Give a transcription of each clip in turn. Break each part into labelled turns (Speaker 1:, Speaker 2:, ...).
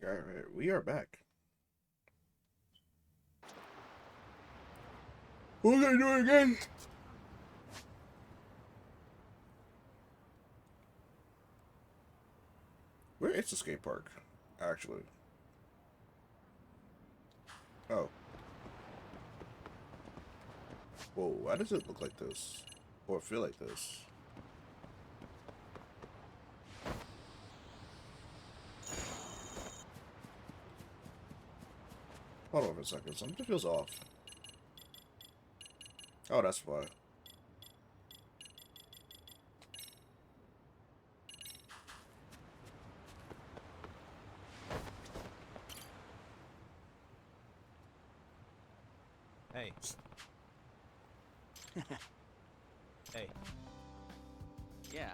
Speaker 1: Alright, we are back. What was I doing again? Where is the skate park? Actually. Oh. Whoa, why does it look like this? Or feel like this? Hold on for a second, something feels off. Oh, that's why.
Speaker 2: Hey. Hey.
Speaker 3: Yeah.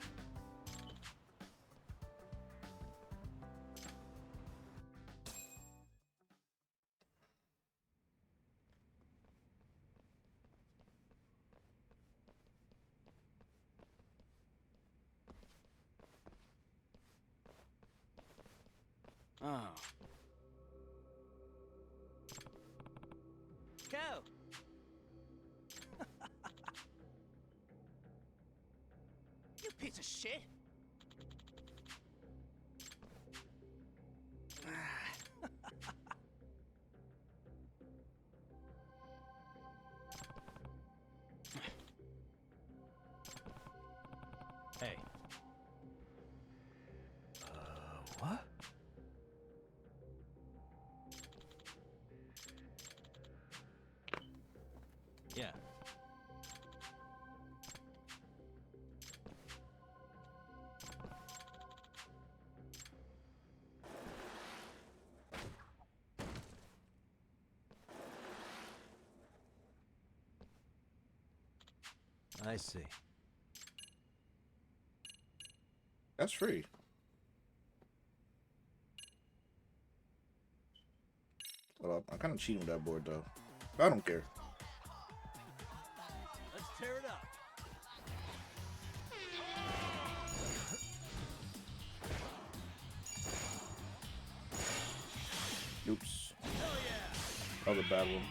Speaker 3: Oh. Go. You piece of shit.
Speaker 2: Hey. What? Yeah. I see.
Speaker 1: That's free. Well, I'm kind of cheating with that board, though. I don't care.
Speaker 2: Let's tear it up.
Speaker 1: Oops.
Speaker 2: Hell yeah.
Speaker 1: That was a bad one.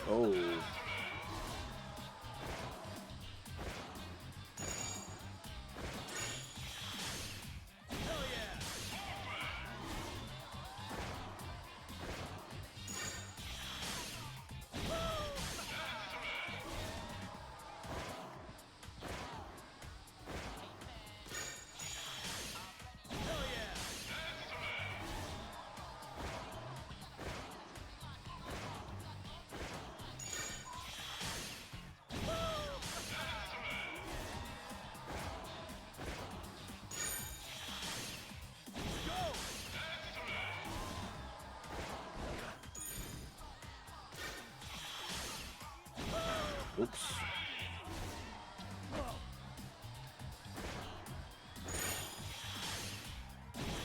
Speaker 1: Oh.
Speaker 2: Hell yeah. Hell yeah. Go.
Speaker 1: Oops.
Speaker 2: Go. Hell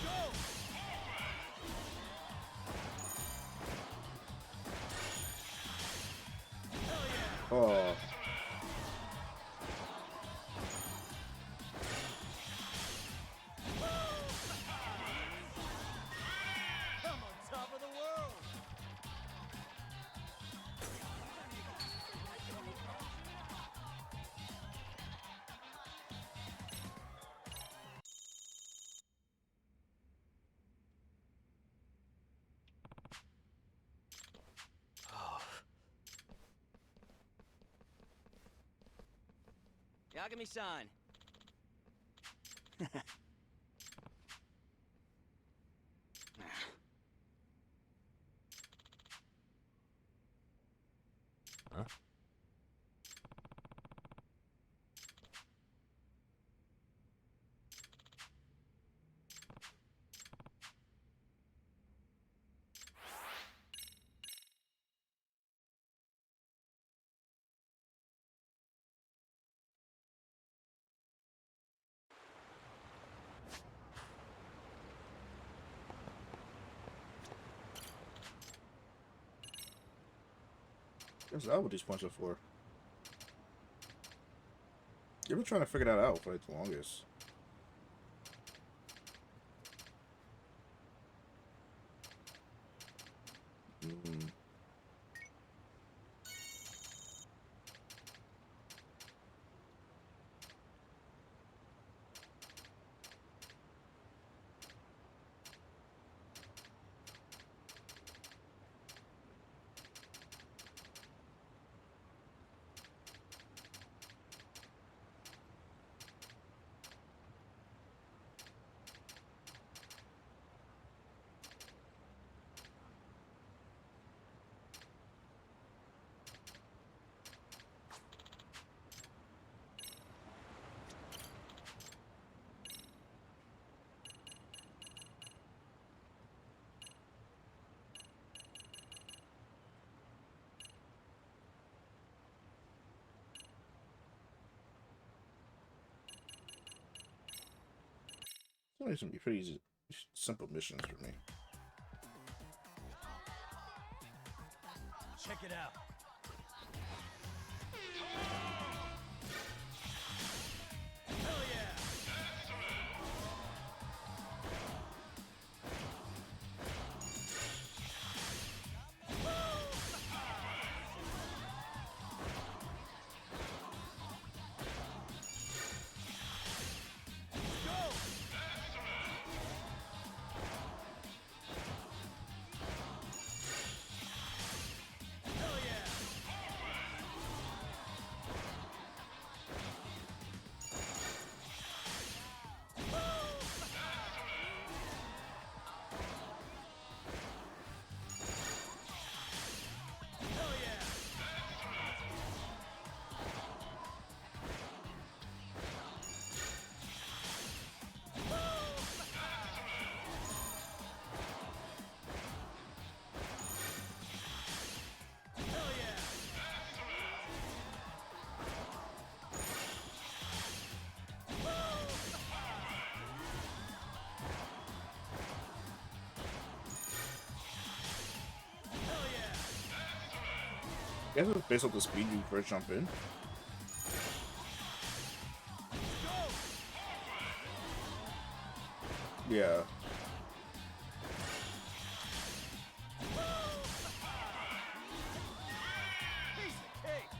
Speaker 2: yeah.
Speaker 1: Oh.
Speaker 2: I'm on top of the world.
Speaker 3: Yagami-san.
Speaker 2: Huh?
Speaker 1: That's not what these points are for. You've been trying to figure that out for like the longest. Mm. It's gonna be pretty easy, simple missions for me.
Speaker 2: Check it out. Hell yeah! Go! Hell yeah! Hell yeah! Hell yeah! Hell yeah!
Speaker 1: You guys are based off the speed you first jump in.
Speaker 2: Go!
Speaker 1: Yeah.
Speaker 2: Piece of cake!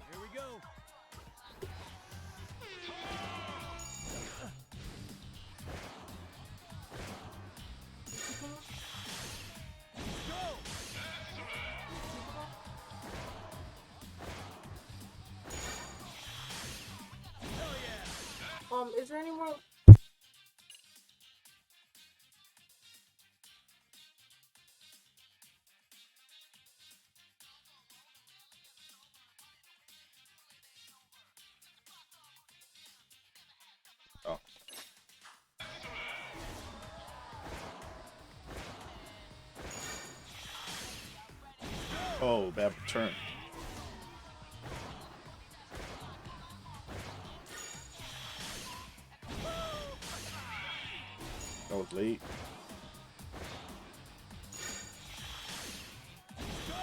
Speaker 2: Here we go. Go! Hell yeah!
Speaker 4: Is there any more?
Speaker 1: Oh. Oh, bad turn. That was late.
Speaker 2: Go!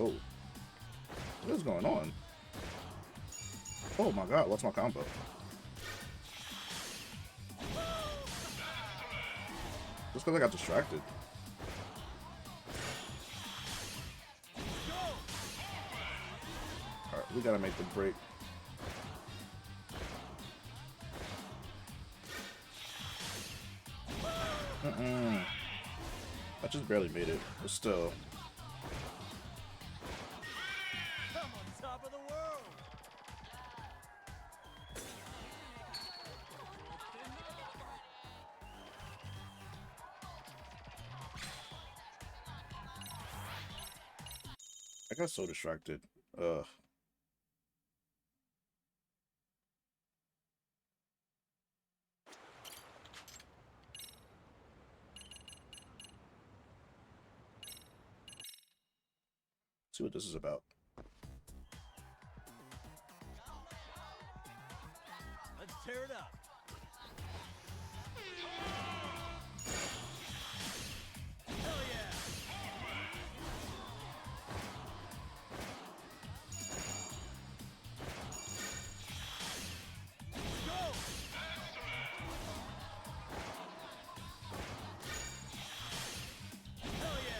Speaker 1: Oh. What is going on? Oh my god, what's my combo? Just because I got distracted.
Speaker 2: Go!
Speaker 1: Alright, we gotta make the break. I just barely made it, but still.
Speaker 2: I'm on top of the world!
Speaker 1: I got so distracted. Ugh. See what this is about.
Speaker 2: Let's tear it up. Hell yeah! Go! Hell yeah! Hell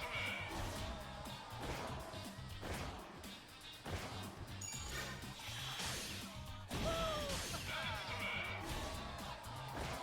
Speaker 2: yeah!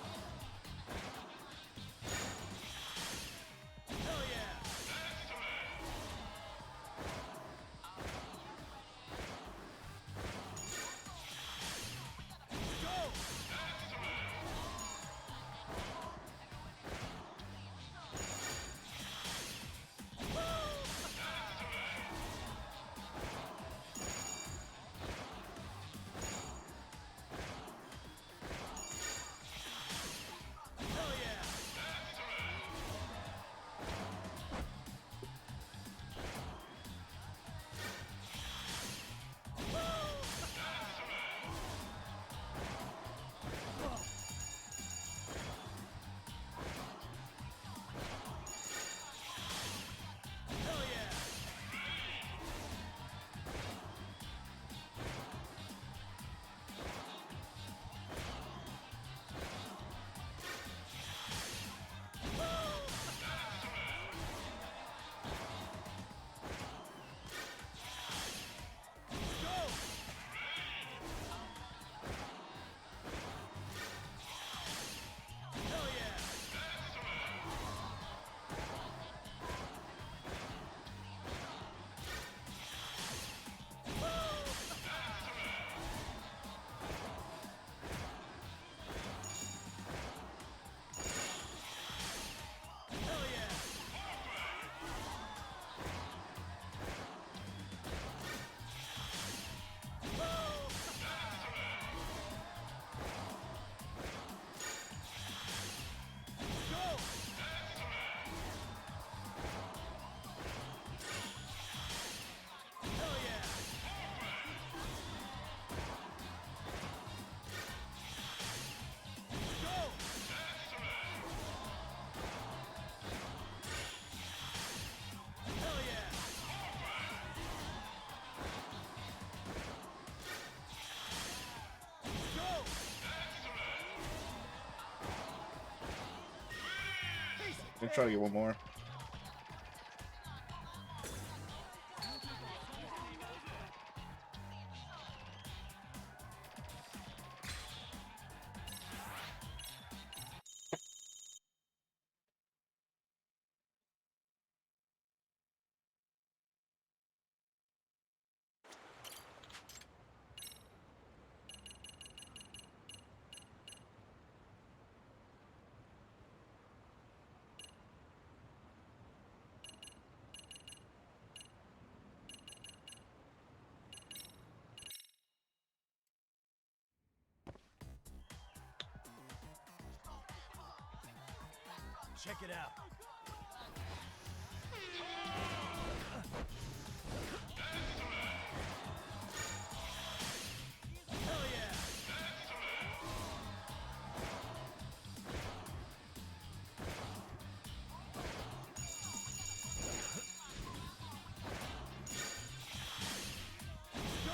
Speaker 2: Go! Hell yeah! Hell yeah! Go! Hell yeah! Hell yeah! Go! Hell yeah! Go! Hell yeah! Go!
Speaker 1: Let's try to get one more.
Speaker 2: Check it out. Hell yeah! Go!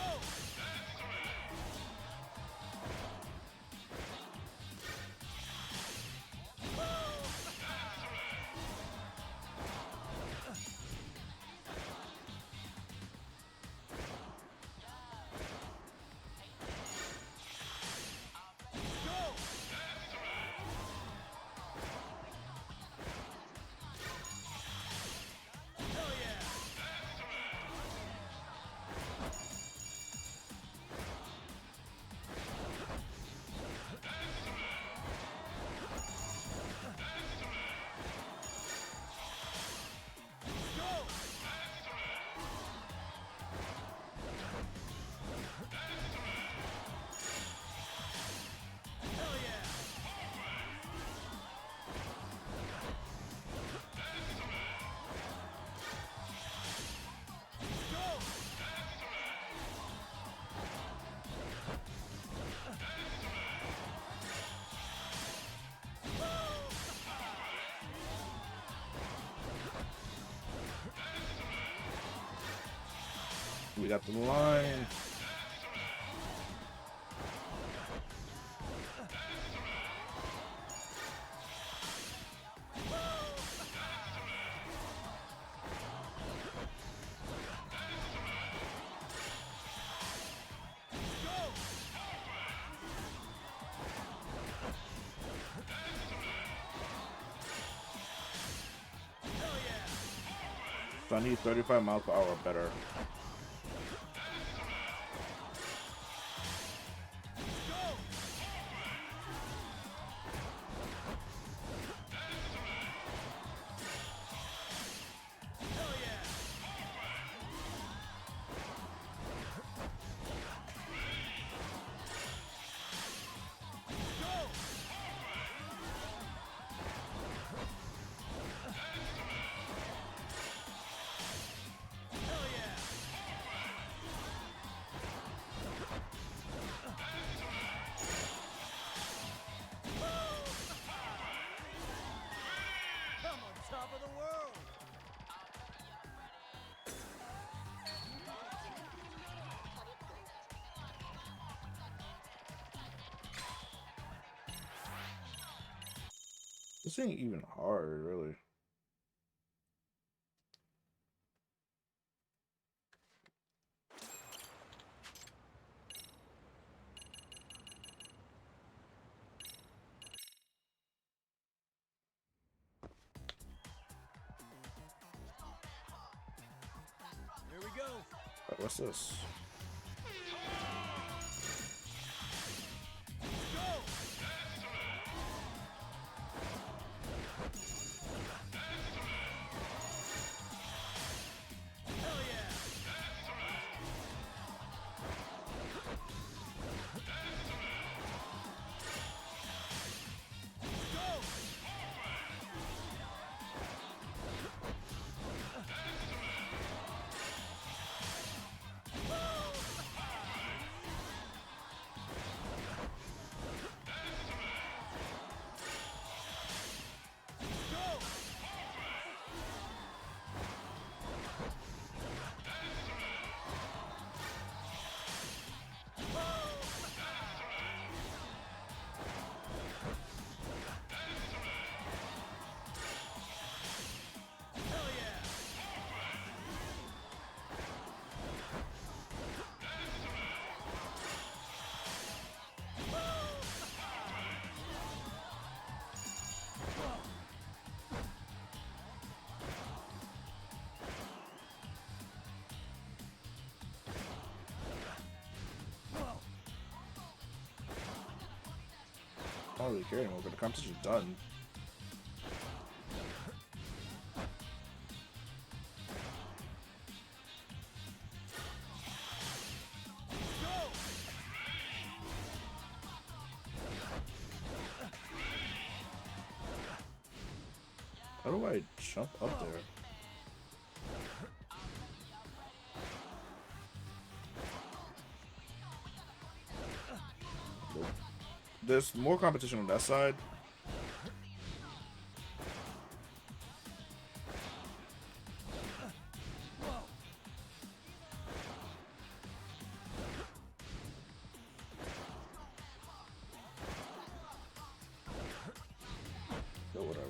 Speaker 1: We got the line. So I need 35 miles per hour or better.
Speaker 2: I'm on top of the world.
Speaker 1: This ain't even hard, really.
Speaker 2: Here we go.
Speaker 1: What's this?
Speaker 2: Hell yeah. Hell yeah.
Speaker 1: I don't really care anymore, but the competition's done. How do I jump up there? Nope. There's more competition on that side. But whatever.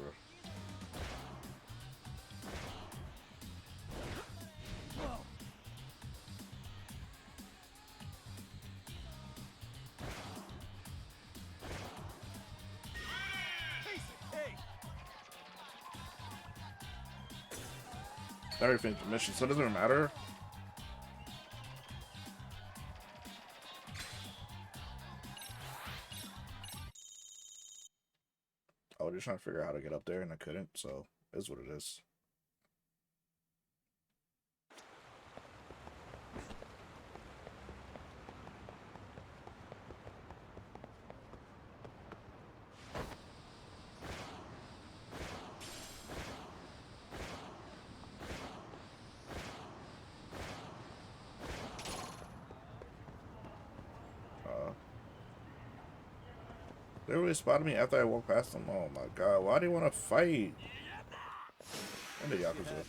Speaker 2: Piece of cake.
Speaker 1: I already finished the mission, so it doesn't matter. I was just trying to figure out how to get up there, and I couldn't, so it's what it is. They really spotted me after I walked past them. Oh my god, why do you want to fight? And the Yakuza.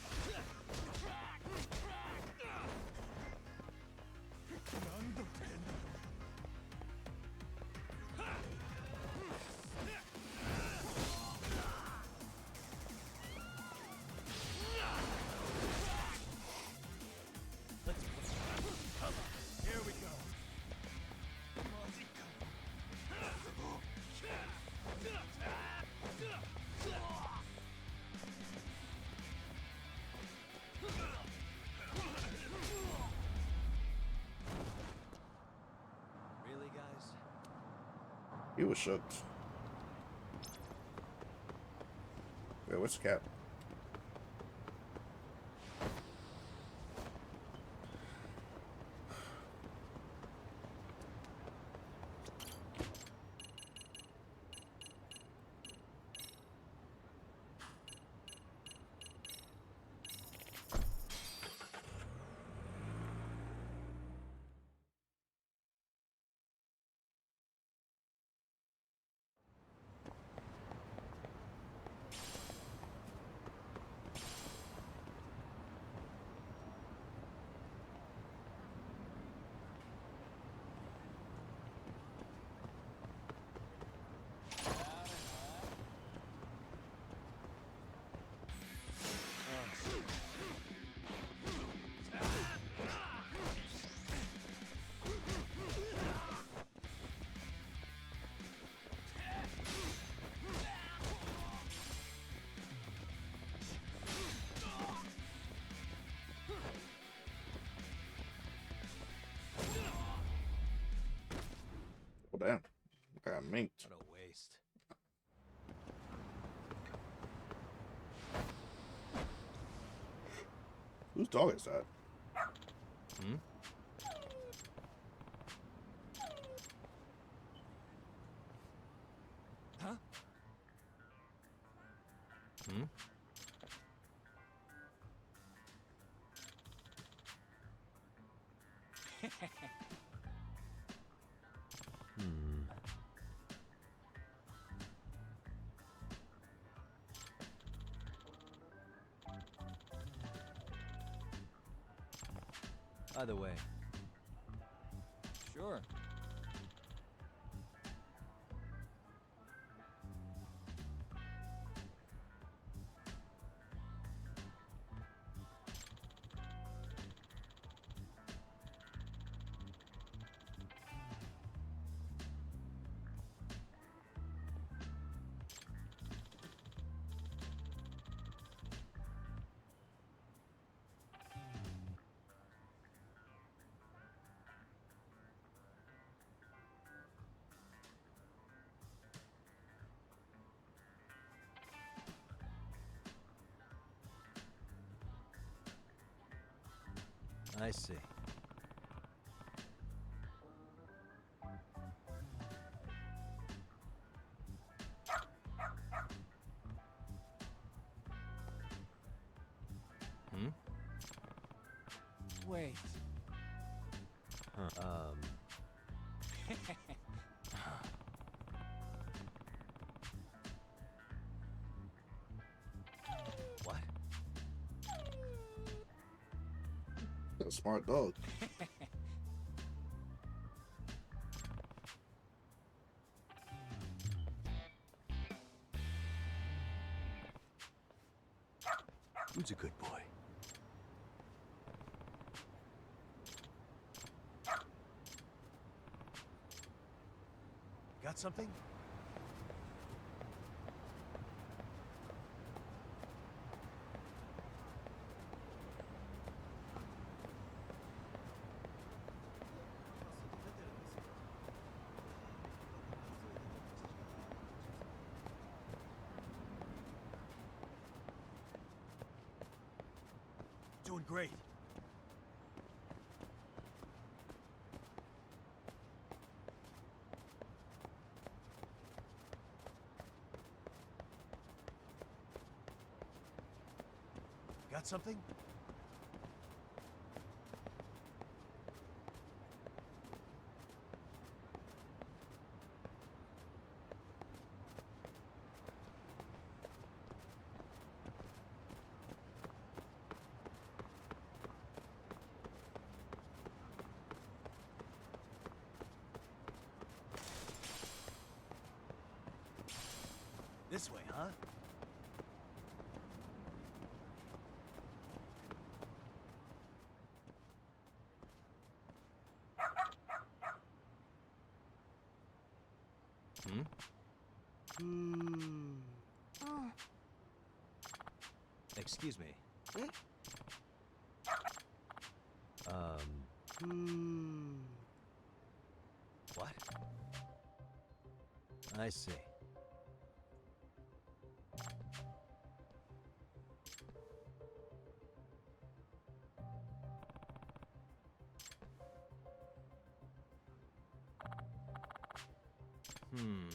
Speaker 1: He was shook. Wait, what's the cap? Oh, damn. I got minked.
Speaker 2: What a waste.
Speaker 1: Whose dog is that?
Speaker 2: Hmm? Huh? Hmm? Hmm. Either way. Sure. I see. Hmm? Wait. Huh. What?
Speaker 1: That's a smart dog.
Speaker 2: Who's a good boy? Got something? Doing great. Got something? This way, huh? Hmm? Excuse me. What? I see. Hmm.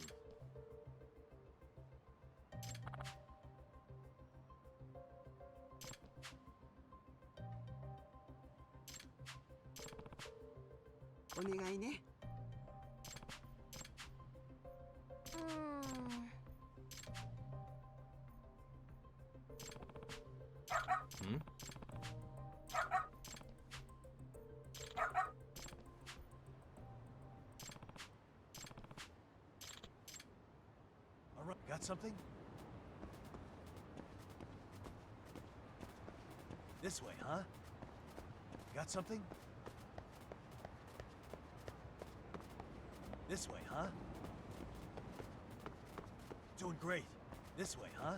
Speaker 2: Hmm? All right, got something? This way, huh? Got something? This way, huh? Doing great. This way, huh?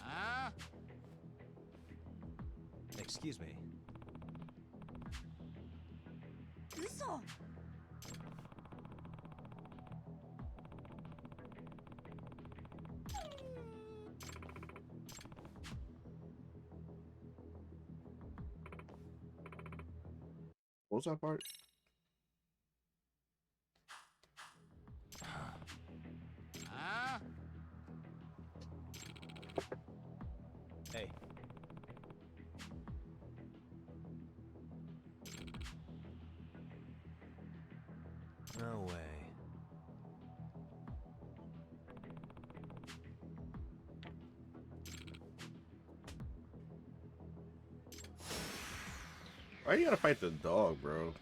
Speaker 3: Ah.
Speaker 2: Excuse me.
Speaker 4: 嘘。
Speaker 1: What was that part?
Speaker 3: Ah.
Speaker 2: Hey. No way.
Speaker 1: Why you gotta fight the dog, bro?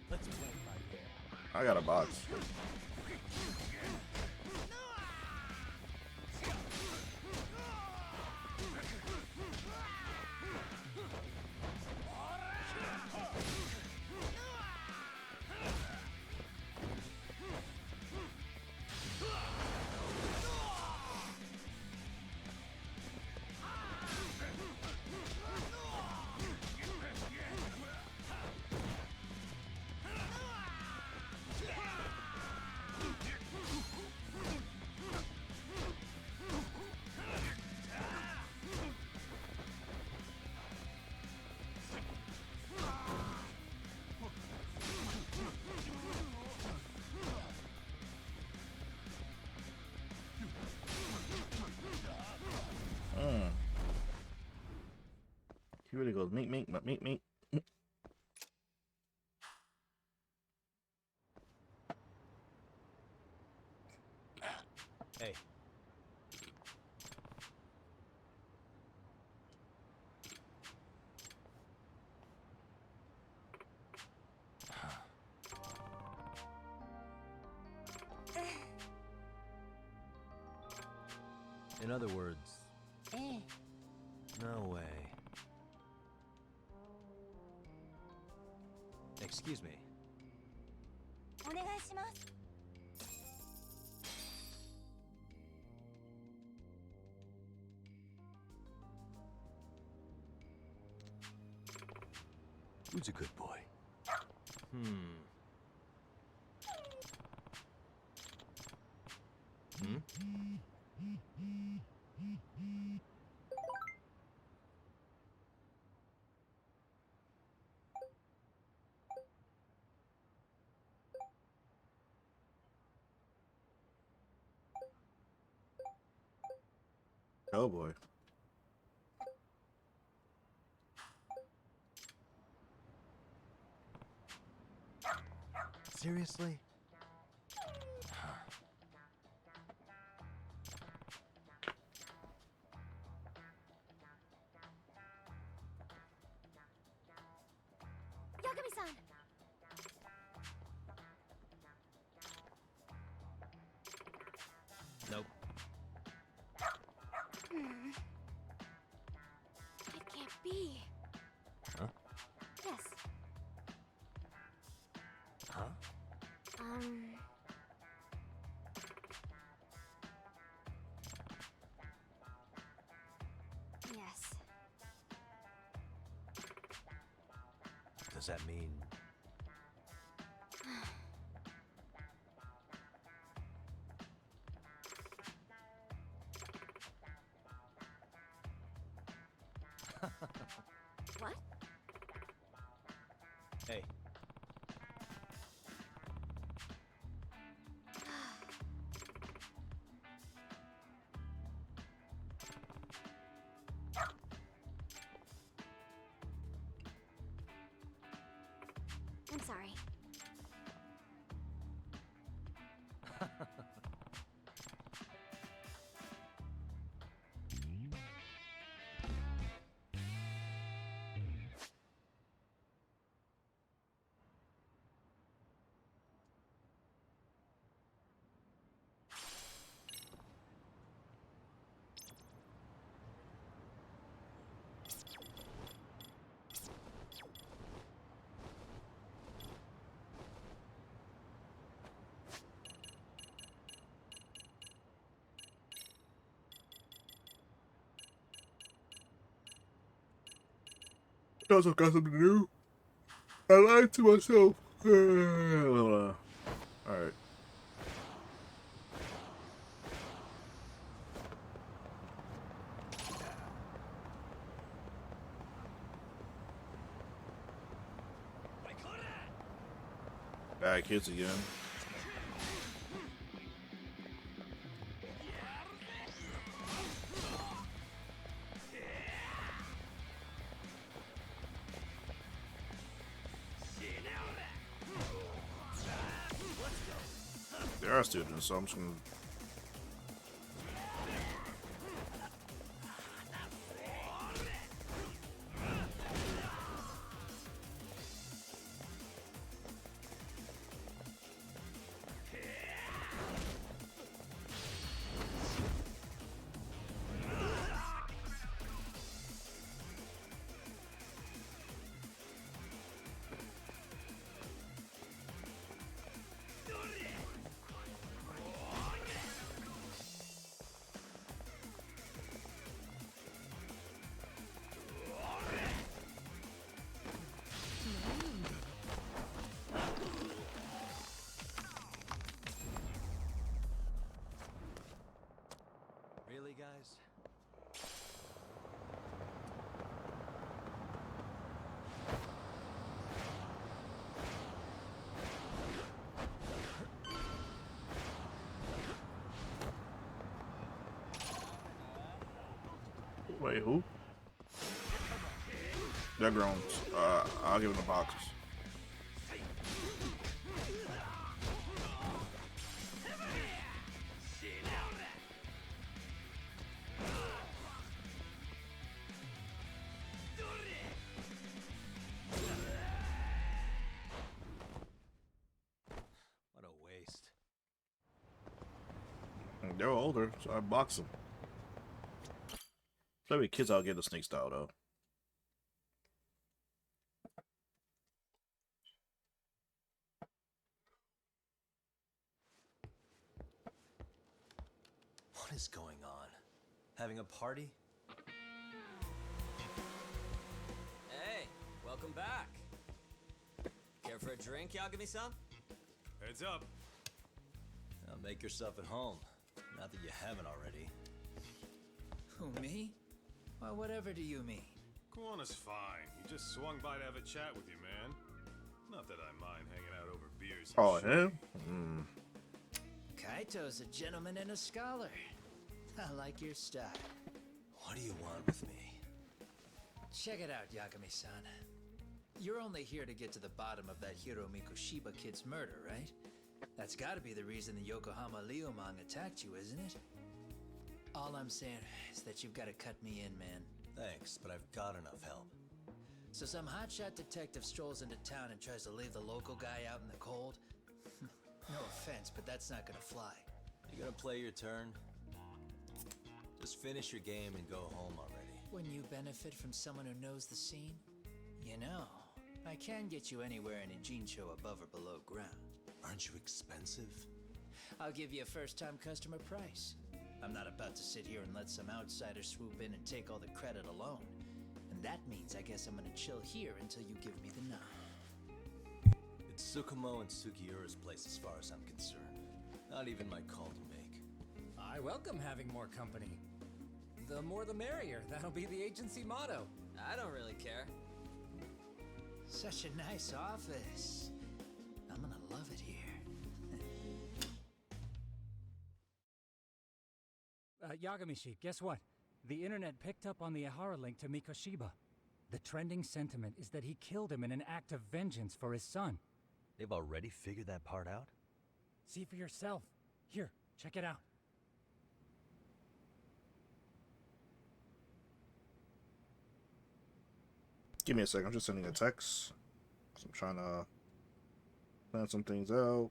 Speaker 2: Let's play by ear.
Speaker 1: I got a box. He really goes meek, meek, meek, meek.
Speaker 2: Hey. In other words,
Speaker 4: ええ。
Speaker 2: no way. Excuse me.
Speaker 4: お願いします。
Speaker 2: Who's a good boy? Hmm.
Speaker 1: Oh boy.
Speaker 2: Seriously?
Speaker 4: Yagami-san.
Speaker 2: Nope.
Speaker 4: It can't be.
Speaker 2: Huh?
Speaker 4: Yes.
Speaker 2: Huh?
Speaker 4: Yes.
Speaker 2: Does that mean...
Speaker 4: What?
Speaker 2: Hey.
Speaker 4: I'm sorry.
Speaker 1: Guys, I've got something to do. I lied to myself. Alright. Bad kids again. They are students, so I'm just gonna.
Speaker 2: Really, guys?
Speaker 1: Wait, who? They're grown. I'll give them the boxes.
Speaker 2: What a waste.
Speaker 1: They're older, so I box them. Maybe kids out get the snake style though.
Speaker 2: What is going on? Having a party?
Speaker 5: Hey, welcome back. Care for a drink, Yagami-san?
Speaker 6: Heads up.
Speaker 2: Now make yourself at home. Not that you haven't already.
Speaker 7: Who, me? Well, whatever do you mean?
Speaker 6: Kuwana's fine. He just swung by to have a chat with you, man. Not that I mind hanging out over beers. and
Speaker 1: Oh,
Speaker 6: shit.
Speaker 1: him?
Speaker 7: Kaito's a gentleman and a scholar. I like your style.
Speaker 2: What do you want with me?
Speaker 7: Check it out, Yagami-san. You're only here to get to the bottom of that Hiro Mikoshiba kid's murder, right? That's gotta be the reason the Yokohama Leomang attacked you, isn't it? All I'm saying is that you've gotta cut me in, man.
Speaker 2: Thanks, but I've got enough help.
Speaker 7: So some hotshot detective strolls into town and tries to leave the local guy out in the cold? No offense, but that's not gonna fly.
Speaker 2: You gonna play your turn? Just finish your game and go home already.
Speaker 7: When you benefit from someone who knows the scene? You know, I can get you anywhere in Ijincho above or below ground.
Speaker 2: Aren't you expensive?
Speaker 7: I'll give you a first-time customer price. I'm not about to sit here and let some outsider swoop in and take all the credit alone. And that means I guess I'm gonna chill here until you give me the nod.
Speaker 2: It's Tsukumo and Sugiura's place as far as I'm concerned. Not even my call to make.
Speaker 8: I welcome having more company. The more the merrier. That'll be the agency motto.
Speaker 5: I don't really care.
Speaker 7: Such a nice office. I'm gonna love it here.
Speaker 8: Yagamishi, guess what? The internet picked up on the Ihara link to Mikoshiba. The trending sentiment is that he killed him in an act of vengeance for his son.
Speaker 2: They've already figured that part out?
Speaker 8: See for yourself. Here, check it out.
Speaker 1: Give me a sec. I'm just sending a text. I'm trying to plan some things out.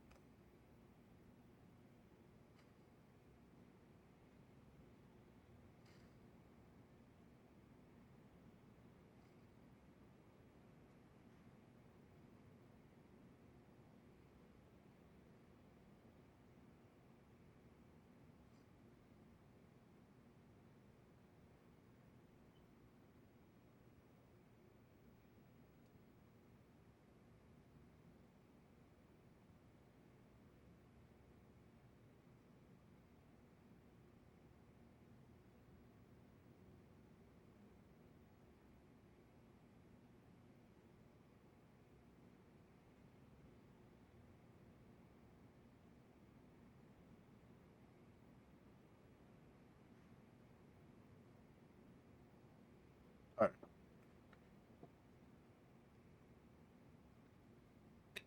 Speaker 1: Alright.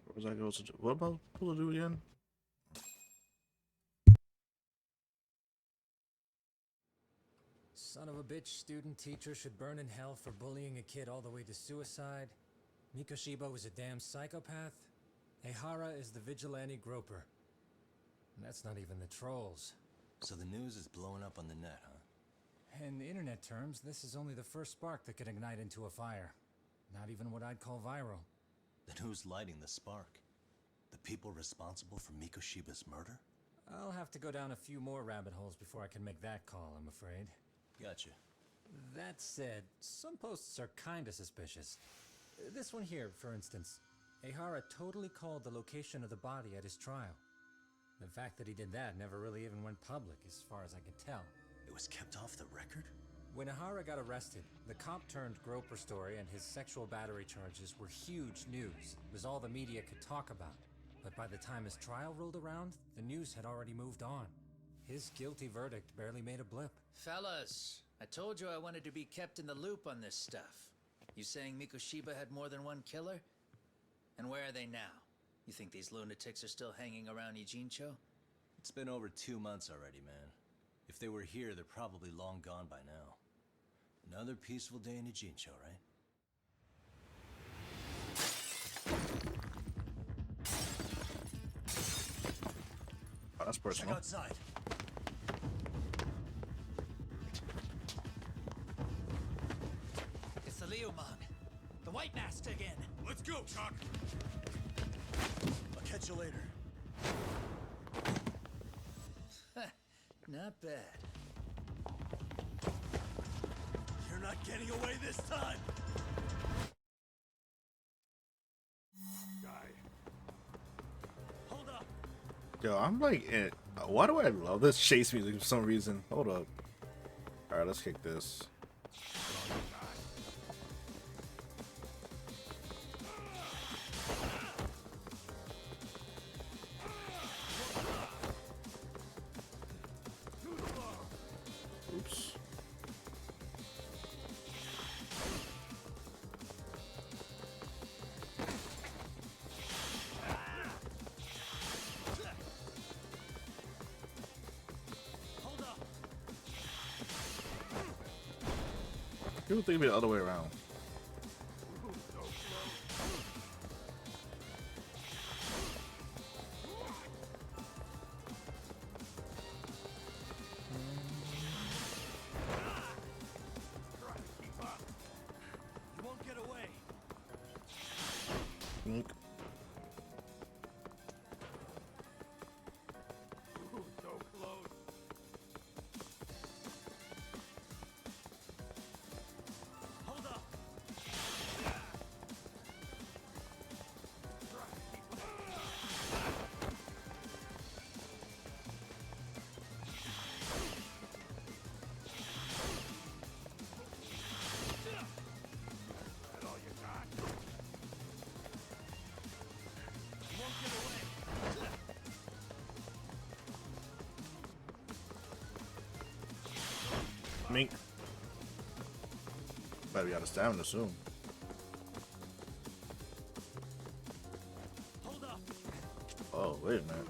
Speaker 1: What was I supposed to do? What about supposed to do again?
Speaker 8: Son of a bitch student teacher should burn in hell for bullying a kid all the way to suicide. Mikoshiba was a damn psychopath. Ehara is the vigilante groper. And that's not even the trolls.
Speaker 2: So the news is blowing up on the net, huh?
Speaker 8: In internet terms, this is only the first spark that could ignite into a fire. Not even what I'd call viral.
Speaker 2: Then who's lighting the spark? The people responsible for Mikoshiba's murder?
Speaker 8: I'll have to go down a few more rabbit holes before I can make that call, I'm afraid.
Speaker 2: Gotcha.
Speaker 8: That said, some posts are kinda suspicious. This one here, for instance. Ehara totally called the location of the body at his trial. The fact that he did that never really even went public, as far as I can tell.
Speaker 2: It was kept off the record?
Speaker 8: When Ehara got arrested, the cop-turned-groper story and his sexual battery charges were huge news. It was all the media could talk about. But by the time his trial rolled around, the news had already moved on. His guilty verdict barely made a blip.
Speaker 7: Fellas, I told you I wanted to be kept in the loop on this stuff. You saying Mikoshiba had more than one killer? And where are they now? You think these lunatics are still hanging around Ijincho?
Speaker 2: It's been over 2 months already, man. If they were here, they're probably long gone by now. Another peaceful day in Ijincho, right?
Speaker 1: Oh, that's
Speaker 2: Check
Speaker 1: personal.
Speaker 2: outside.
Speaker 7: It's the Leomang. The White Master again.
Speaker 6: Let's go, Chuck!
Speaker 2: I'll catch you later.
Speaker 7: Not bad.
Speaker 2: You're not getting away this time! Hold up!
Speaker 1: Yo, I'm like, why do I love this chase music for some reason? Hold up. Alright, let's kick this. Oops. People think it'd be the other way around.
Speaker 6: You won't get away.
Speaker 1: Mink.
Speaker 6: Ooh, so close. Hold up. That all you got? You won't get away.
Speaker 1: Mink. Better be out of stamina soon.
Speaker 6: Hold up.
Speaker 1: Oh, wait a minute.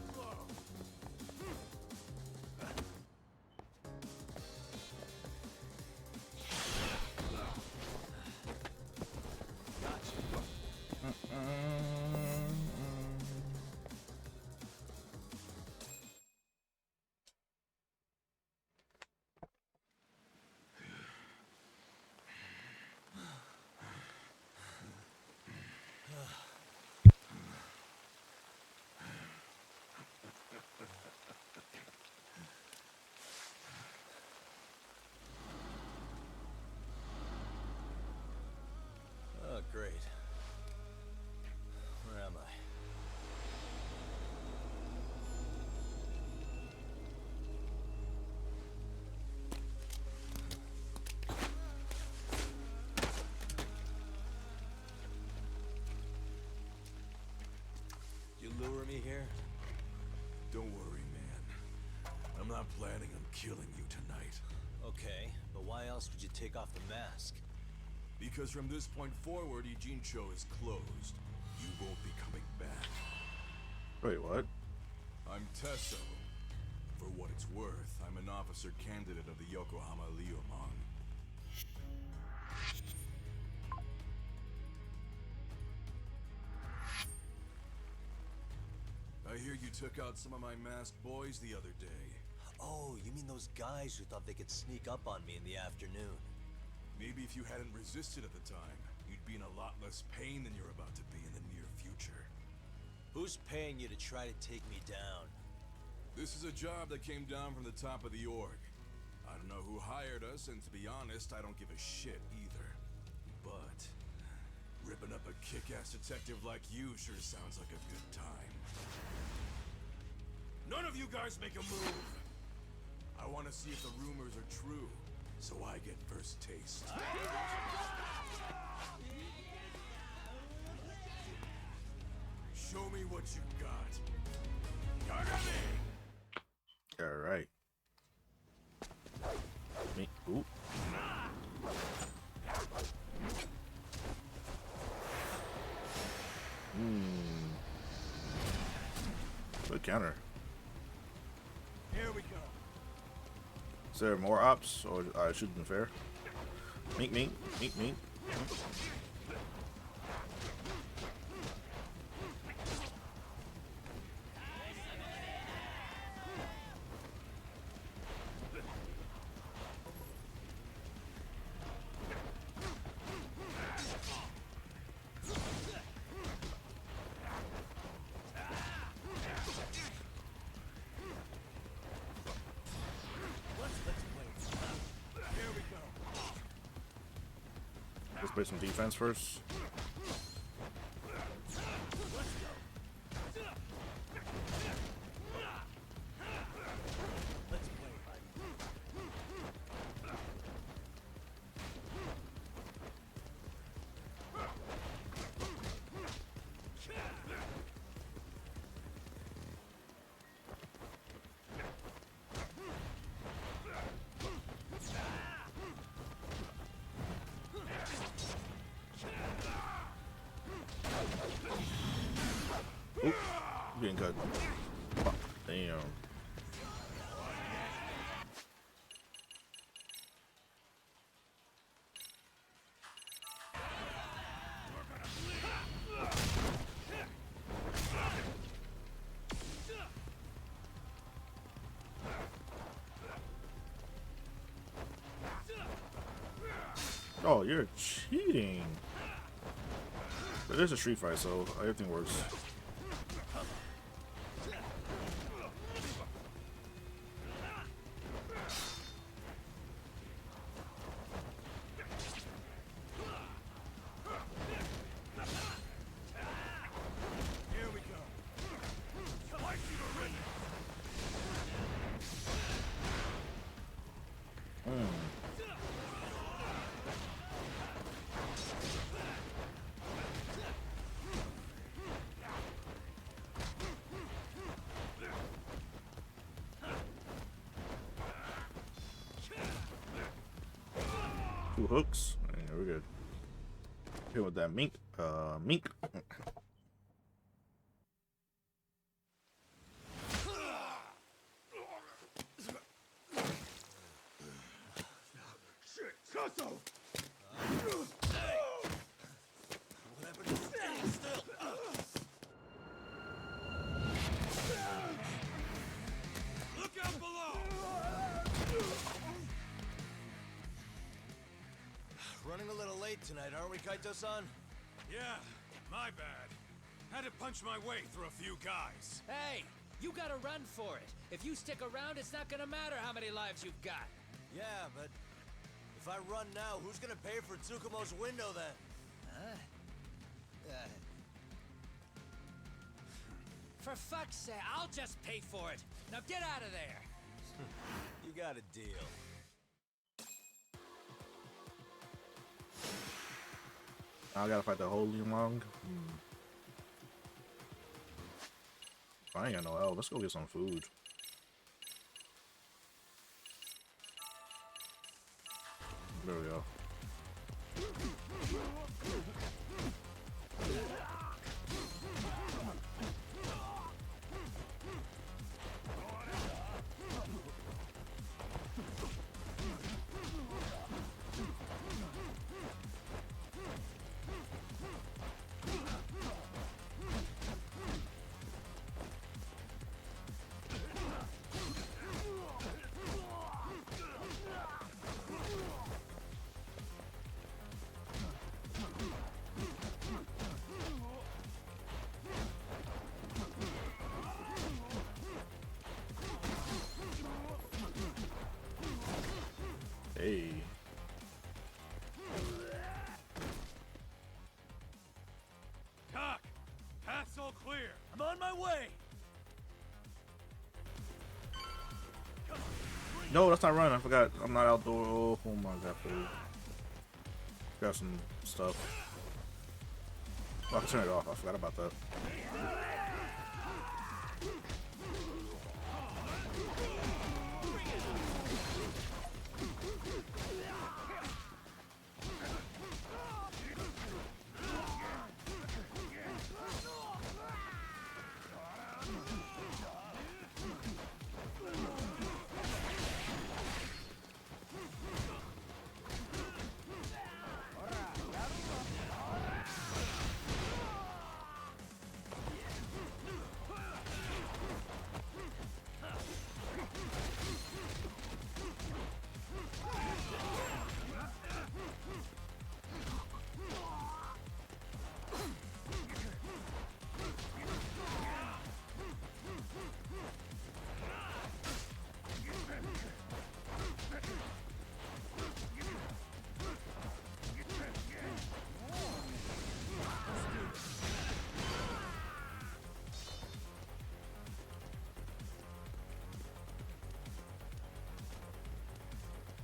Speaker 2: Oh, great. Where am I? You lure me here?
Speaker 6: Don't worry, man. I'm not planning on killing you tonight.
Speaker 2: Okay, but why else would you take off the mask?
Speaker 6: Because from this point forward, Ijincho is closed. You won't be coming back.
Speaker 1: Wait, what?
Speaker 6: I'm Tesso. For what it's worth, I'm an officer candidate of the Yokohama Leomong. I hear you took out some of my masked boys the other day.
Speaker 2: Oh, you mean those guys who thought they could sneak up on me in the afternoon?
Speaker 6: Maybe if you hadn't resisted at the time, you'd be in a lot less pain than you're about to be in the near future.
Speaker 2: Who's paying you to try to take me down?
Speaker 6: This is a job that came down from the top of the org. I don't know who hired us, and to be honest, I don't give a shit either. But ripping up a kick-ass detective like you sure sounds like a good time. None of you guys make a move! I want to see if the rumors are true, so I get first taste. Show me what you got. Yagami!
Speaker 1: All right. Me. Ooh. Good counter.
Speaker 6: Here we go.
Speaker 1: Is there more ops, or I shoot them fair? Mink, mink, mink, mink. Let's play some defense first. Oop, getting cut. Fuck, damn. Oh, you're cheating. But it is a street fight, so everything works.
Speaker 6: Here we go. Fight to your limit.
Speaker 1: Two hooks. Yeah, we're good. Hit with that mink. Mink.
Speaker 6: Shit, Sasso! Look out below!
Speaker 2: Running a little late tonight, aren't we, Kaito-san?
Speaker 6: Yeah, my bad. Had to punch my way through a few guys.
Speaker 7: Hey, you gotta run for it. If you stick around, it's not gonna matter how many lives you've got.
Speaker 2: Yeah, but if I run now, who's gonna pay for Tsukumo's window then?
Speaker 7: For fuck's sake, I'll just pay for it. Now get out of there.
Speaker 2: You got a deal.
Speaker 1: I gotta fight the Holy Long. I ain't got no L. Let's go get some food. There we go. Hey.
Speaker 6: Doc, path's all clear.
Speaker 2: I'm on my way!
Speaker 1: No, that's not running. I forgot. I'm not outdoor. Oh my god, food. Got some stuff. Oh, I can turn it off. I forgot about that.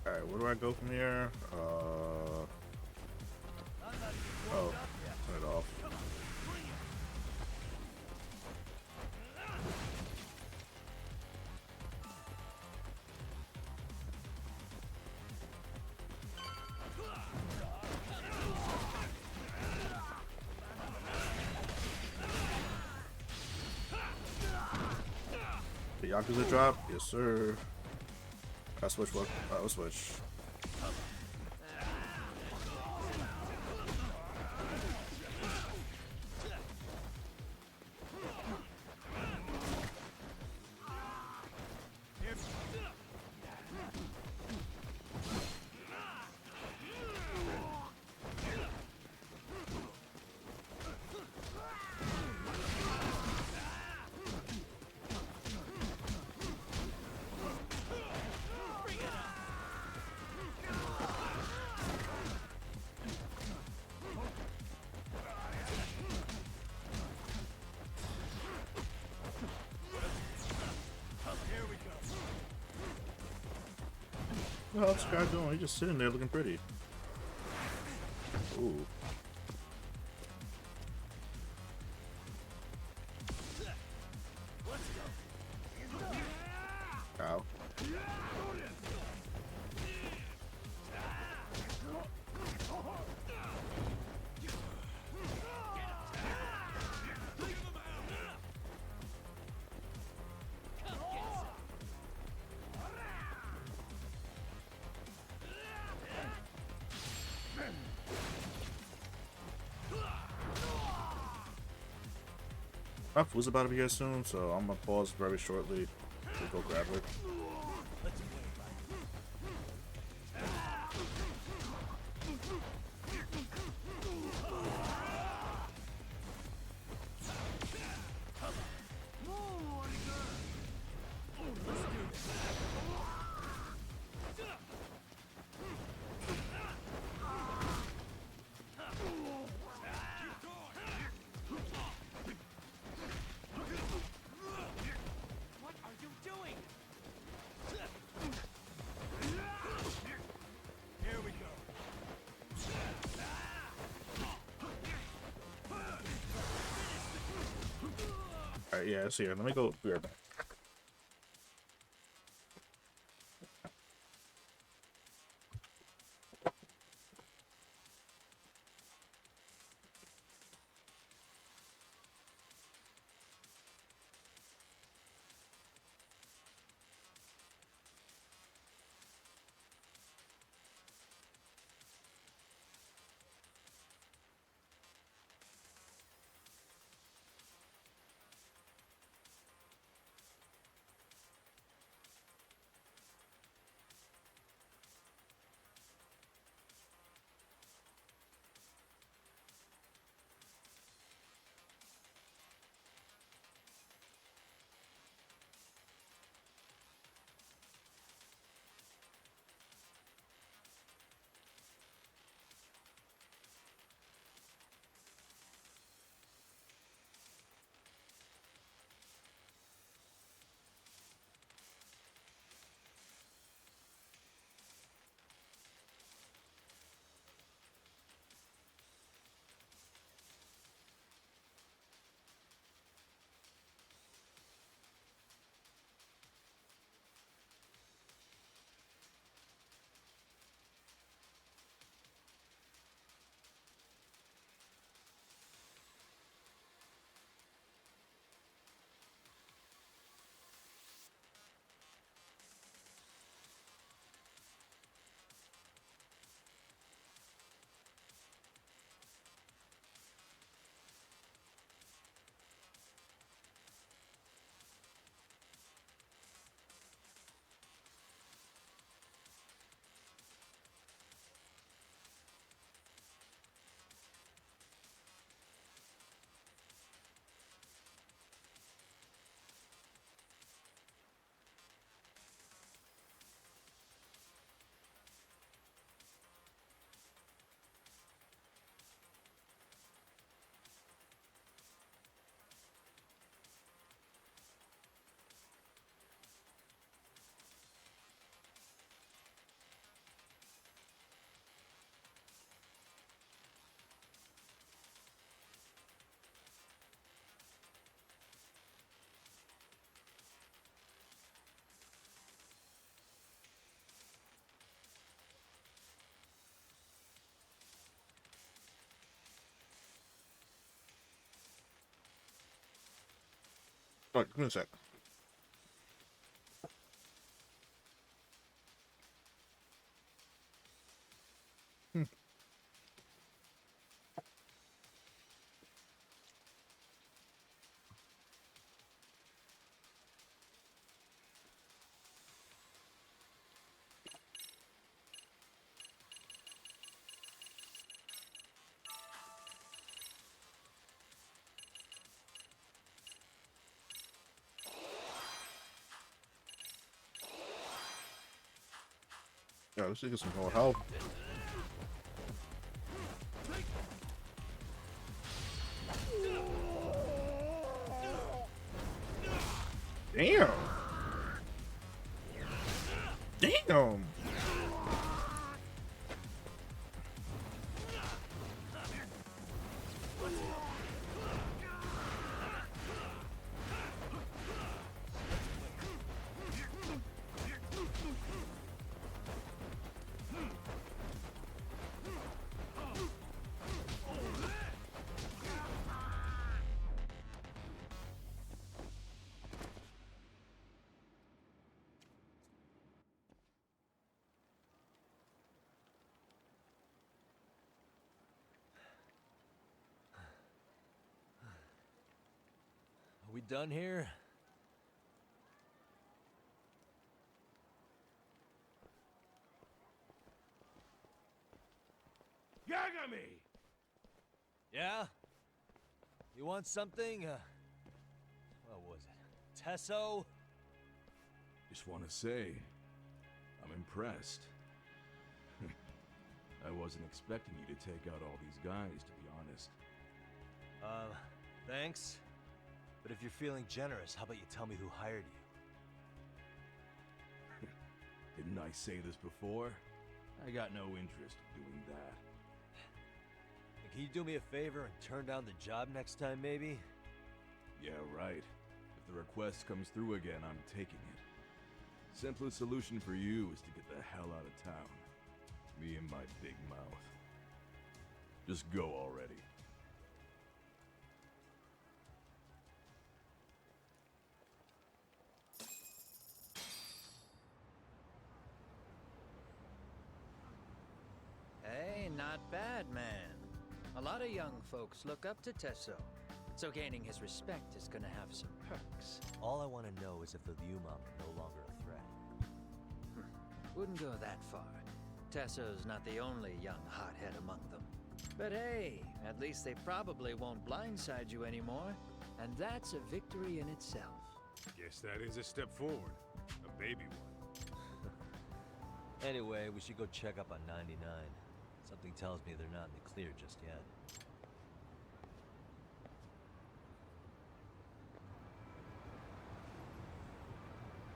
Speaker 1: Alright, where do I go from here? Oh, turn it off. The Yakuza drop? Yes, sir. I switch what? I'll switch. What the hell's this guy doing? He's just sitting there looking pretty. Ooh. Ow. My food's about to be here soon, so I'm gonna pause very shortly to go grab it.
Speaker 3: What are you doing? Here we go.
Speaker 1: Alright, yeah, it's here. Let me go be right back. Alright, give me a sec. Yeah, let's get some more health. Damn. Damn.
Speaker 2: done here?
Speaker 3: Yagami!
Speaker 2: Yeah? You want something? What was it? Tesso?
Speaker 6: Just want to say, I'm impressed. I wasn't expecting you to take out all these guys, to be honest.
Speaker 2: Thanks. But if you're feeling generous, how about you tell me who hired you?
Speaker 6: Didn't I say this before? I got no interest in doing that.
Speaker 2: And can you do me a favor and turn down the job next time, maybe?
Speaker 6: Yeah, right. If the request comes through again, I'm taking it. Simplest solution for you is to get the hell out of town. Me and my big mouth. Just go already.
Speaker 7: Hey, not bad, man. A lot of young folks look up to Tesso, so gaining his respect is gonna have some perks.
Speaker 2: All I want to know is if the Liumang are no longer a threat.
Speaker 7: Wouldn't go that far. Tesso's not the only young hothead among them. But hey, at least they probably won't blindside you anymore, and that's a victory in itself.
Speaker 3: Guess that is a step forward. A baby one.
Speaker 2: Anyway, we should go check up on 99. Something tells me they're not in the clear just yet.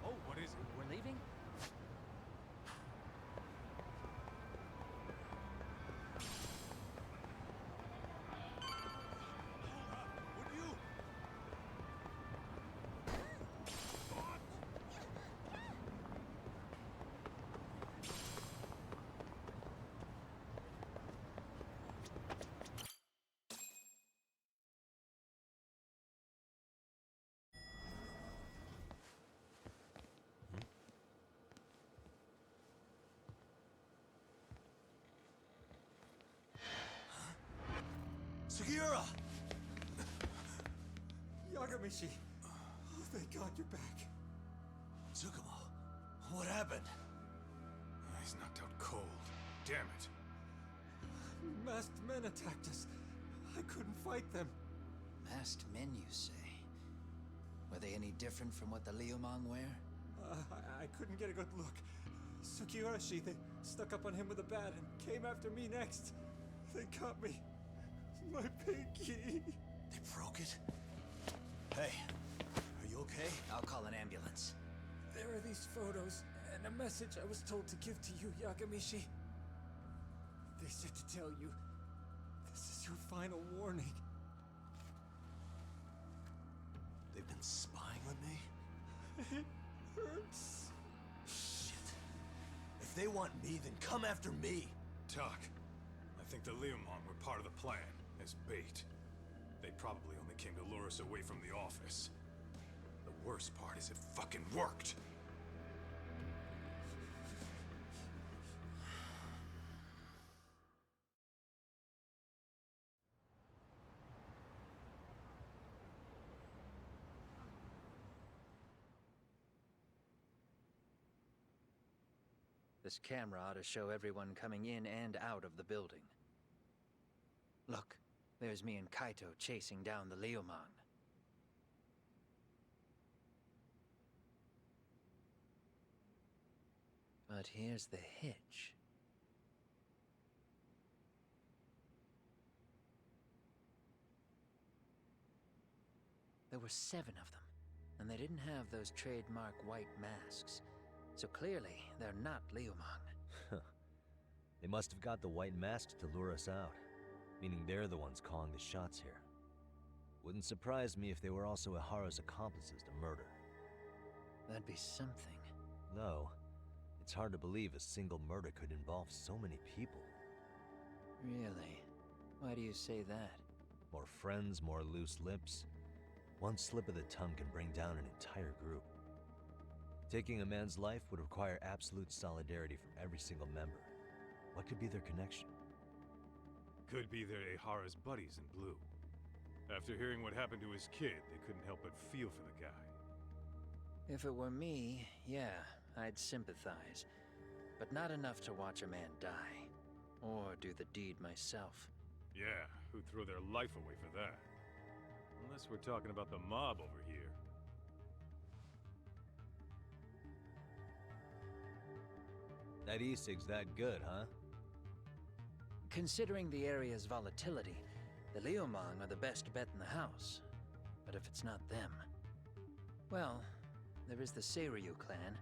Speaker 3: Oh, what is it?
Speaker 7: We're leaving?
Speaker 6: Would you?
Speaker 2: Sugiura!
Speaker 8: Yagamishi! Oh, thank God you're back.
Speaker 2: Tsukumo, what happened?
Speaker 3: He's knocked out cold. Damn it.
Speaker 8: Masked men attacked us. I couldn't fight them.
Speaker 7: Masked men, you say? Were they any different from what the Liumang wear?
Speaker 8: I couldn't get a good look. Sugiurashi, they stuck up on him with a bat and came after me next. They caught me. My pinky.
Speaker 2: They broke it? Hey, are you okay?
Speaker 7: I'll call an ambulance.
Speaker 8: There are these photos and a message I was told to give to you, Yagamishi. They said to tell you, this is your final warning.
Speaker 2: They've been spying on me?
Speaker 8: It hurts.
Speaker 2: Shit. If they want me, then come after me.
Speaker 3: Talk. I think the Liumang were part of the plan, as bait. They probably only came to lure us away from the office. The worst part is it fucking worked!
Speaker 7: This camera ought to show everyone coming in and out of the building. Look, there's me and Kaito chasing down the Liumang. But here's the hitch. There were 7 of them, and they didn't have those trademark white masks. So clearly, they're not Liumang.
Speaker 2: They must have got the white masks to lure us out, meaning they're the ones calling the shots here. Wouldn't surprise me if they were also Ihara's accomplices to murder.
Speaker 7: That'd be something.
Speaker 2: Though, it's hard to believe a single murder could involve so many people.
Speaker 7: Really? Why do you say that?
Speaker 2: More friends, more loose lips. One slip of the tongue can bring down an entire group. Taking a man's life would require absolute solidarity from every single member. What could be their connection?
Speaker 3: Could be they're Ihara's buddies in blue. After hearing what happened to his kid, they couldn't help but feel for the guy.
Speaker 7: If it were me, yeah, I'd sympathize. But not enough to watch a man die. Or do the deed myself.
Speaker 3: Yeah, who'd throw their life away for that? Unless we're talking about the mob over here.
Speaker 2: That e-cig's that good, huh?
Speaker 7: Considering the area's volatility, the Liumang are the best bet in the house. But if it's not them... Well, there is the Seiryu clan,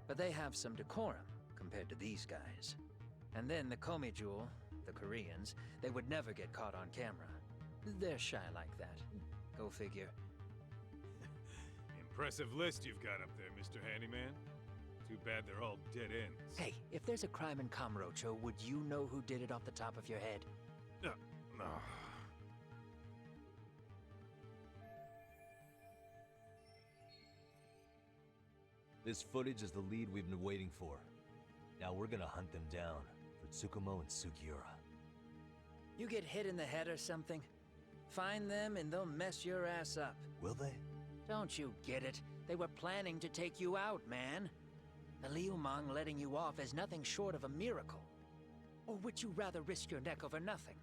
Speaker 7: but they have some decorum compared to these guys. And then the Komijul, the Koreans, they would never get caught on camera. They're shy like that. Go figure.
Speaker 3: Impressive list you've got up there, Mr. Handyman. Too bad they're all dead ends.
Speaker 7: Hey, if there's a crime in Kamurocho, would you know who did it off the top of your head?
Speaker 3: No.
Speaker 2: This footage is the lead we've been waiting for. Now we're gonna hunt them down for Tsukumo and Sugiura.
Speaker 7: You get hit in the head or something? Find them and they'll mess your ass up.
Speaker 2: Will they?
Speaker 7: Don't you get it? They were planning to take you out, man. The Liumang letting you off is nothing short of a miracle. Or would you rather risk your neck over nothing?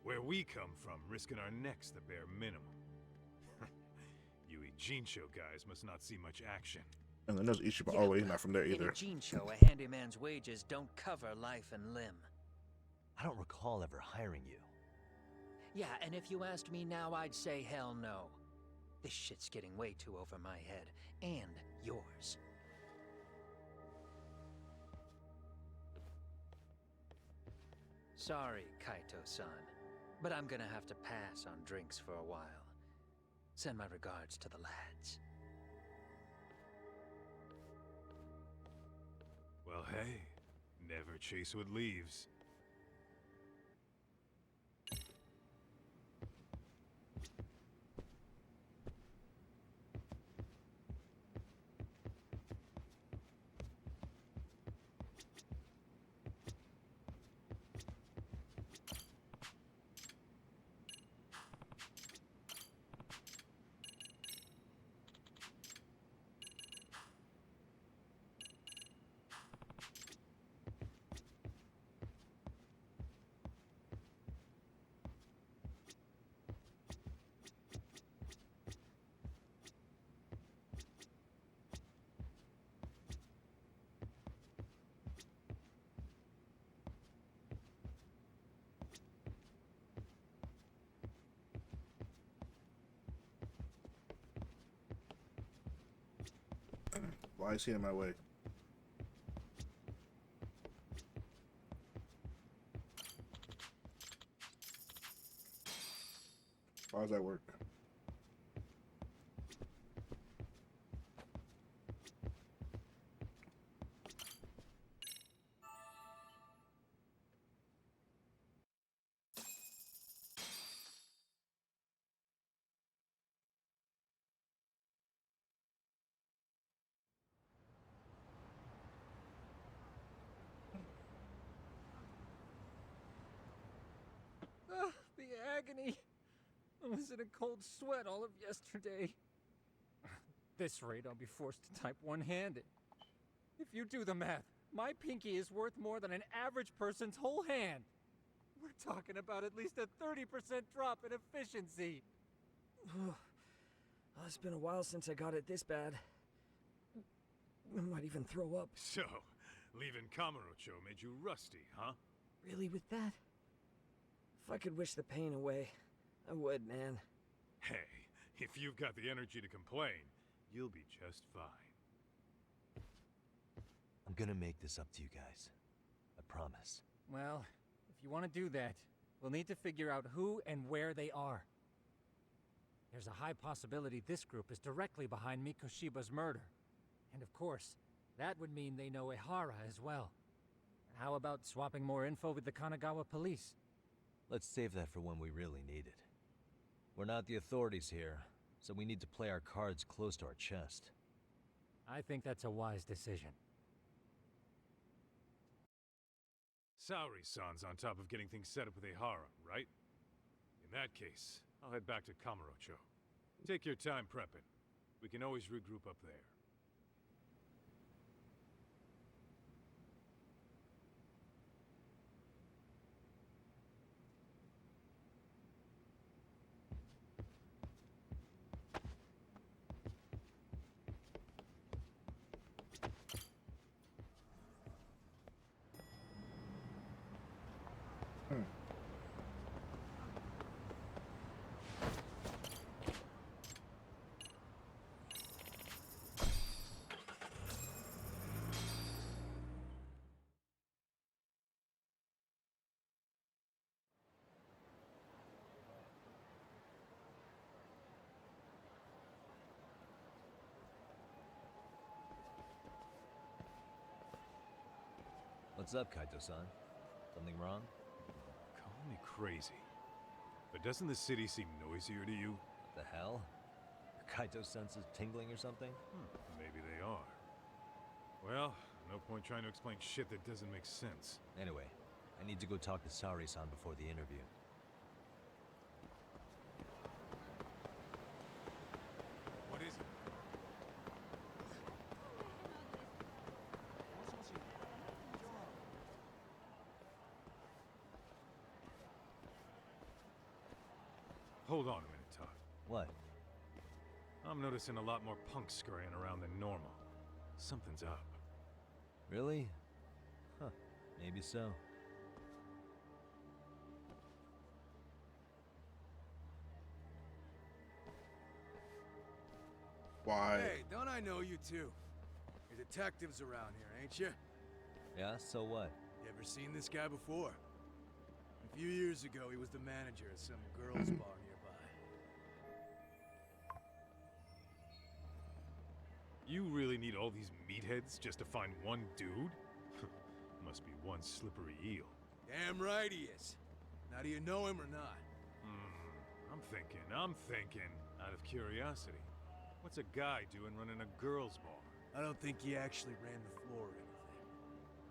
Speaker 3: Where we come from, risking our necks the bare minimum. You Ijincho guys must not see much action.
Speaker 1: And then there's Ichiba.
Speaker 7: Yeah,
Speaker 1: Oh, he's not from there
Speaker 7: in
Speaker 1: either.
Speaker 7: a Jinsho, a handyman's wages don't cover life and limb.
Speaker 2: I don't recall ever hiring you.
Speaker 7: Yeah, and if you asked me now, I'd say hell no. This shit's getting way too over my head. And yours. Sorry, Kaito-san, but I'm gonna have to pass on drinks for a while. Send my regards to the lads.
Speaker 3: Well, hey, never chase what leaves.
Speaker 1: Why is he in my way? Why does that work?
Speaker 8: The agony. I was in a cold sweat all of yesterday. At this rate, I'll be forced to type one-handed. If you do the math, my pinky is worth more than an average person's whole hand. We're talking about at least a 30% drop in efficiency.
Speaker 9: Well, it's been a while since I got it this bad. I might even throw up.
Speaker 3: So, leaving Kamurocho made you rusty, huh?
Speaker 9: Really, with that? If I could wish the pain away, I would, man.
Speaker 3: Hey, if you've got the energy to complain, you'll be just fine.
Speaker 2: I'm gonna make this up to you guys. I promise.
Speaker 8: Well, if you want to do that, we'll need to figure out who and where they are. There's a high possibility this group is directly behind Mikoshiba's murder. And of course, that would mean they know Ehara as well. How about swapping more info with the Kanagawa police?
Speaker 2: Let's save that for when we really need it. We're not the authorities here, so we need to play our cards close to our chest.
Speaker 8: I think that's a wise decision.
Speaker 3: Saori-san's on top of getting things set up with Ehara, right? In that case, I'll head back to Kamurocho. Take your time prepping. We can always regroup up there.
Speaker 2: What's up, Kaito-san? Something wrong?
Speaker 3: Call me crazy, but doesn't the city seem noisier to you?
Speaker 2: What the hell? Your Kaito senses tingling or something?
Speaker 3: Maybe they are. Well, no point trying to explain shit that doesn't make sense.
Speaker 2: Anyway, I need to go talk to Saori-san before the interview.
Speaker 3: What is it? Hold on a minute, Todd.
Speaker 2: What?
Speaker 3: I'm noticing a lot more punks scurrying around than normal. Something's up.
Speaker 2: Really? Huh. Maybe so.
Speaker 1: Why?
Speaker 10: Hey, don't I know you two? You're detectives around here, ain't you?
Speaker 2: Yeah, so what?
Speaker 10: You ever seen this guy before? A few years ago, he was the manager at some girls' bar nearby.
Speaker 3: You really need all these meatheads just to find one dude? Must be one slippery eel.
Speaker 10: Damn right he is. Now, do you know him or not?
Speaker 3: I'm thinking, out of curiosity. What's a guy doing running a girls' bar?
Speaker 10: I don't think he actually ran the floor or anything.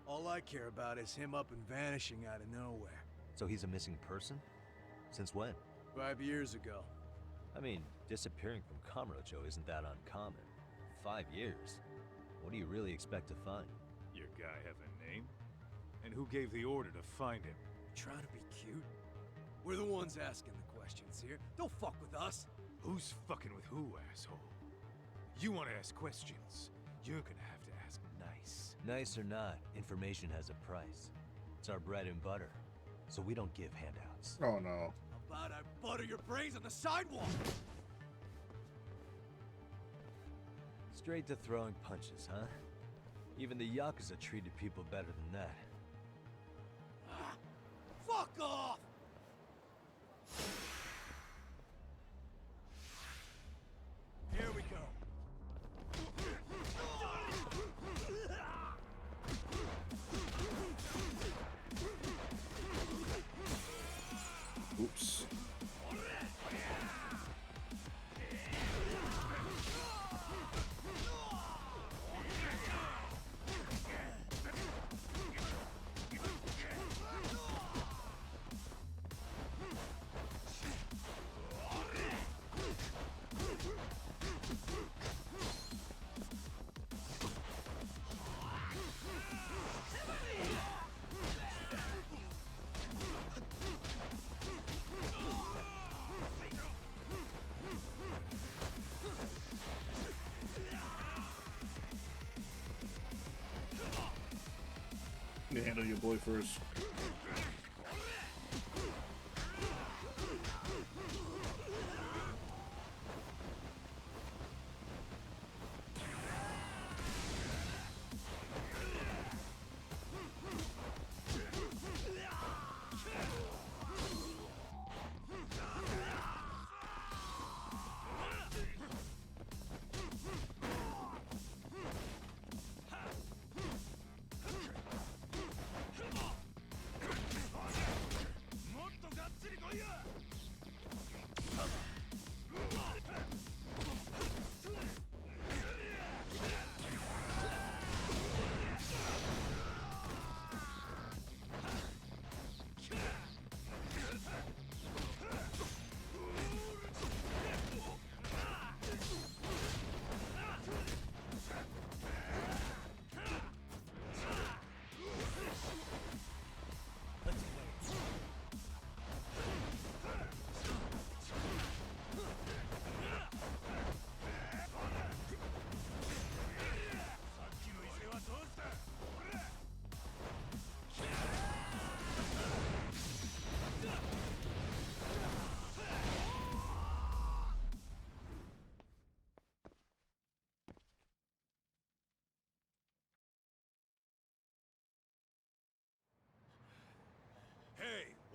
Speaker 10: All I care about is him up and vanishing out of nowhere.
Speaker 2: So he's a missing person? Since when?
Speaker 10: 5 years ago.
Speaker 2: I mean, disappearing from Kamurocho isn't that uncommon. 5 years? What do you really expect to find?
Speaker 3: Your guy have a name? And who gave the order to find him?
Speaker 10: Trying to be cute? We're the ones asking the questions here. Don't fuck with us.
Speaker 3: Who's fucking with who, asshole? You want to ask questions? You're gonna have to ask nice.
Speaker 2: Nice or not, information has a price. It's our bread and butter. So we don't give handouts.
Speaker 1: Oh no.
Speaker 10: How about I butter your brains on the sidewalk?
Speaker 2: Straight to throwing punches, huh? Even the Yakuza treated people better than that.
Speaker 10: Fuck off! Here we go.
Speaker 1: Oops. You handle your boy first.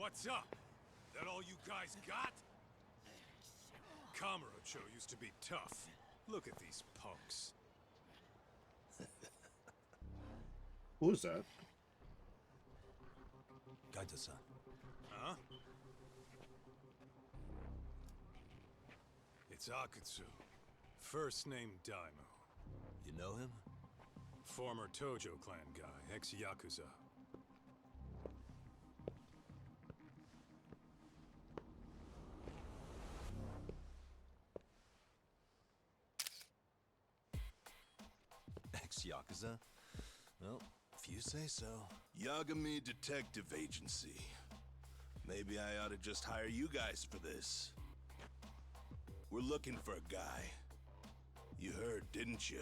Speaker 3: What's up? That all you guys got? Kamurocho used to be tough. Look at these punks.
Speaker 1: Who is that?
Speaker 2: Kaito-san.
Speaker 3: Huh? It's Akutsu. First name Daimyo.
Speaker 2: You know him?
Speaker 3: Former Tojo clan guy, ex-Yakuza.
Speaker 2: Ex-Yakuza? Well, if you say so.
Speaker 6: Yagami Detective Agency. Maybe I ought to just hire you guys for this. We're looking for a guy. You heard, didn't you?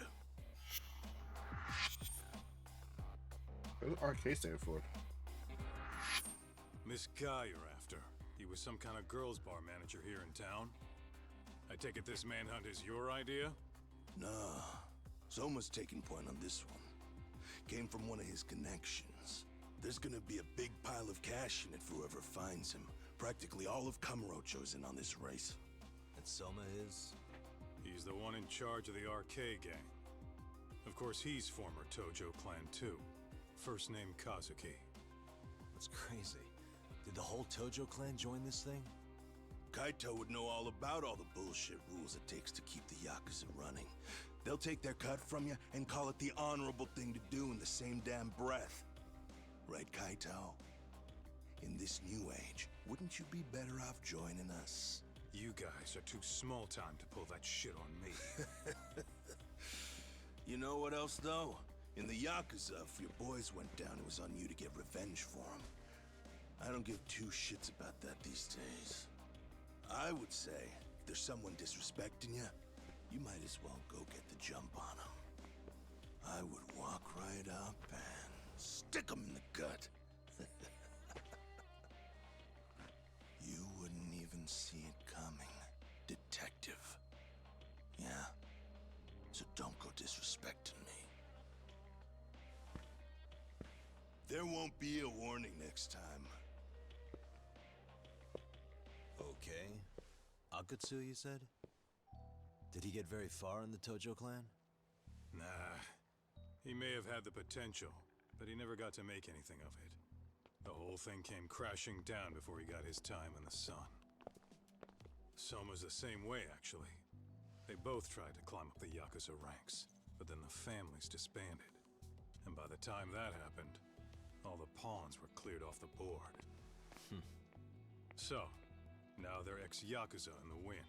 Speaker 1: What does RK stand for?
Speaker 3: This guy you're after. He was some kind of girls' bar manager here in town. I take it this manhunt is your idea?
Speaker 6: Nah. Soma's taking point on this one. Came from one of his connections. There's gonna be a big pile of cash in it for whoever finds him. Practically all of Kamurocho's in on this race.
Speaker 2: And Soma is?
Speaker 3: He's the one in charge of the RK gang. Of course, he's former Tojo clan too. First name Kazuki.
Speaker 2: That's crazy. Did the whole Tojo clan join this thing?
Speaker 6: Kaito would know all about all the bullshit rules it takes to keep the Yakuza running. They'll take their cut from you and call it the honorable thing to do in the same damn breath. Right, Kaito? In this new age, wouldn't you be better off joining us?
Speaker 3: You guys are too small time to pull that shit on me.
Speaker 6: You know what else, though? In the Yakuza, if your boys went down, it was on you to get revenge for them. I don't give two shits about that these days. I would say, if there's someone disrespecting you, you might as well go get the jump on them. I would walk right up and stick them in the gut. You wouldn't even see it coming, detective. Yeah? So don't go disrespecting me. There won't be a warning next time.
Speaker 2: Okay. Akutsu, you said? Did he get very far in the Tojo clan?
Speaker 3: Nah. He may have had the potential, but he never got to make anything of it. The whole thing came crashing down before he got his time in the sun. Soma's the same way, actually. They both tried to climb up the Yakuza ranks, but then the families disbanded. And by the time that happened, all the pawns were cleared off the board. So, now they're ex-Yakuza in the wind.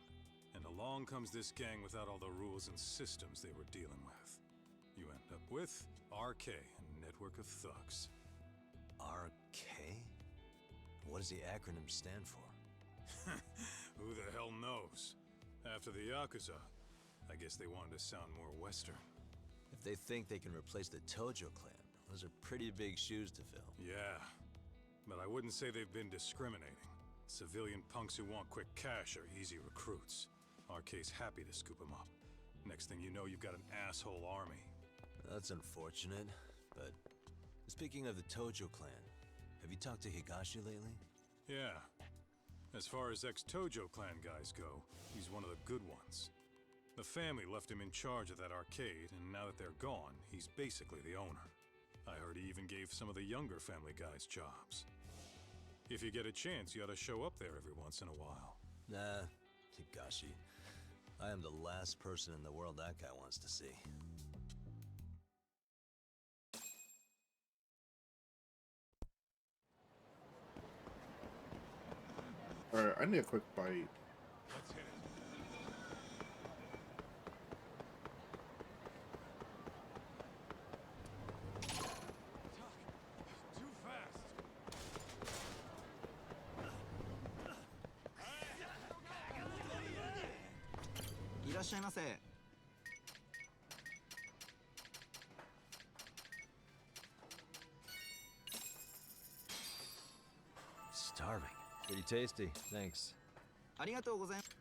Speaker 3: And along comes this gang without all the rules and systems they were dealing with. You end up with RK, a network of thugs.
Speaker 2: RK? What does the acronym stand for?
Speaker 3: Who the hell knows? After the Yakuza, I guess they wanted to sound more Western.
Speaker 2: If they think they can replace the Tojo clan, those are pretty big shoes to fill.
Speaker 3: Yeah, but I wouldn't say they've been discriminating. Civilian punks who want quick cash are easy recruits. RK's happy to scoop them up. Next thing you know, you've got an asshole army.
Speaker 2: That's unfortunate, but speaking of the Tojo clan, have you talked to Higashi lately?
Speaker 3: Yeah. As far as ex-Tojo clan guys go, he's one of the good ones. The family left him in charge of that arcade, and now that they're gone, he's basically the owner. I heard he even gave some of the younger family guys jobs. If you get a chance, you ought to show up there every once in a while.
Speaker 2: Nah, Higashi. I am the last person in the world that guy wants to see.
Speaker 1: Alright, I need a quick bite.
Speaker 3: Let's hit it. Too fast.
Speaker 11: いらっしゃいませ。
Speaker 2: Starving. Pretty tasty. Thanks.
Speaker 11: ありがとうございます。
Speaker 2: Hey,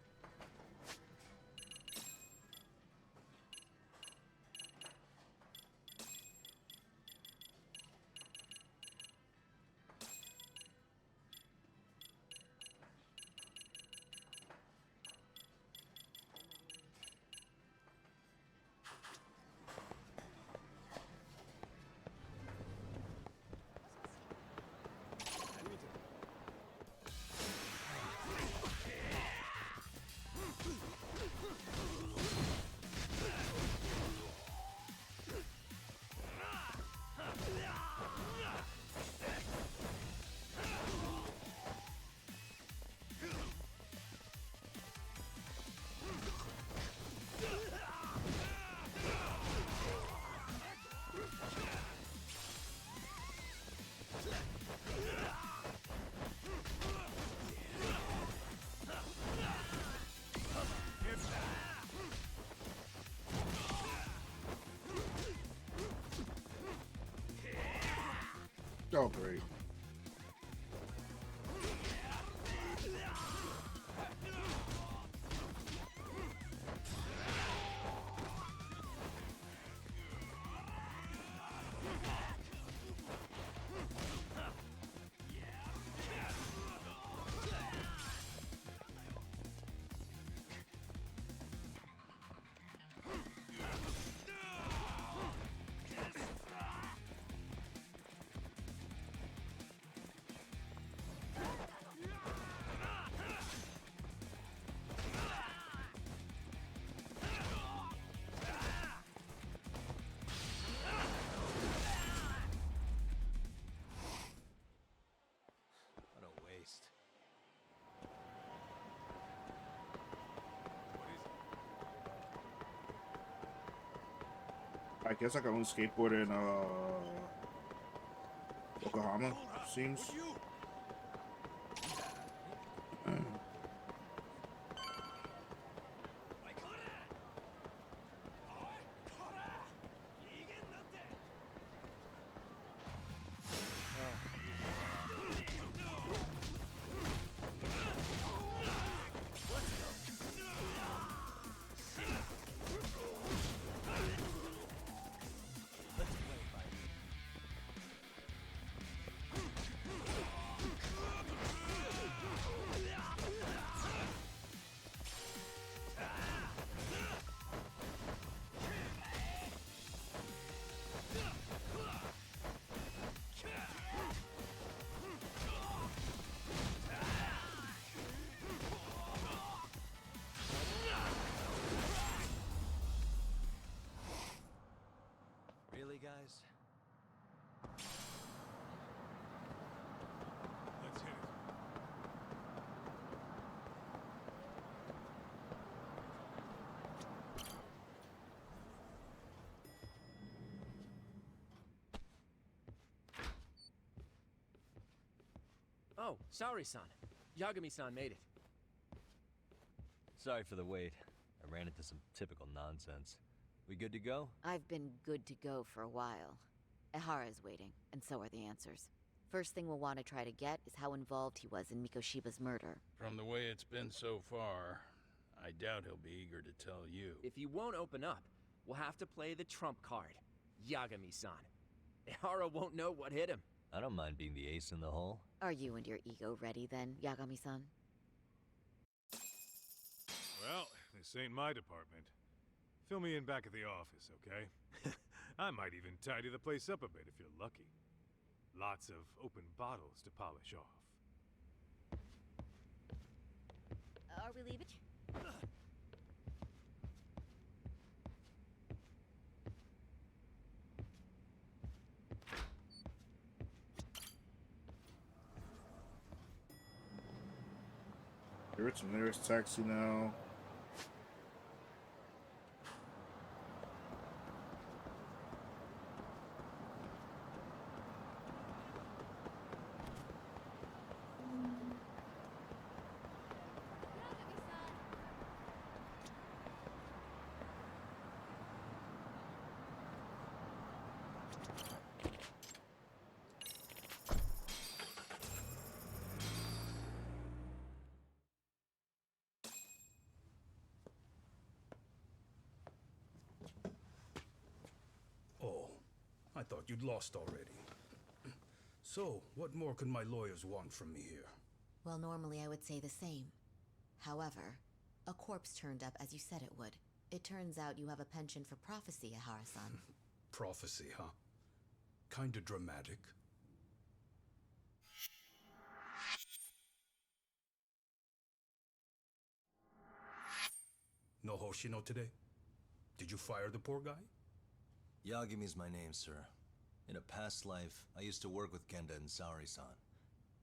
Speaker 1: Oh, great.
Speaker 2: What a waste.
Speaker 1: I guess I can only skateboard in Yokohama, seems.
Speaker 2: Really, guys?
Speaker 3: Let's hit it.
Speaker 12: Oh, sorry-san. Yagami-san made it.
Speaker 2: Sorry for the wait. I ran into some typical nonsense. We good to go?
Speaker 13: I've been good to go for a while. Ehara's waiting, and so are the answers. First thing we'll want to try to get is how involved he was in Mikoshiba's murder.
Speaker 14: From the way it's been so far, I doubt he'll be eager to tell you.
Speaker 12: If he won't open up, we'll have to play the trump card. Yagami-san. Ehara won't know what hit him.
Speaker 2: I don't mind being the ace in the hole.
Speaker 13: Are you and your ego ready then, Yagami-san?
Speaker 3: Well, this ain't my department. Fill me in back at the office, okay? I might even tidy the place up a bit if you're lucky. Lots of open bottles to polish off.
Speaker 13: Are we leaving?
Speaker 1: Here it's the nearest taxi now.
Speaker 6: Oh, I thought you'd lost already. So, what more could my lawyers want from me here?
Speaker 13: Well, normally I would say the same. However, a corpse turned up as you said it would. It turns out you have a penchant for prophecy, Ehara-san.
Speaker 6: Prophecy, huh? Kinda dramatic. No Hoshino today? Did you fire the poor guy?
Speaker 2: Yagami's my name, sir. In a past life, I used to work with Genda and Saori-san.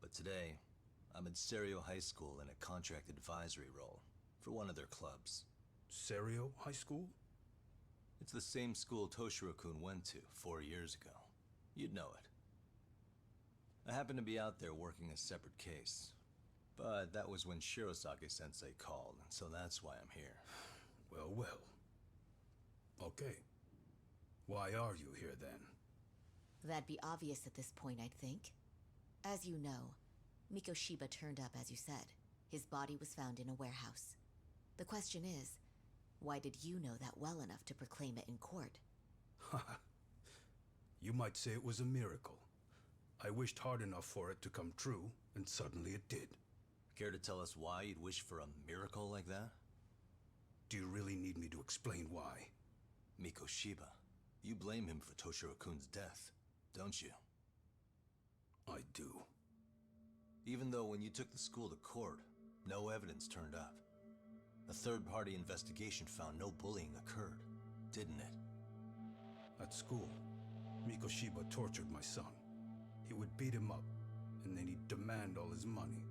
Speaker 2: But today, I'm at Serio High School in a contract advisory role for one of their clubs.
Speaker 6: Serio High School?
Speaker 2: It's the same school Toshiro-kun went to 4 years ago. You'd know it. I happened to be out there working a separate case. But that was when Shirosake-sensei called, so that's why I'm here.
Speaker 6: Well, well. Okay. Why are you here then?
Speaker 13: That'd be obvious at this point, I'd think. As you know, Mikoshiba turned up as you said. His body was found in a warehouse. The question is, why did you know that well enough to proclaim it in court?
Speaker 15: You might say it was a miracle. I wished hard enough for it to come true, and suddenly it did.
Speaker 2: Care to tell us why you'd wish for a miracle like that?
Speaker 15: Do you really need me to explain why?
Speaker 2: Mikoshiba, you blame him for Toshiro-kun's death, don't you?
Speaker 15: I do.
Speaker 2: Even though when you took the school to court, no evidence turned up. A third-party investigation found no bullying occurred, didn't it?
Speaker 15: At school, Mikoshiba tortured my son. He would beat him up, and then he'd demand all his money.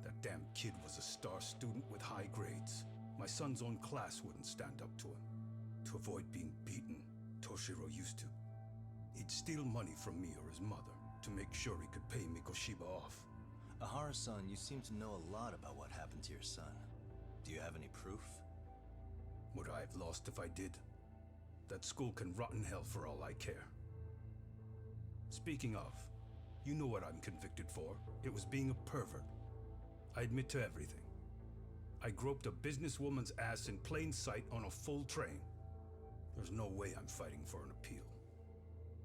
Speaker 15: That damn kid was a star student with high grades. My son's own class wouldn't stand up to him. To avoid being beaten, Toshiro used to. He'd steal money from me or his mother to make sure he could pay Mikoshiba off.
Speaker 2: Ahara-san, you seem to know a lot about what happened to your son. Do you have any proof?
Speaker 15: Would I have lost if I did? That school can rot in hell for all I care. Speaking of, you know what I'm convicted for. It was being a pervert. I admit to everything. I groped a businesswoman's ass in plain sight on a full train. There's no way I'm fighting for an appeal.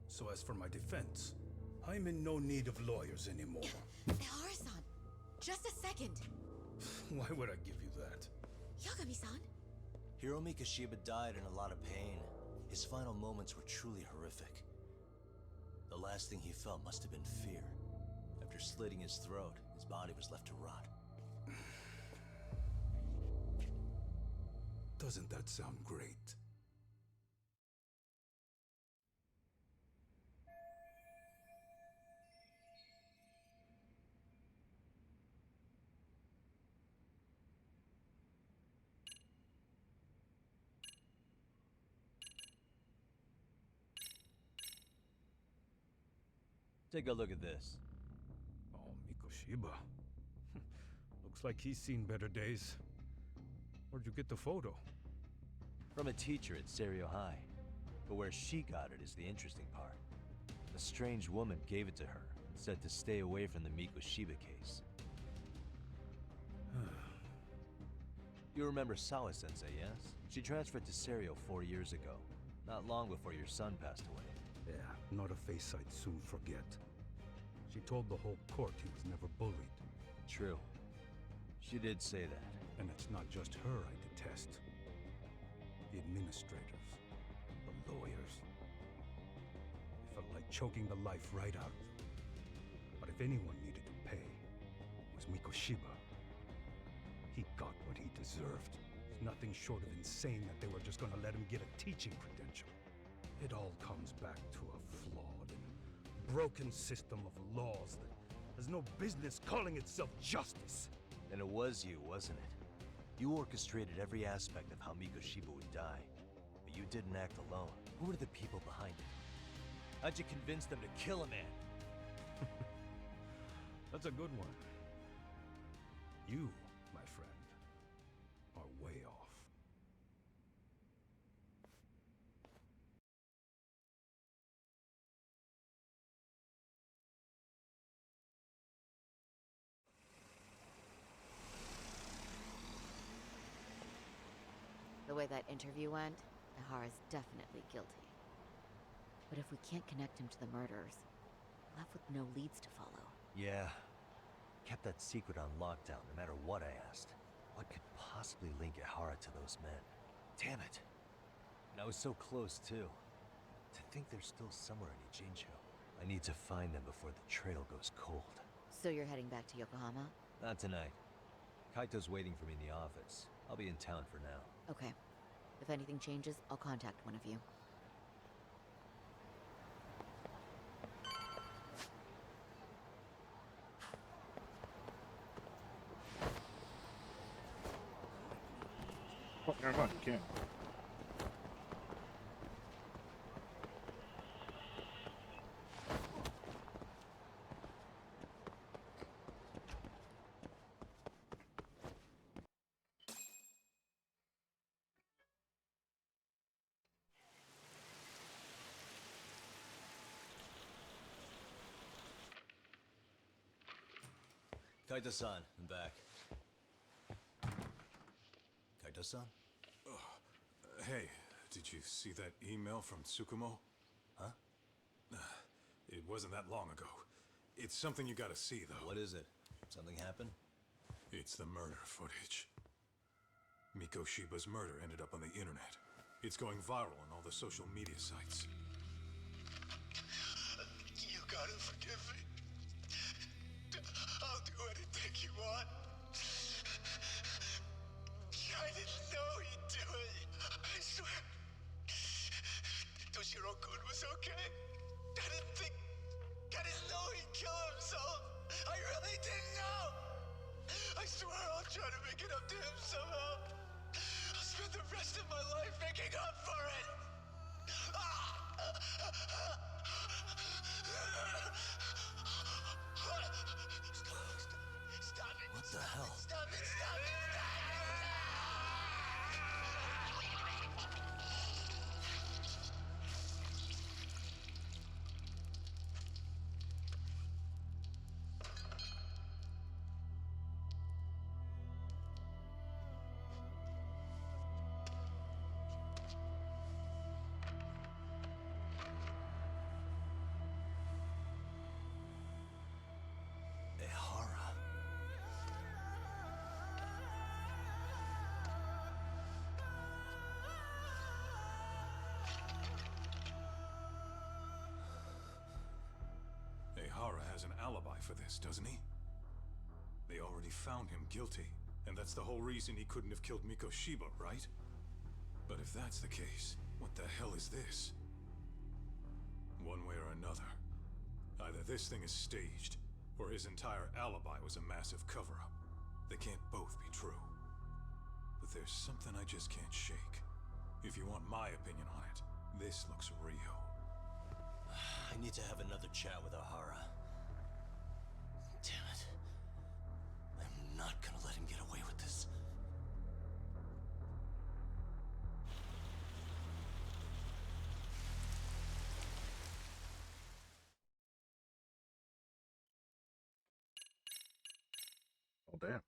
Speaker 15: So as for my defense, I'm in no need of lawyers anymore.
Speaker 13: Ahara-san, just a second.
Speaker 15: Why would I give you that?
Speaker 13: Yagami-san?
Speaker 2: Hiro Mikoshiba died in a lot of pain. His final moments were truly horrific. The last thing he felt must have been fear. After slitting his throat, his body was left to rot.
Speaker 15: Doesn't that sound great?
Speaker 2: Take a look at this.
Speaker 15: Oh, Mikoshiba. Looks like he's seen better days. Where'd you get the photo?
Speaker 2: From a teacher at Serio High. But where she got it is the interesting part. A strange woman gave it to her and said to stay away from the Mikoshiba case. You remember Sawa-sensei, yes? She transferred to Serio 4 years ago. Not long before your son passed away.
Speaker 15: Yeah, not a face I'd soon forget. She told the whole court he was never bullied.
Speaker 2: True. She did say that.
Speaker 15: And it's not just her I detest. The administrators, the lawyers. It felt like choking the life right out of them. But if anyone needed to pay, it was Mikoshiba. He got what he deserved. It's nothing short of insane that they were just gonna let him get a teaching credential. It all comes back to a flawed and broken system of laws that has no business calling itself justice.
Speaker 2: And it was you, wasn't it? You orchestrated every aspect of how Mikoshiba would die. But you didn't act alone. Who were the people behind it? How'd you convince them to kill a man?
Speaker 15: That's a good one. You, my friend, are way off.
Speaker 13: The way that interview went, Ahara's definitely guilty. But if we can't connect him to the murderers, we're left with no leads to follow.
Speaker 2: Yeah. Kept that secret on lockdown no matter what I asked. What could possibly link Ahara to those men? Damn it. And I was so close too. To think they're still somewhere in Ijincho. I need to find them before the trail goes cold.
Speaker 13: So you're heading back to Yokohama?
Speaker 2: Not tonight. Kaito's waiting for me in the office. I'll be in town for now.
Speaker 13: Okay. If anything changes, I'll contact one of you.
Speaker 1: Oh, never mind, you can.
Speaker 2: Kaito-san, I'm back. Kaito-san?
Speaker 3: Hey, did you see that email from Tsukumo?
Speaker 2: Huh?
Speaker 3: It wasn't that long ago. It's something you gotta see, though.
Speaker 2: What is it? Something happened?
Speaker 3: It's the murder footage. Mikoshiba's murder ended up on the internet. It's going viral on all the social media sites.
Speaker 16: You gotta forgive me. I'll do anything you want. I didn't know he'd do it. I swear. Toshiro-kun was okay. I didn't know he'd kill himself. I really didn't know. I swear I'll try to make it up to him somehow. I'll spend the rest of my life making up for it. Stop it.
Speaker 2: What the hell?
Speaker 16: Stop it. Stop it.
Speaker 2: Ehara.
Speaker 3: Ehara has an alibi for this, doesn't he? They already found him guilty, and that's the whole reason he couldn't have killed Mikoshiba, right? But if that's the case, what the hell is this? One way or another, either this thing is staged, or his entire alibi was a massive cover-up. They can't both be true. But there's something I just can't shake. If you want my opinion on it, this looks real.
Speaker 2: I need to have another chat with Ohara. Damn it. I'm not gonna let him get away with this.
Speaker 1: Oh, damn.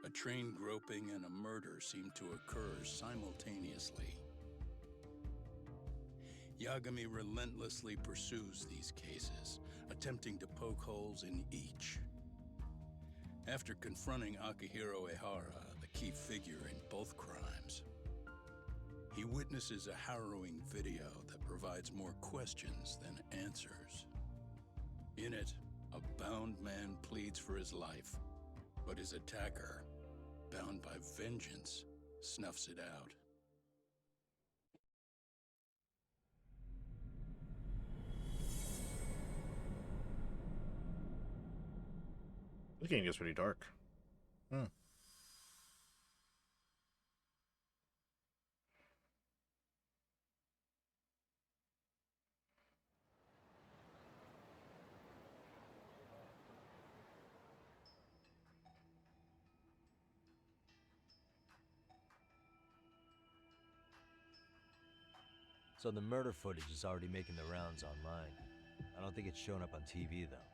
Speaker 14: A train groping and a murder seem to occur simultaneously. Yagami relentlessly pursues these cases, attempting to poke holes in each. After confronting Akihiro Ehara, the key figure in both crimes, he witnesses a harrowing video that provides more questions than answers. In it, a bound man pleads for his life, but his attacker, bound by vengeance, snuffs it out.
Speaker 1: This game gets pretty dark.
Speaker 2: So the murder footage is already making the rounds online. I don't think it's showing up on TV, though.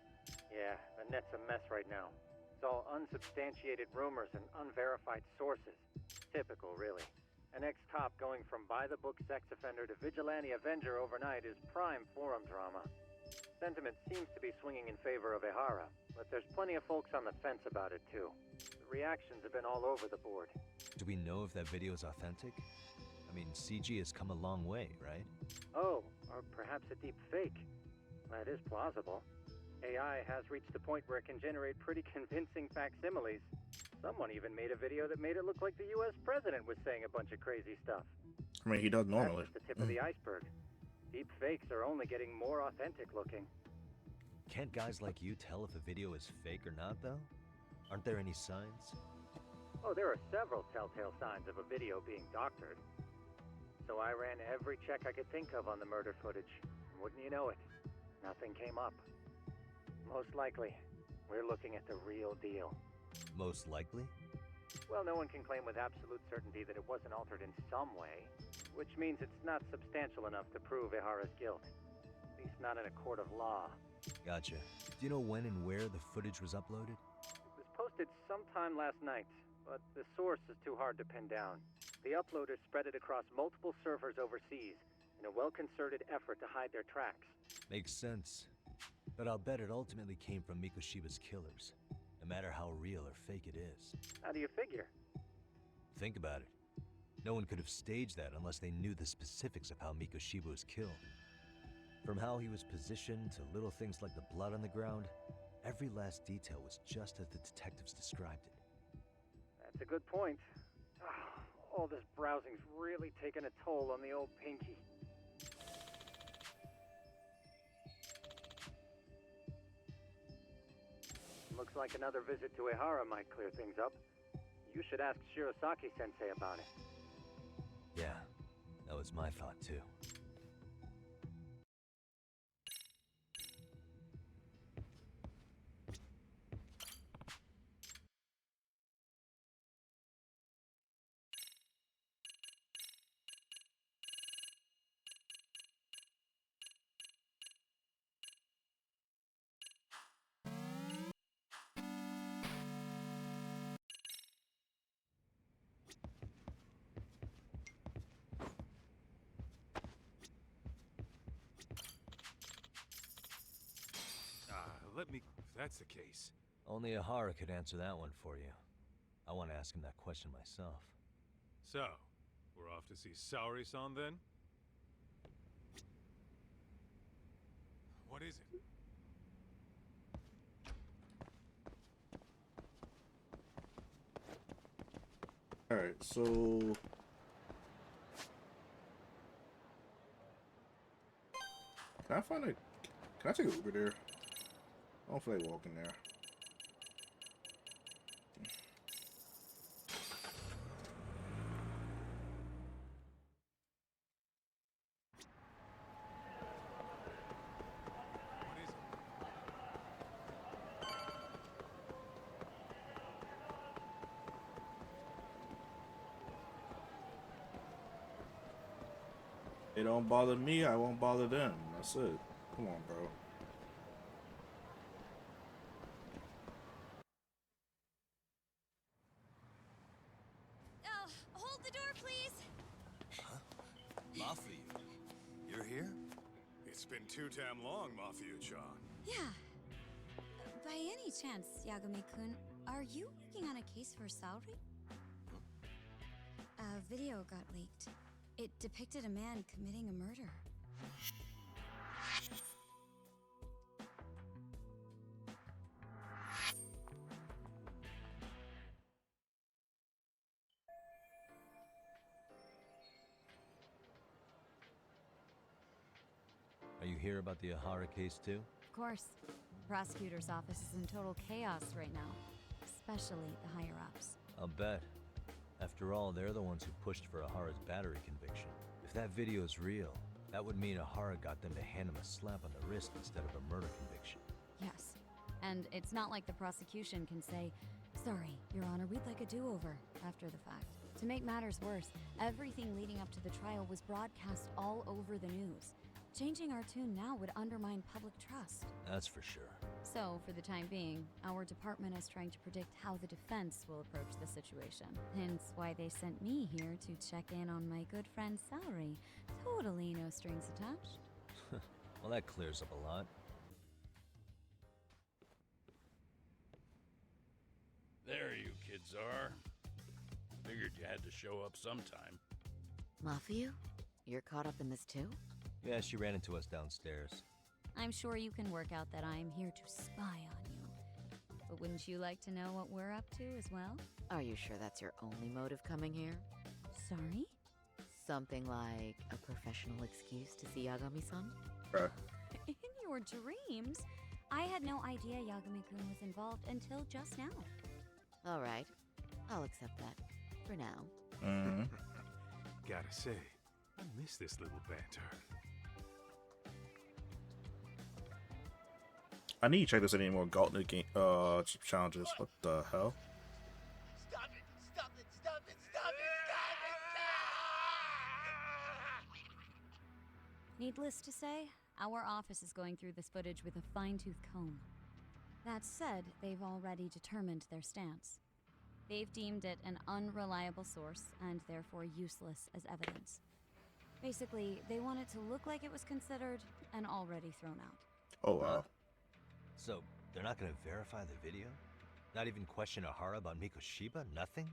Speaker 17: Yeah, the net's a mess right now. It's all unsubstantiated rumors and unverified sources. Typical, really. An ex-cop going from by-the-book sex offender to vigilante avenger overnight is prime forum drama. Sentiment seems to be swinging in favor of Ehara, but there's plenty of folks on the fence about it, too. The reactions have been all over the board.
Speaker 2: Do we know if that video is authentic? I mean, CG has come a long way, right?
Speaker 17: Oh, or perhaps a deep fake. That is plausible. AI has reached the point where it can generate pretty convincing facsimiles. Someone even made a video that made it look like the US president was saying a bunch of crazy stuff.
Speaker 1: I mean, he does normally.
Speaker 17: That's just the tip of the iceberg. Deep fakes are only getting more authentic looking.
Speaker 2: Can't guys like you tell if a video is fake or not, though? Aren't there any signs?
Speaker 17: Oh, there are several telltale signs of a video being doctored. So I ran every check I could think of on the murder footage. Wouldn't you know it? Nothing came up. Most likely, we're looking at the real deal.
Speaker 2: Most likely?
Speaker 17: Well, no one can claim with absolute certainty that it wasn't altered in some way, which means it's not substantial enough to prove Ihara's guilt. At least not in a court of law.
Speaker 2: Gotcha. Do you know when and where the footage was uploaded?
Speaker 17: It was posted sometime last night, but the source is too hard to pin down. The uploaders spread it across multiple servers overseas in a well-concerted effort to hide their tracks.
Speaker 2: Makes sense. But I'll bet it ultimately came from Mikoshiba's killers, no matter how real or fake it is.
Speaker 17: How do you figure?
Speaker 2: Think about it. No one could have staged that unless they knew the specifics of how Mikoshiba was killed. From how he was positioned to little things like the blood on the ground, every last detail was just as the detectives described it.
Speaker 17: That's a good point. All this browsing's really taken a toll on the old pinky. Looks like another visit to Ihara might clear things up. You should ask Shirosaki-sensei about it.
Speaker 2: Yeah, that was my thought too.
Speaker 3: Let me... If that's the case...
Speaker 2: Only Ihara could answer that one for you. I want to ask him that question myself.
Speaker 3: So, we're off to see Saori-san then? What is it?
Speaker 1: Alright, so... Can I find a... Can I take an Uber there? I don't feel like walking there. They don't bother me, I won't bother them. That's it. Come on, bro.
Speaker 4: Hold the door, please.
Speaker 6: Mafia, you're here?
Speaker 3: It's been too damn long, Mafia-chan.
Speaker 18: Yeah. By any chance, Yagami-kun, are you working on a case for Saori? A video got leaked. It depicted a man committing a murder.
Speaker 2: Are you here about the Ihara case too?
Speaker 18: Of course. The prosecutor's office is in total chaos right now, especially the higher-ups.
Speaker 2: I'll bet. After all, they're the ones who pushed for Ihara's battery conviction. If that video is real, that would mean Ihara got them to hand him a slap on the wrist instead of a murder conviction.
Speaker 18: Yes. And it's not like the prosecution can say, "Sorry, Your Honor, we'd like a do-over," after the fact. To make matters worse, everything leading up to the trial was broadcast all over the news. Changing our tune now would undermine public trust.
Speaker 2: That's for sure.
Speaker 18: So, for the time being, our department is trying to predict how the defense will approach the situation. Hence why they sent me here to check in on my good friend Saori. Totally no strings attached.
Speaker 2: Well, that clears up a lot.
Speaker 14: There you kids are. Figured you had to show up sometime.
Speaker 13: Mafia? You're caught up in this too?
Speaker 2: Yeah, she ran into us downstairs.
Speaker 18: I'm sure you can work out that I'm here to spy on you. But wouldn't you like to know what we're up to as well?
Speaker 13: Are you sure that's your only motive coming here?
Speaker 18: Sorry?
Speaker 13: Something like a professional excuse to see Yagami-san?
Speaker 18: In your dreams? I had no idea Yagami-kun was involved until just now.
Speaker 13: All right. I'll accept that. For now.
Speaker 1: Mm-hmm.
Speaker 3: Gotta say, I miss this little banter.
Speaker 1: I need to check this any more Galtner game challenges. What the hell?
Speaker 16: Stop it!
Speaker 18: Needless to say, our office is going through this footage with a fine-tooth comb. That said, they've already determined their stance. They've deemed it an unreliable source and therefore useless as evidence. Basically, they want it to look like it was considered and already thrown out.
Speaker 1: Oh, wow.
Speaker 2: So, they're not gonna verify the video? Not even question Ahara about Mikoshiba? Nothing?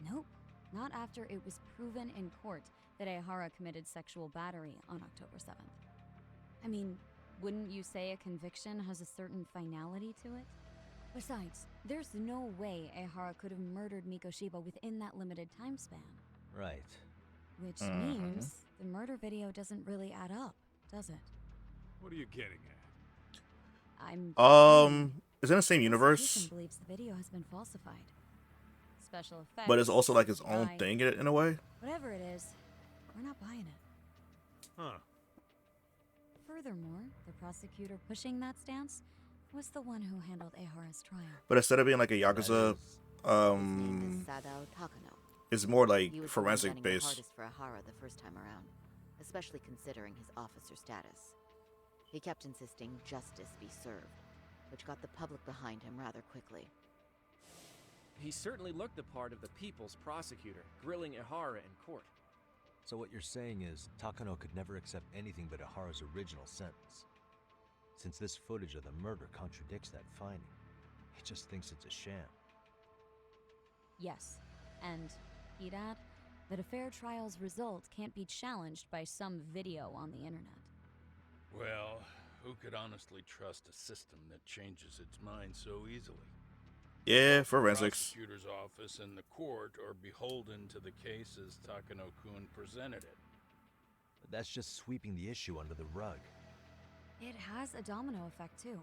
Speaker 18: Nope. Not after it was proven in court that Ehara committed sexual battery on October 7th. I mean, wouldn't you say a conviction has a certain finality to it? Besides, there's no way Ehara could have murdered Mikoshiba within that limited time span.
Speaker 2: Right.
Speaker 18: Which means the murder video doesn't really add up, does it?
Speaker 3: What are you getting at?
Speaker 1: It's in the same universe,
Speaker 18: Prosecution believes the video has been falsified. Special effects.
Speaker 1: but it's also like its own
Speaker 18: AI,
Speaker 1: thing in a way.
Speaker 18: Whatever it is, we're not buying it.
Speaker 3: Huh.
Speaker 18: Furthermore, the prosecutor pushing that stance was the one who handled Ehara's trial.
Speaker 1: But instead of being like a Yakuza,
Speaker 13: Sadao Takano.
Speaker 1: it's more like
Speaker 13: He was
Speaker 1: forensic
Speaker 13: the
Speaker 1: based.
Speaker 13: hardest for Ahara the first time around, especially considering his officer status. He kept insisting justice be served, which got the public behind him rather quickly.
Speaker 12: He certainly looked the part of the people's prosecutor, grilling Ehara in court.
Speaker 2: So what you're saying is, Takano could never accept anything but Ahara's original sentence. Since this footage of the murder contradicts that finding, he just thinks it's a sham.
Speaker 18: Yes, and he'd add that a fair trial's result can't be challenged by some video on the internet.
Speaker 14: Well, who could honestly trust a system that changes its mind so easily?
Speaker 1: Yeah, forensics.
Speaker 14: The prosecutor's office and the court are beholden to the case as Takano-kun presented it.
Speaker 2: But that's just sweeping the issue under the rug.
Speaker 18: It has a domino effect, too.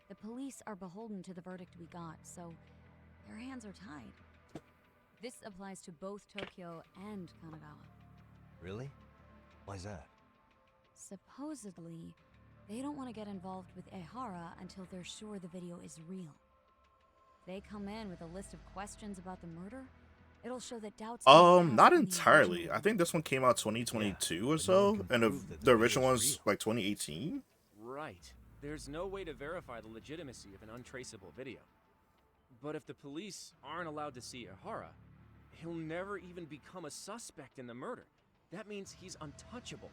Speaker 18: The police are beholden to the verdict we got, so their hands are tied. This applies to both Tokyo and Kanagawa.
Speaker 2: Really? Why's that?
Speaker 18: Supposedly, they don't want to get involved with Ehara until they're sure the video is real. They come in with a list of questions about the murder, it'll show that doubts.
Speaker 1: Not entirely. I think this one came out 2022 or so, and the original one's like 2018.
Speaker 12: Right. There's no way to verify the legitimacy of an untraceable video. But if the police aren't allowed to see Ehara, he'll never even become a suspect in the murder. That means he's untouchable.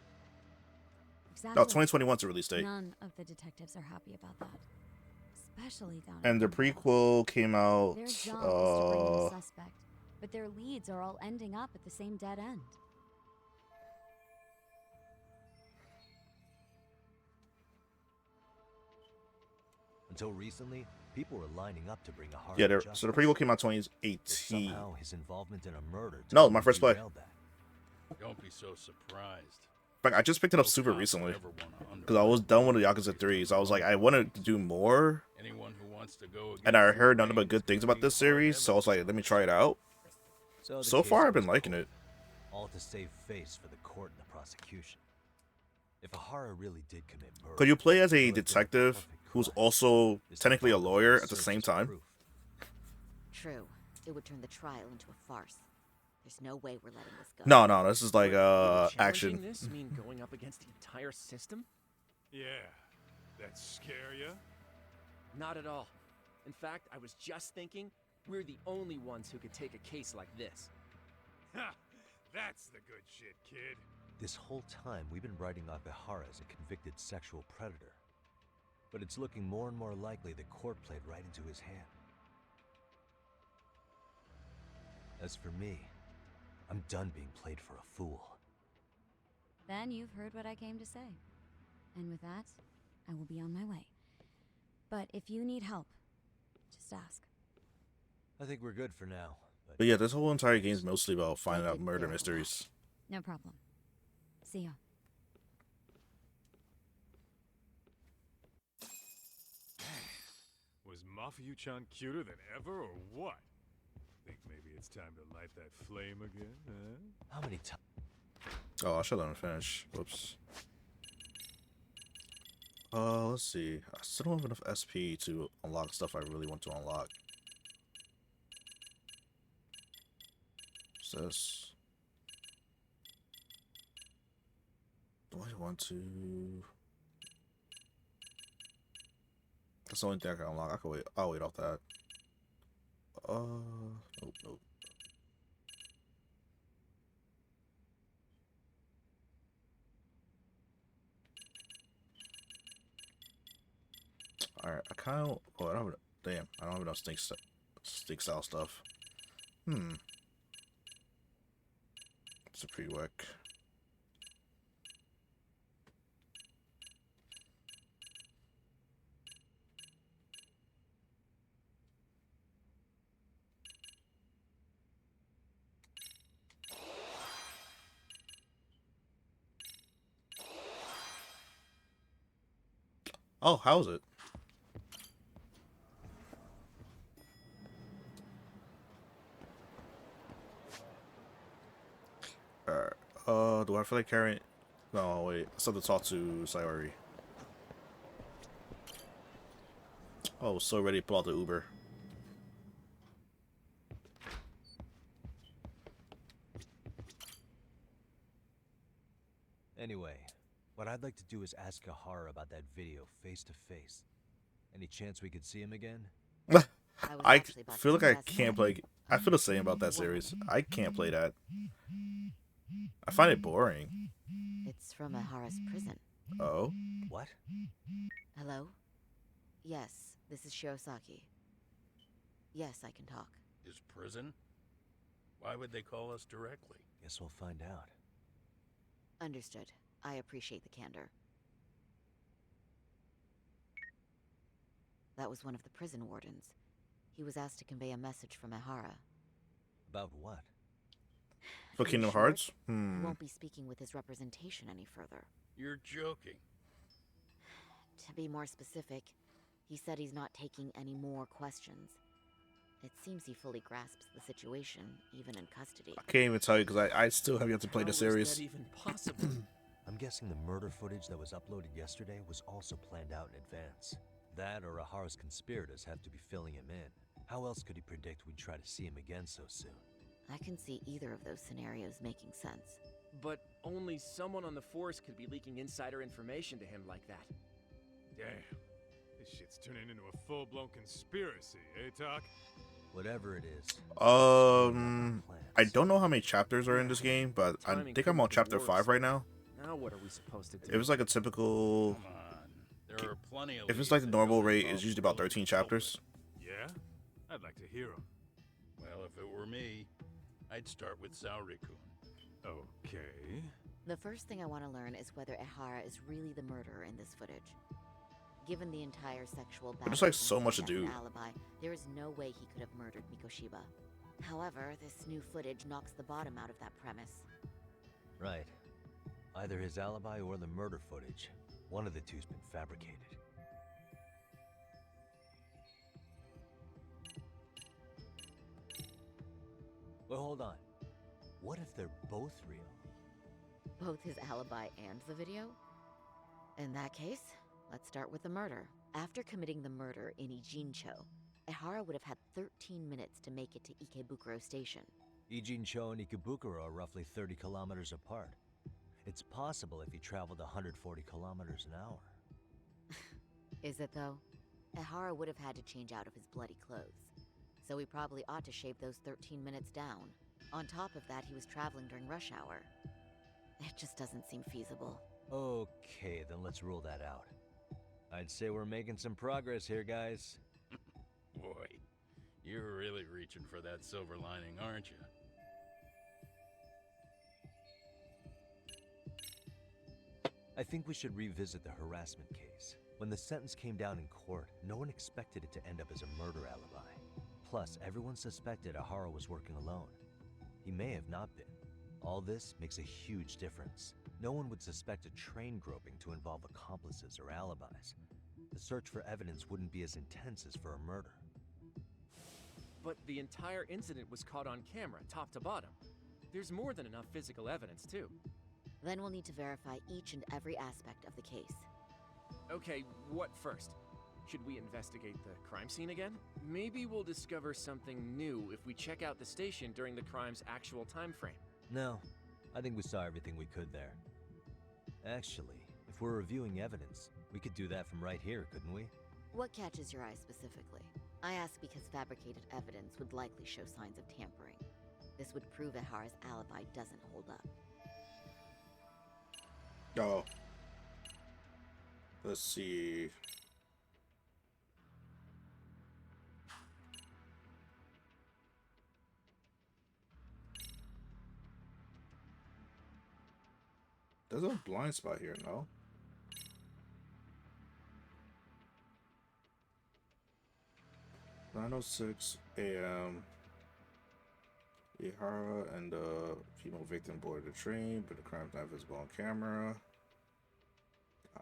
Speaker 18: Exactly.
Speaker 1: No, 2021's the release date.
Speaker 18: None of the detectives are happy about that. Especially down
Speaker 1: And the prequel came out.
Speaker 18: Their job is to bring in a suspect, but their leads are all ending up at the same dead end.
Speaker 2: Until recently, people were lining up to bring Ahara
Speaker 1: Yeah,
Speaker 2: to
Speaker 1: so the
Speaker 2: justice.
Speaker 1: prequel came out
Speaker 2: But
Speaker 1: 2018.
Speaker 2: somehow his involvement in a murder
Speaker 1: No, my first play.
Speaker 2: derailed that.
Speaker 14: Don't be so surprised.
Speaker 1: Like, I just picked it up super recently because I was done with the Yakuza 3, so I was like, I wanted to do more.
Speaker 14: Anyone who wants to go
Speaker 1: And I heard nothing but good things about this series, so I was like, let me try it out.
Speaker 2: So, the
Speaker 1: So
Speaker 2: case
Speaker 1: far, I've
Speaker 2: was
Speaker 1: been liking it.
Speaker 2: all to save face for the court and the prosecution. If Ahara really did commit murder,
Speaker 1: Could you play as a
Speaker 2: it would have been
Speaker 1: detective
Speaker 2: perfect
Speaker 1: who's
Speaker 2: crime.
Speaker 1: also
Speaker 2: This
Speaker 1: technically a
Speaker 2: involved
Speaker 1: lawyer at the
Speaker 2: searches
Speaker 1: same
Speaker 2: for
Speaker 1: time?
Speaker 2: proof.
Speaker 13: True, it would turn the trial into a farce. There's no way we're letting this go.
Speaker 1: No, this is like
Speaker 12: Would challenging
Speaker 1: action.
Speaker 12: this mean going up against the entire system?
Speaker 3: Yeah. That scare ya?
Speaker 12: Not at all. In fact, I was just thinking, we're the only ones who could take a case like this.
Speaker 3: Ha! That's the good shit, kid.
Speaker 2: This whole time, we've been writing off Ehara as a convicted sexual predator. But it's looking more and more likely the court played right into his hand. As for me, I'm done being played for a fool.
Speaker 18: Then you've heard what I came to say. And with that, I will be on my way. But if you need help, just ask.
Speaker 2: I think we're good for now.
Speaker 1: But yeah, this whole entire game is mostly about finding out murder mysteries.
Speaker 18: No problem. See ya.
Speaker 3: Was Mafuyu-chan cuter than ever, or what? Think maybe it's time to light that flame again, huh?
Speaker 2: How many times?
Speaker 1: Oh, I should let him finish. Whoops. Let's see. I still don't have enough SP to unlock stuff I really want to unlock. What's this? Do I want to? That's the only thing I can unlock. I can wait. I'll wait off that. Nope, nope. Alright, I kind of. Oh, I don't have. Damn, I don't have enough stick style stuff. It's a prereq. Oh, how's it? Do I feel like carrying? No, wait. I still have to talk to Sayori. Oh, so ready to pull out the Uber.
Speaker 2: Anyway, what I'd like to do is ask Ahara about that video face to face. Any chance we could see him again?
Speaker 1: I feel like I can't play. I feel the same about that series. I can't play that. I find it boring.
Speaker 13: It's from Ahara's prison.
Speaker 1: Oh?
Speaker 2: What?
Speaker 13: Hello? Yes, this is Shirosaki. Yes, I can talk.
Speaker 14: His prison? Why would they call us directly?
Speaker 2: Guess we'll find out.
Speaker 13: Understood. I appreciate the candor. That was one of the prison wardens. He was asked to convey a message from Ahara.
Speaker 2: About what?
Speaker 1: For Kingdom Hearts?
Speaker 13: Won't be speaking with his representation any further.
Speaker 14: You're joking.
Speaker 13: To be more specific, he said he's not taking any more questions. It seems he fully grasps the situation, even in custody.
Speaker 1: I can't even tell you because I still have yet to play the series.
Speaker 12: How is that even possible?
Speaker 2: I'm guessing the murder footage that was uploaded yesterday was also planned out in advance. That or Ahara's conspirators have to be filling him in. How else could he predict we'd try to see him again so soon?
Speaker 13: I can see either of those scenarios making sense.
Speaker 12: But only someone on the force could be leaking insider information to him like that.
Speaker 3: Damn. This shit's turning into a full-blown conspiracy, eh, Talk?
Speaker 2: Whatever it is.
Speaker 1: I don't know how many chapters are in this game, but I think I'm on chapter 5 right now.
Speaker 12: Now what are we supposed to do?
Speaker 1: If it's like a typical...
Speaker 14: Come on. There are plenty of
Speaker 1: if it's like the normal rate, it's usually about 13 chapters.
Speaker 3: Yeah? I'd like to hear him.
Speaker 14: Well, if it were me, I'd start with Saori-kun.
Speaker 3: Okay.
Speaker 13: The first thing I want to learn is whether Ahara is really the murderer in this footage. Given the entire sexual battery
Speaker 1: There's like so much to
Speaker 13: and
Speaker 1: do.
Speaker 13: alibi, there is no way he could have murdered Mikoshiba. However, this new footage knocks the bottom out of that premise.
Speaker 2: Right. Either his alibi or the murder footage. One of the two's been fabricated. Well, hold on. What if they're both real?
Speaker 13: Both his alibi and the video? In that case, let's start with the murder. After committing the murder in Ijincho, Ehara would have had 13 minutes to make it to Ikebukuro Station.
Speaker 2: Ijincho and Ikebukuro are roughly 30 kilometers apart. It's possible if he traveled 140 kilometers an hour.
Speaker 13: Is it though? Ehara would have had to change out of his bloody clothes. So he probably ought to shave those 13 minutes down. On top of that, he was traveling during rush hour. It just doesn't seem feasible.
Speaker 2: Okay, then let's rule that out. I'd say we're making some progress here, guys.
Speaker 14: Boy, you're really reaching for that silver lining, aren't you?
Speaker 2: I think we should revisit the harassment case. When the sentence came down in court, no one expected it to end up as a murder alibi. Plus, everyone suspected Ahara was working alone. He may have not been. All this makes a huge difference. No one would suspect a train groping to involve accomplices or alibis. The search for evidence wouldn't be as intense as for a murder.
Speaker 12: But the entire incident was caught on camera, top to bottom. There's more than enough physical evidence, too.
Speaker 13: Then we'll need to verify each and every aspect of the case.
Speaker 12: Okay, what first? Should we investigate the crime scene again? Maybe we'll discover something new if we check out the station during the crime's actual time frame.
Speaker 2: No, I think we saw everything we could there. Actually, if we're reviewing evidence, we could do that from right here, couldn't we?
Speaker 13: What catches your eye specifically? I ask because fabricated evidence would likely show signs of tampering. This would prove Ihara's alibi doesn't hold up.
Speaker 1: Oh. Let's see. There's a blind spot here, no? "9:06 a.m. Ihara and the female victim boarded the train, but the crime's not visible on camera.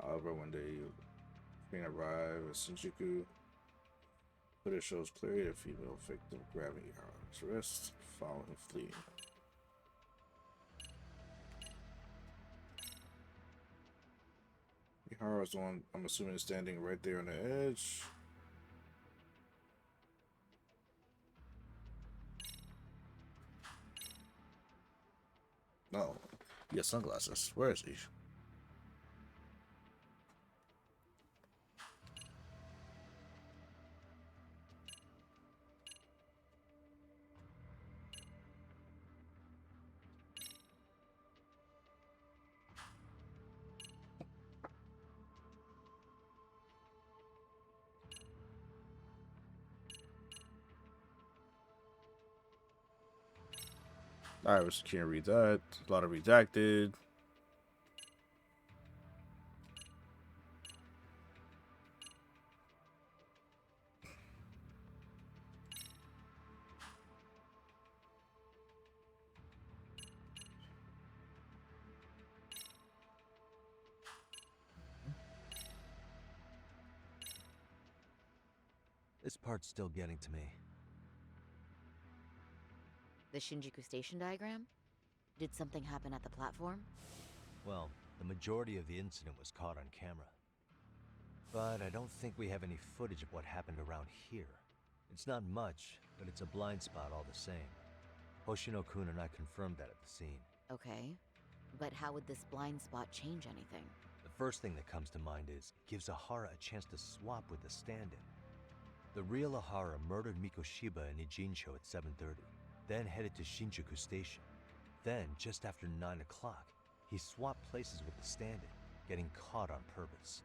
Speaker 1: However, when the train arrived at Shinjuku, footage shows clearly the female victim grabbing Ihara's wrist, following him fleeing. Ihara is the one, I'm assuming, standing right there on the edge. No, he has sunglasses. Where is he? I was can't read that. A lot of redacted.
Speaker 2: This part's still getting to me.
Speaker 13: The Shinjuku Station diagram? Did something happen at the platform?
Speaker 2: Well, the majority of the incident was caught on camera. But I don't think we have any footage of what happened around here. It's not much, but it's a blind spot all the same. Hoshino-kun and I confirmed that at the scene.
Speaker 13: Okay, but how would this blind spot change anything?
Speaker 2: The first thing that comes to mind is, it gives Ihara a chance to swap with the stand-in. The real Ihara murdered Mikoshiba in Ijincho at 7:30. Then headed to Shinjuku Station. Then, just after 9 o'clock, he swapped places with the stand-in, getting caught on purpose.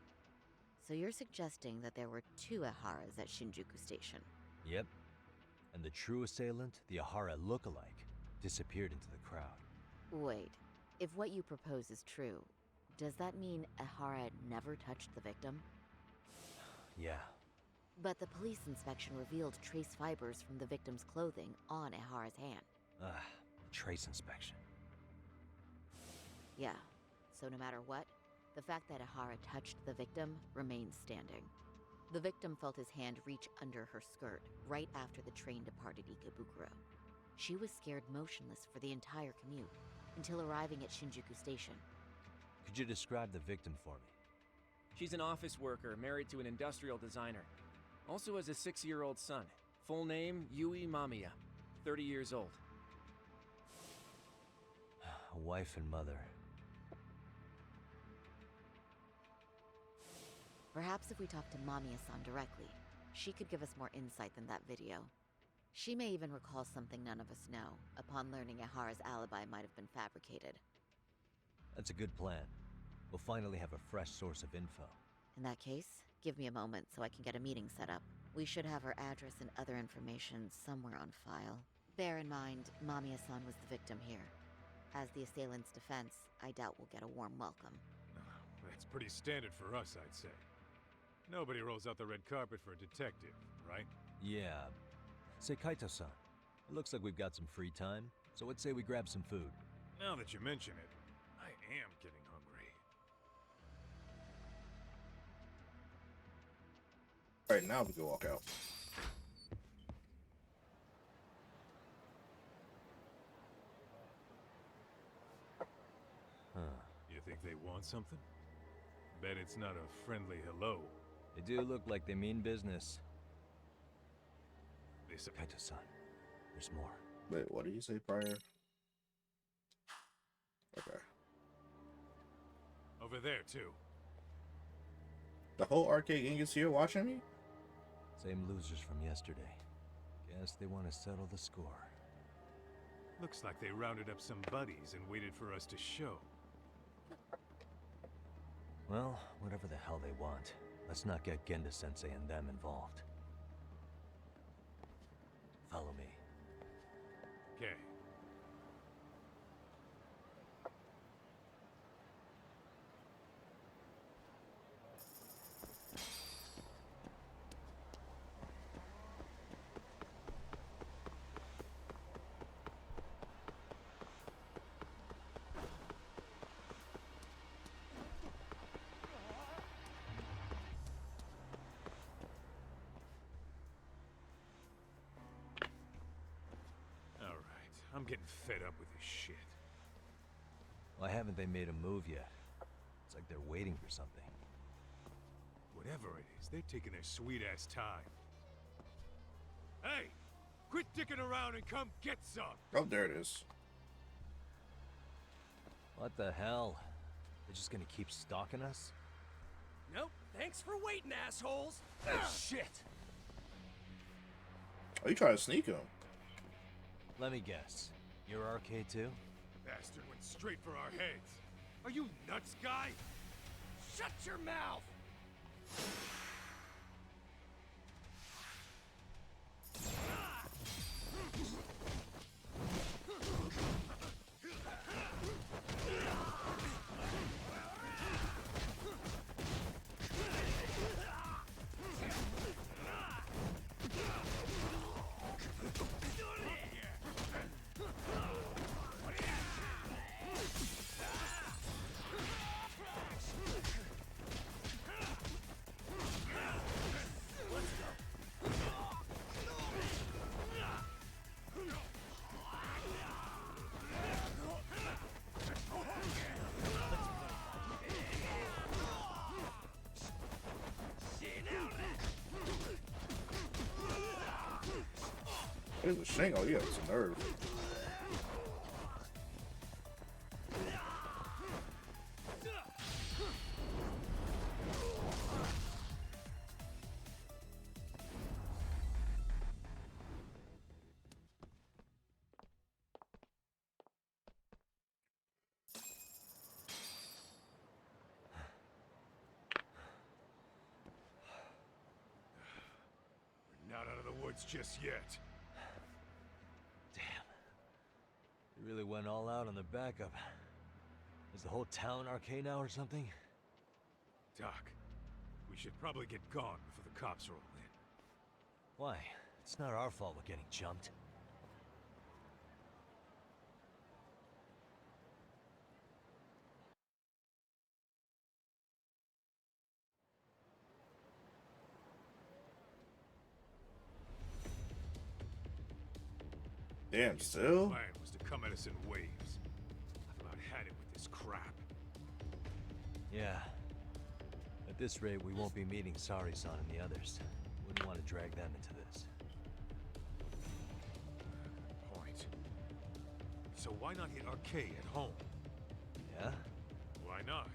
Speaker 13: So you're suggesting that there were two Iharas at Shinjuku Station?
Speaker 2: Yep. And the true assailant, the Ihara look-alike, disappeared into the crowd.
Speaker 13: Wait, if what you propose is true, does that mean Ihara never touched the victim?
Speaker 2: Yeah.
Speaker 13: But the police inspection revealed trace fibers from the victim's clothing on Ihara's hand.
Speaker 2: Trace inspection.
Speaker 13: Yeah, so no matter what, the fact that Ihara touched the victim remains standing. The victim felt his hand reach under her skirt right after the train departed Ikebukuro. She was scared motionless for the entire commute, until arriving at Shinjuku Station.
Speaker 2: Could you describe the victim for me?
Speaker 12: She's an office worker married to an industrial designer. Also has a 6-year-old son. Full name, Yui Mamiya. 30 years old.
Speaker 2: A wife and mother.
Speaker 13: Perhaps if we talk to Mamiya-san directly, she could give us more insight than that video. She may even recall something none of us know, upon learning Ihara's alibi might have been fabricated.
Speaker 2: That's a good plan. We'll finally have a fresh source of info.
Speaker 13: In that case, give me a moment so I can get a meeting set up. We should have her address and other information somewhere on file. Bear in mind, Mamiya-san was the victim here. As the assailant's defense, I doubt we'll get a warm welcome.
Speaker 3: That's pretty standard for us, I'd say. Nobody rolls out the red carpet for a detective, right?
Speaker 2: Yeah. Say, Kaito-san, it looks like we've got some free time, so let's say we grab some food.
Speaker 3: Now that you mention it, I am getting hungry.
Speaker 1: Alright, now we can walk out.
Speaker 3: You think they want something? Bet it's not a friendly hello.
Speaker 2: They do look like they mean business. Kaito-san, there's more.
Speaker 1: Wait, what did you say prior? Okay.
Speaker 3: A Over there, too.
Speaker 1: The whole arcade gang is here watching me?
Speaker 2: Same losers from yesterday. Guess they want to settle the score.
Speaker 3: Looks like they rounded up some buddies and waited for us to show.
Speaker 2: Well, whatever the hell they want, let's not get Genda-sensei and them involved. Follow me.
Speaker 3: Okay. I'm getting fed up with this shit.
Speaker 2: Why haven't they made a move yet? It's like they're waiting for something.
Speaker 3: Whatever it is, they're taking their sweet-ass time. Hey! Quit dicking around and come get some!
Speaker 1: Oh, there it is.
Speaker 2: What the hell? They're just gonna keep stalking us?
Speaker 9: Nope. Thanks for waiting, assholes.
Speaker 2: Shit!
Speaker 1: Oh, you trying to sneak him?
Speaker 2: Let me guess. You're RK too?
Speaker 3: Bastard went straight for our heads. Are you nuts, guy?
Speaker 9: Shut your mouth!
Speaker 1: There's a Shingo, you have some nerve.
Speaker 3: We're not out of the woods just yet.
Speaker 2: They really went all out on the backup. Is the whole town RK now or something?
Speaker 3: Doc, we should probably get gone before the cops roll in.
Speaker 2: Why? It's not our fault we're getting jumped.
Speaker 1: Damn, still?
Speaker 3: The plan was to come at us in waves. I've about had it with this crap.
Speaker 2: Yeah. At this rate, we won't be meeting Sari-san and the others. Wouldn't want to drag them into this.
Speaker 3: Point. So why not hit RK at home?
Speaker 2: Yeah?
Speaker 3: Why not?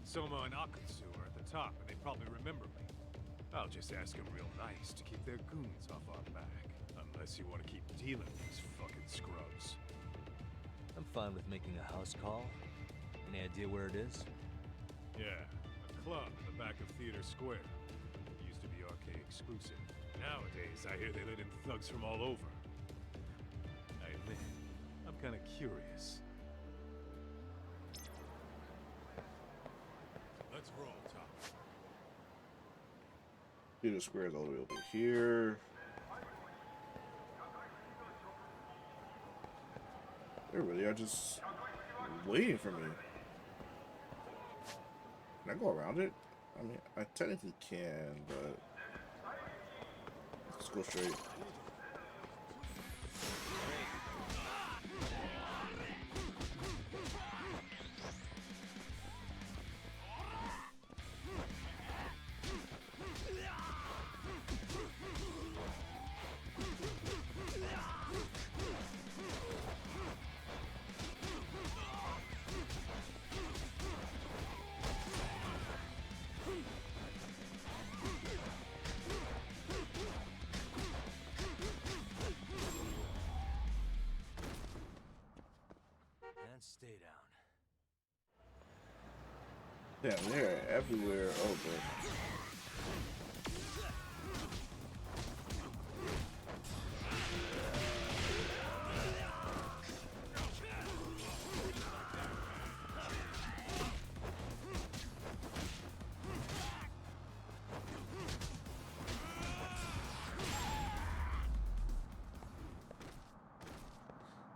Speaker 3: Soma and Akutsu are at the top, and they probably remember me. I'll just ask them real nice to keep their goons off our back. Unless you want to keep dealing with these fucking scrubs.
Speaker 2: I'm fine with making a house call. Any idea where it is?
Speaker 3: Yeah, a club in the back of Theater Square. It used to be RK exclusive. Nowadays, I hear they let in thugs from all over. I admit, I'm kind of curious. Let's roll, Tom.
Speaker 1: Theater Square is all the way over here. They really are just waiting for me. Can I go around it? I mean, I technically can, but let's go straight.
Speaker 7: stay down.
Speaker 1: Damn, they're everywhere. Oh, boy.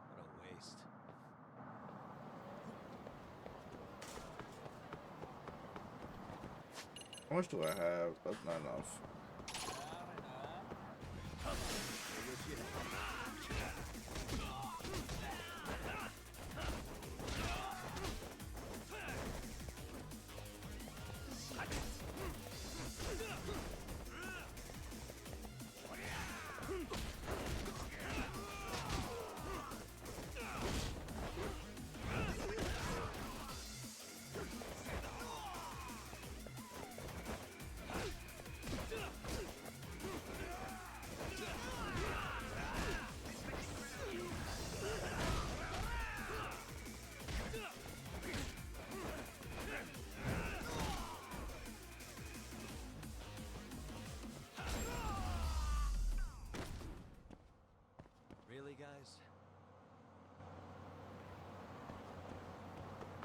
Speaker 2: What a waste.
Speaker 1: How much do I have? That's not enough.
Speaker 2: Really, guys?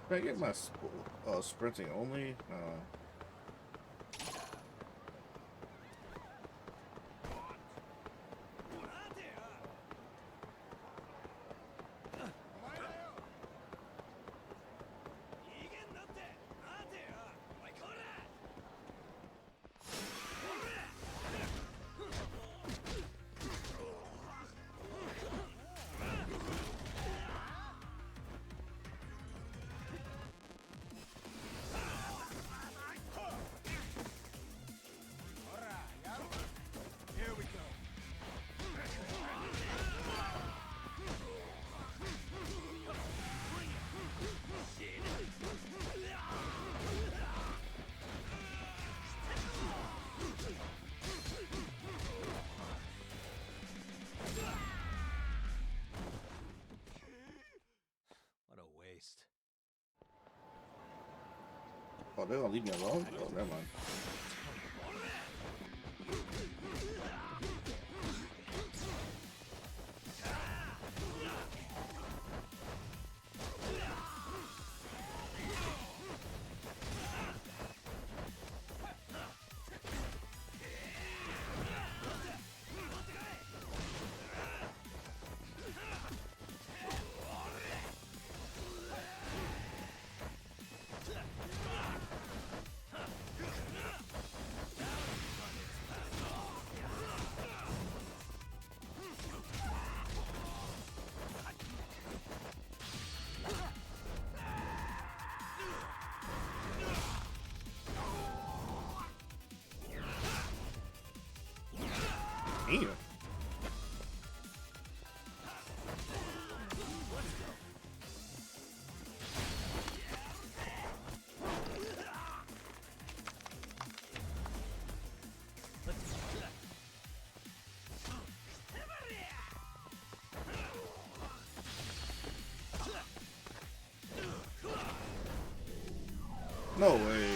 Speaker 1: Can I get my sprinting only?
Speaker 10: Here we go.
Speaker 2: What a waste.
Speaker 1: Oh, they're gonna leave me alone? Oh, never mind. Damn. No way.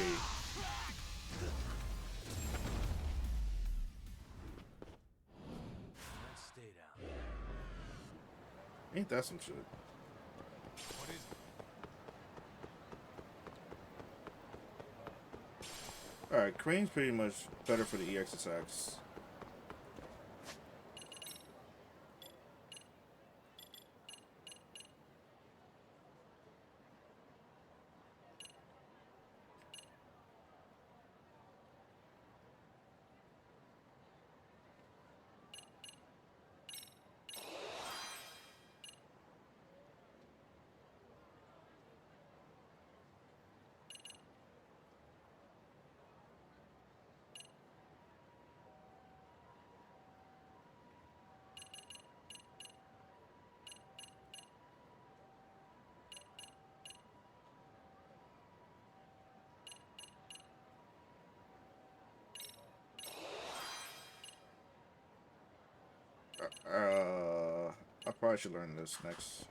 Speaker 7: Stay down.
Speaker 1: Ain't that some shit?
Speaker 3: What is it?
Speaker 1: Alright, Crane's pretty much better for the EX attacks. I probably should learn this next.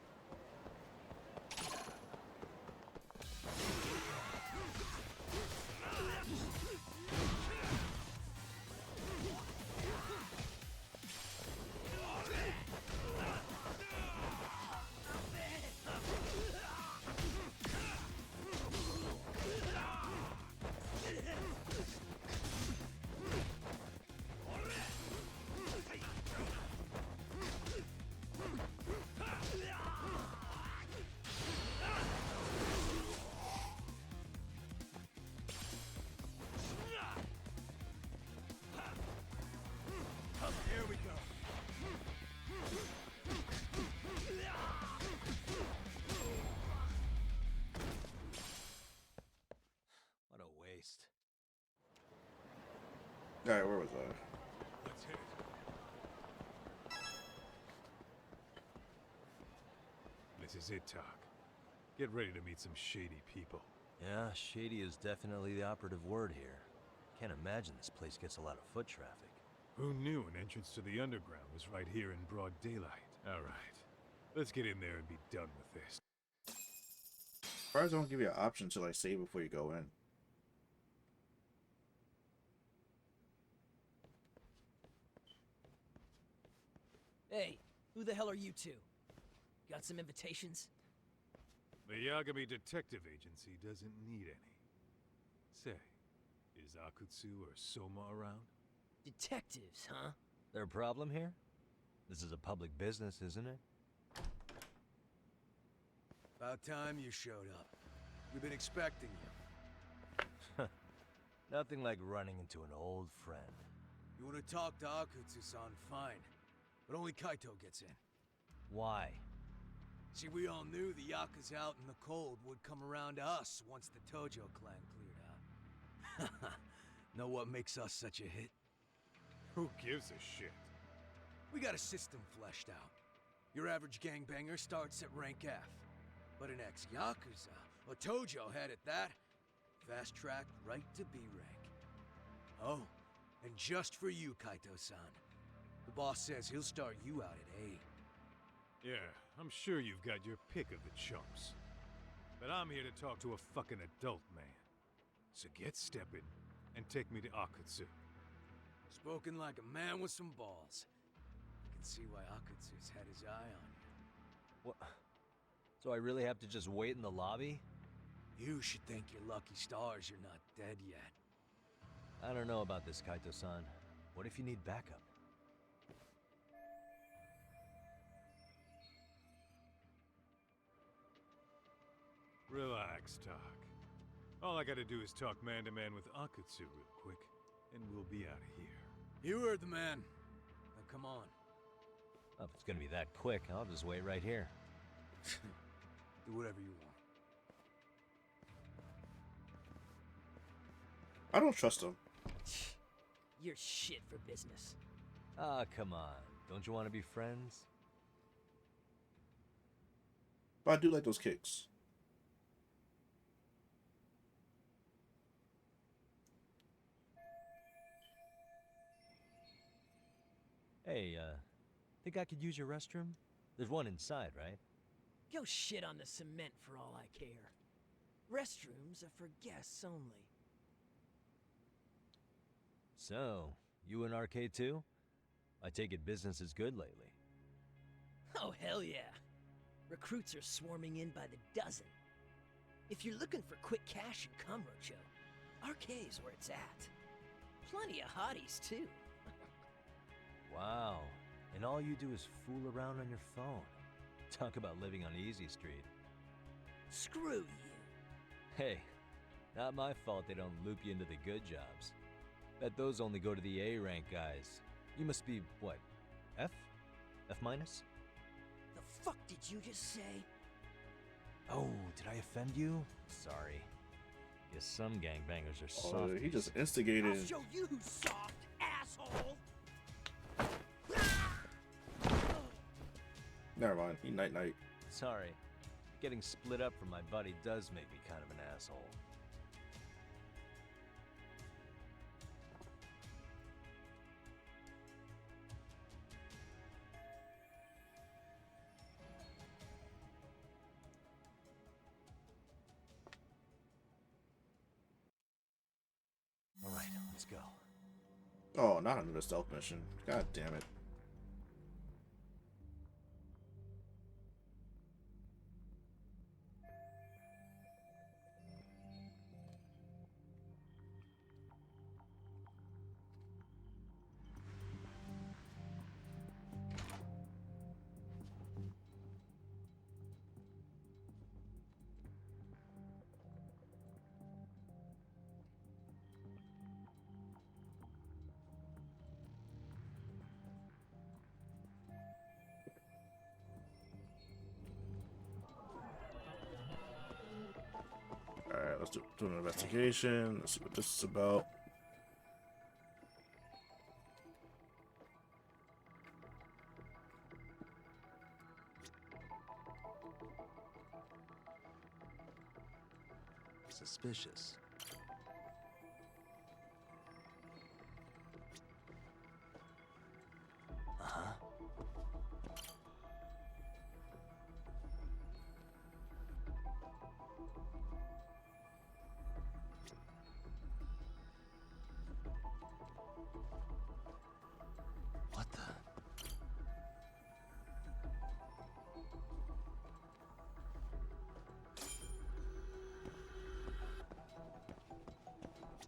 Speaker 1: Alright, where was I?
Speaker 3: Let's hit it. This is it, Talk. Get ready to meet some shady people.
Speaker 2: Yeah, shady is definitely the operative word here. Can't imagine this place gets a lot of foot traffic.
Speaker 3: Who knew an entrance to the underground was right here in broad daylight? Alright, let's get in there and be done with this.
Speaker 1: Bars don't give you an option to like save before you go in.
Speaker 9: Hey, who the hell are you two? Got some invitations?
Speaker 3: The Yagami Detective Agency doesn't need any. Say, is Akutsu or Soma around?
Speaker 9: Detectives, huh?
Speaker 2: There a problem here? This is a public business, isn't it?
Speaker 10: About time you showed up. We've been expecting you.
Speaker 2: Nothing like running into an old friend.
Speaker 10: You want to talk to Akutsu-san, fine. But only Kaito gets in.
Speaker 2: Why?
Speaker 10: See, we all knew the Yakuza out in the cold would come around to us once the Tojo clan cleared out. Know what makes us such a hit?
Speaker 3: Who gives a shit?
Speaker 10: We got a system fleshed out. Your average gangbanger starts at rank F. But an ex-Yakuza, a Tojo head at that, fast-tracked right to B rank. Oh, and just for you, Kaito-san. The boss says he'll start you out at A.
Speaker 3: Yeah, I'm sure you've got your pick of the chumps. But I'm here to talk to a fucking adult man. So get stepping and take me to Akutsu.
Speaker 10: Spoken like a man with some balls. I can see why Akutsu's had his eye on you.
Speaker 2: What? So I really have to just wait in the lobby?
Speaker 10: You should thank your lucky stars you're not dead yet.
Speaker 2: I don't know about this, Kaito-san. What if you need backup?
Speaker 3: Relax, Doc. All I gotta do is talk man-to-man with Akutsu real quick, and we'll be out of here.
Speaker 10: You heard the man. Now come on.
Speaker 2: Oh, if it's gonna be that quick, I'll just wait right here.
Speaker 10: Do whatever you want.
Speaker 1: I don't trust him.
Speaker 9: You're shit for business.
Speaker 2: Ah, come on. Don't you want to be friends?
Speaker 1: But I do like those kicks.
Speaker 2: Hey, think I could use your restroom? There's one inside, right?
Speaker 9: Go shit on the cement for all I care. Restrooms are for guests only.
Speaker 2: So, you in RK too? I take it business is good lately.
Speaker 9: Oh, hell yeah. Recruits are swarming in by the dozen. If you're looking for quick cash in Kamurocho, RK's where it's at. Plenty of hotties, too.
Speaker 2: Wow. And all you do is fool around on your phone. Talk about living on Easy Street.
Speaker 9: Screw you.
Speaker 2: Hey, not my fault they don't loop you into the good jobs. Bet those only go to the A rank guys. You must be, what, F? F minus?
Speaker 9: The fuck did you just say?
Speaker 2: Oh, did I offend you? Sorry. Guess some gangbangers are soft.
Speaker 1: Oh, he just instigated.
Speaker 9: I'll show you who's soft, asshole!
Speaker 1: Never mind. He night.
Speaker 2: Sorry. Getting split up from my buddy does make me kind of an asshole. Alright, let's go.
Speaker 1: Oh, not another stealth mission. God damn it. Alright, let's do an investigation. Let's see what this is about.
Speaker 2: suspicious. Uh-huh. What the?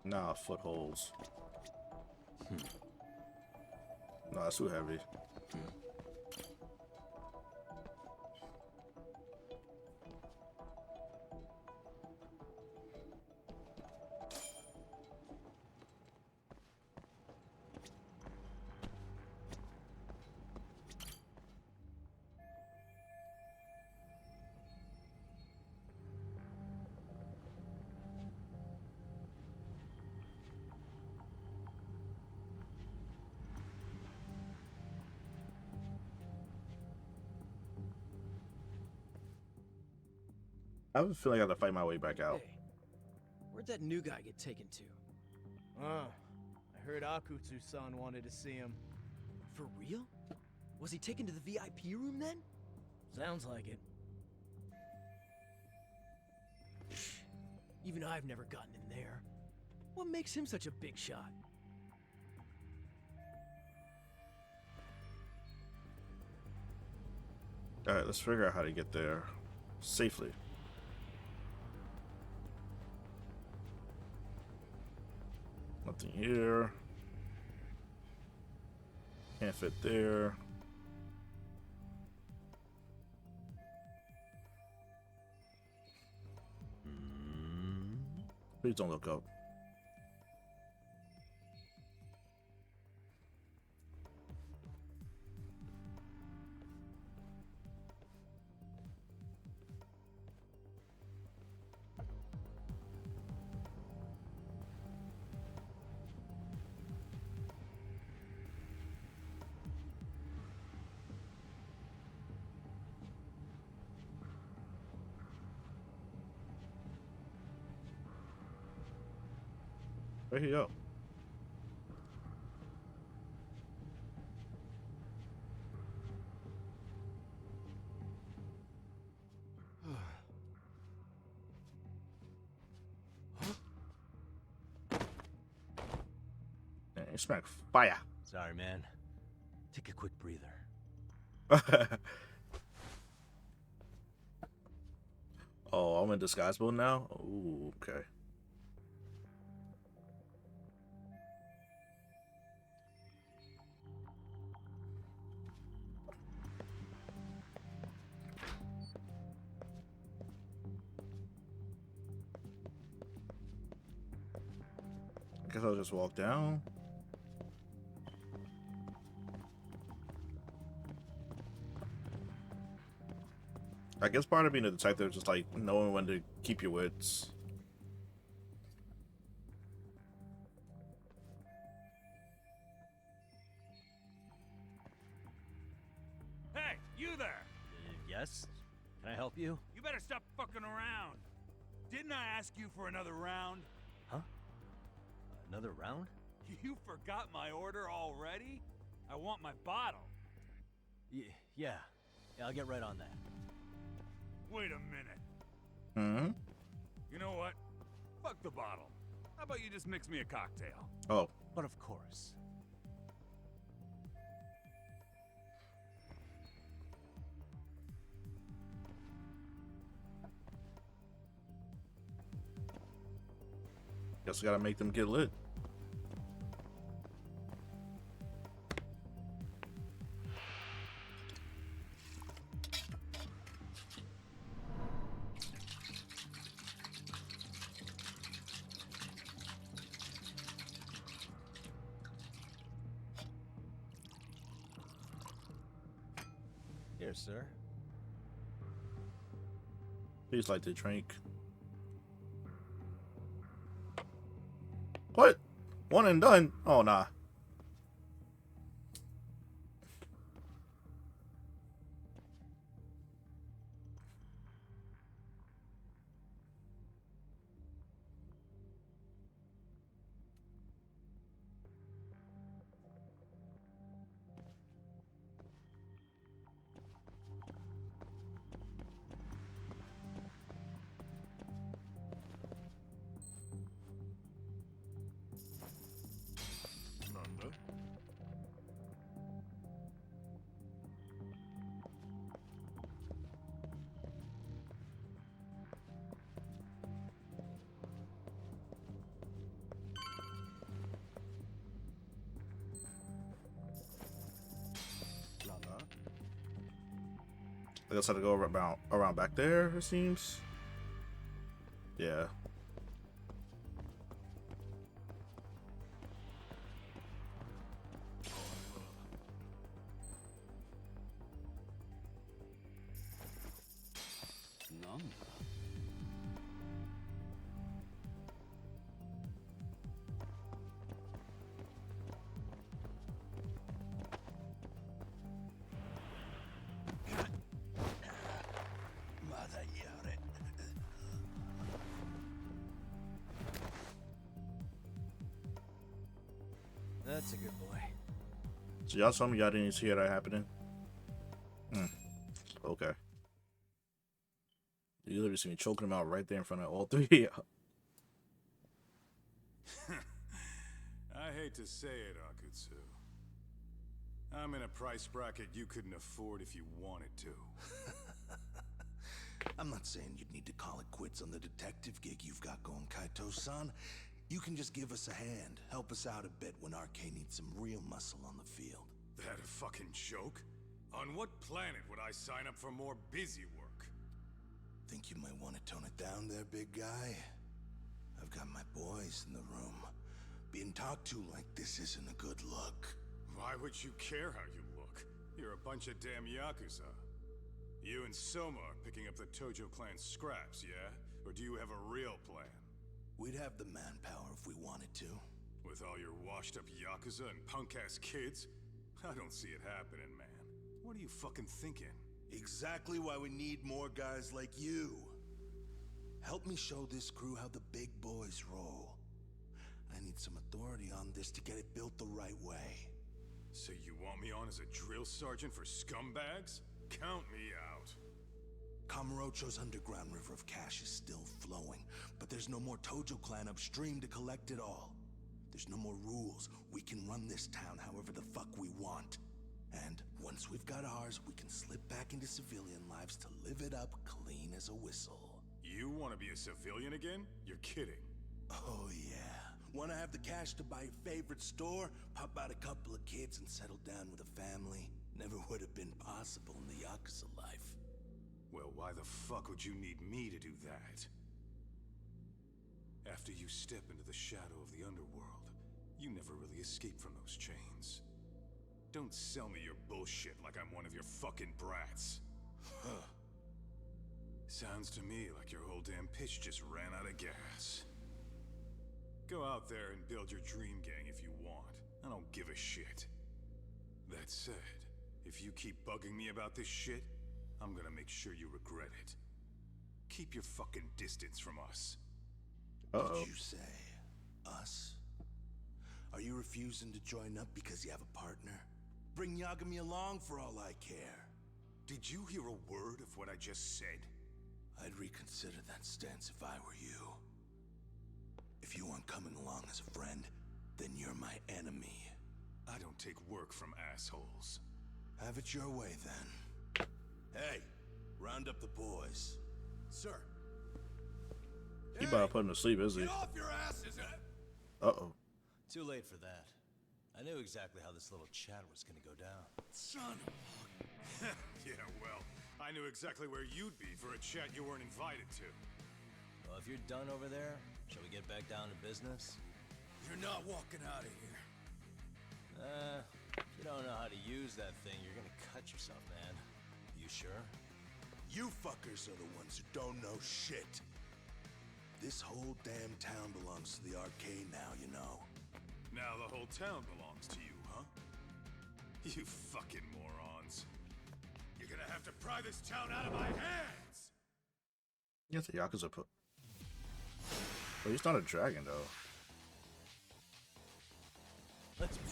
Speaker 1: Nah, footholds. Nah, it's too heavy. I have a feeling I gotta fight my way back out.
Speaker 9: Hey, where'd that new guy get taken to?
Speaker 19: I heard Akutsu-san wanted to see him.
Speaker 9: For real? Was he taken to the VIP room then?
Speaker 19: Sounds like it.
Speaker 9: Even I've never gotten in there. What makes him such a big shot?
Speaker 1: Alright, let's figure out how to get there safely. Nothing here. Can't fit there. Please don't look up. Where he go? You smack fire.
Speaker 2: Sorry, man. Take a quick breather.
Speaker 1: Oh, I'm in disguise mode now? Ooh, okay. I guess I'll just walk down. I guess part of being a detective is just like knowing when to keep your wits.
Speaker 20: Hey, you there!
Speaker 2: Yes? Can I help you?
Speaker 20: You better stop fucking around. Didn't I ask you for another round?
Speaker 2: Huh? Another round?
Speaker 20: You forgot my order already? I want my bottle.
Speaker 2: Yeah, I'll get right on that.
Speaker 20: Wait a minute.
Speaker 1: Hmm?
Speaker 20: You know what? Fuck the bottle. How about you just mix me a cocktail?
Speaker 1: Oh.
Speaker 2: But of course.
Speaker 1: Guess we gotta make them get lit.
Speaker 2: Here, sir.
Speaker 1: Please like to drink. What? One and done? Oh, nah. I guess I had to go around back there, it seems. Yeah.
Speaker 9: That's a good boy.
Speaker 1: So y'all told me y'all didn't see that happening? Okay. You literally see me choking him out right there in front of all three of y'all.
Speaker 3: I hate to say it, Akutsu. I'm in a price bracket you couldn't afford if you wanted to.
Speaker 21: I'm not saying you'd need to call it quits on the detective gig you've got going, Kaito-san. You can just give us a hand, help us out a bit when RK needs some real muscle on the field.
Speaker 3: That a fucking joke? On what planet would I sign up for more busy work?
Speaker 21: Think you might want to tone it down there, big guy? I've got my boys in the room. Being talked to like this isn't a good look.
Speaker 3: Why would you care how you look? You're a bunch of damn Yakuza. You and Soma are picking up the Tojo clan's scraps, yeah? Or do you have a real plan?
Speaker 21: We'd have the manpower if we wanted to.
Speaker 3: With all your washed-up Yakuza and punk-ass kids? I don't see it happening, man. What are you fucking thinking?
Speaker 21: Exactly why we need more guys like you. Help me show this crew how the big boys roll. I need some authority on this to get it built the right way.
Speaker 3: So you want me on as a drill sergeant for scumbags? Count me out.
Speaker 21: Kamurocho's underground river of cash is still flowing, but there's no more Tojo clan upstream to collect it all. There's no more rules. We can run this town however the fuck we want. And once we've got ours, we can slip back into civilian lives to live it up clean as a whistle.
Speaker 3: You want to be a civilian again? You're kidding.
Speaker 21: Oh yeah. Want to have the cash to buy your favorite store, pop out a couple of kids and settle down with a family? Never would have been possible in the Yakuza life.
Speaker 3: Well, why the fuck would you need me to do that? After you step into the shadow of the underworld, you never really escape from those chains. Don't sell me your bullshit like I'm one of your fucking brats. Huh. Sounds to me like your whole damn pitch just ran out of gas. Go out there and build your dream gang if you want. I don't give a shit. That said, if you keep bugging me about this shit, I'm gonna make sure you regret it. Keep your fucking distance from us.
Speaker 21: Did you say us? Are you refusing to join up because you have a partner? Bring Yagami along for all I care.
Speaker 3: Did you hear a word of what I just said?
Speaker 21: I'd reconsider that stance if I were you. If you aren't coming along as a friend, then you're my enemy.
Speaker 3: I don't take work from assholes.
Speaker 21: Have it your way, then. Hey, round up the boys. Sir.
Speaker 1: He about to put him to sleep, is he?
Speaker 21: Get off your asses!
Speaker 1: Uh-oh.
Speaker 2: Too late for that. I knew exactly how this little chat was gonna go down.
Speaker 21: Son of
Speaker 3: Yeah, well, I knew exactly where you'd be for a chat you weren't invited to.
Speaker 2: Well, if you're done over there, shall we get back down to business?
Speaker 21: You're not walking out of here.
Speaker 2: If you don't know how to use that thing, you're gonna cut yourself, man. You sure?
Speaker 21: You fuckers are the ones who don't know shit. This whole damn town belongs to the arcade now, you know.
Speaker 3: Now the whole town belongs to you, huh? You fucking morons. You're gonna have to pry this town out of my hands!
Speaker 1: Yeah, the Yakuza put. But he's not a dragon, though.
Speaker 2: Let's go.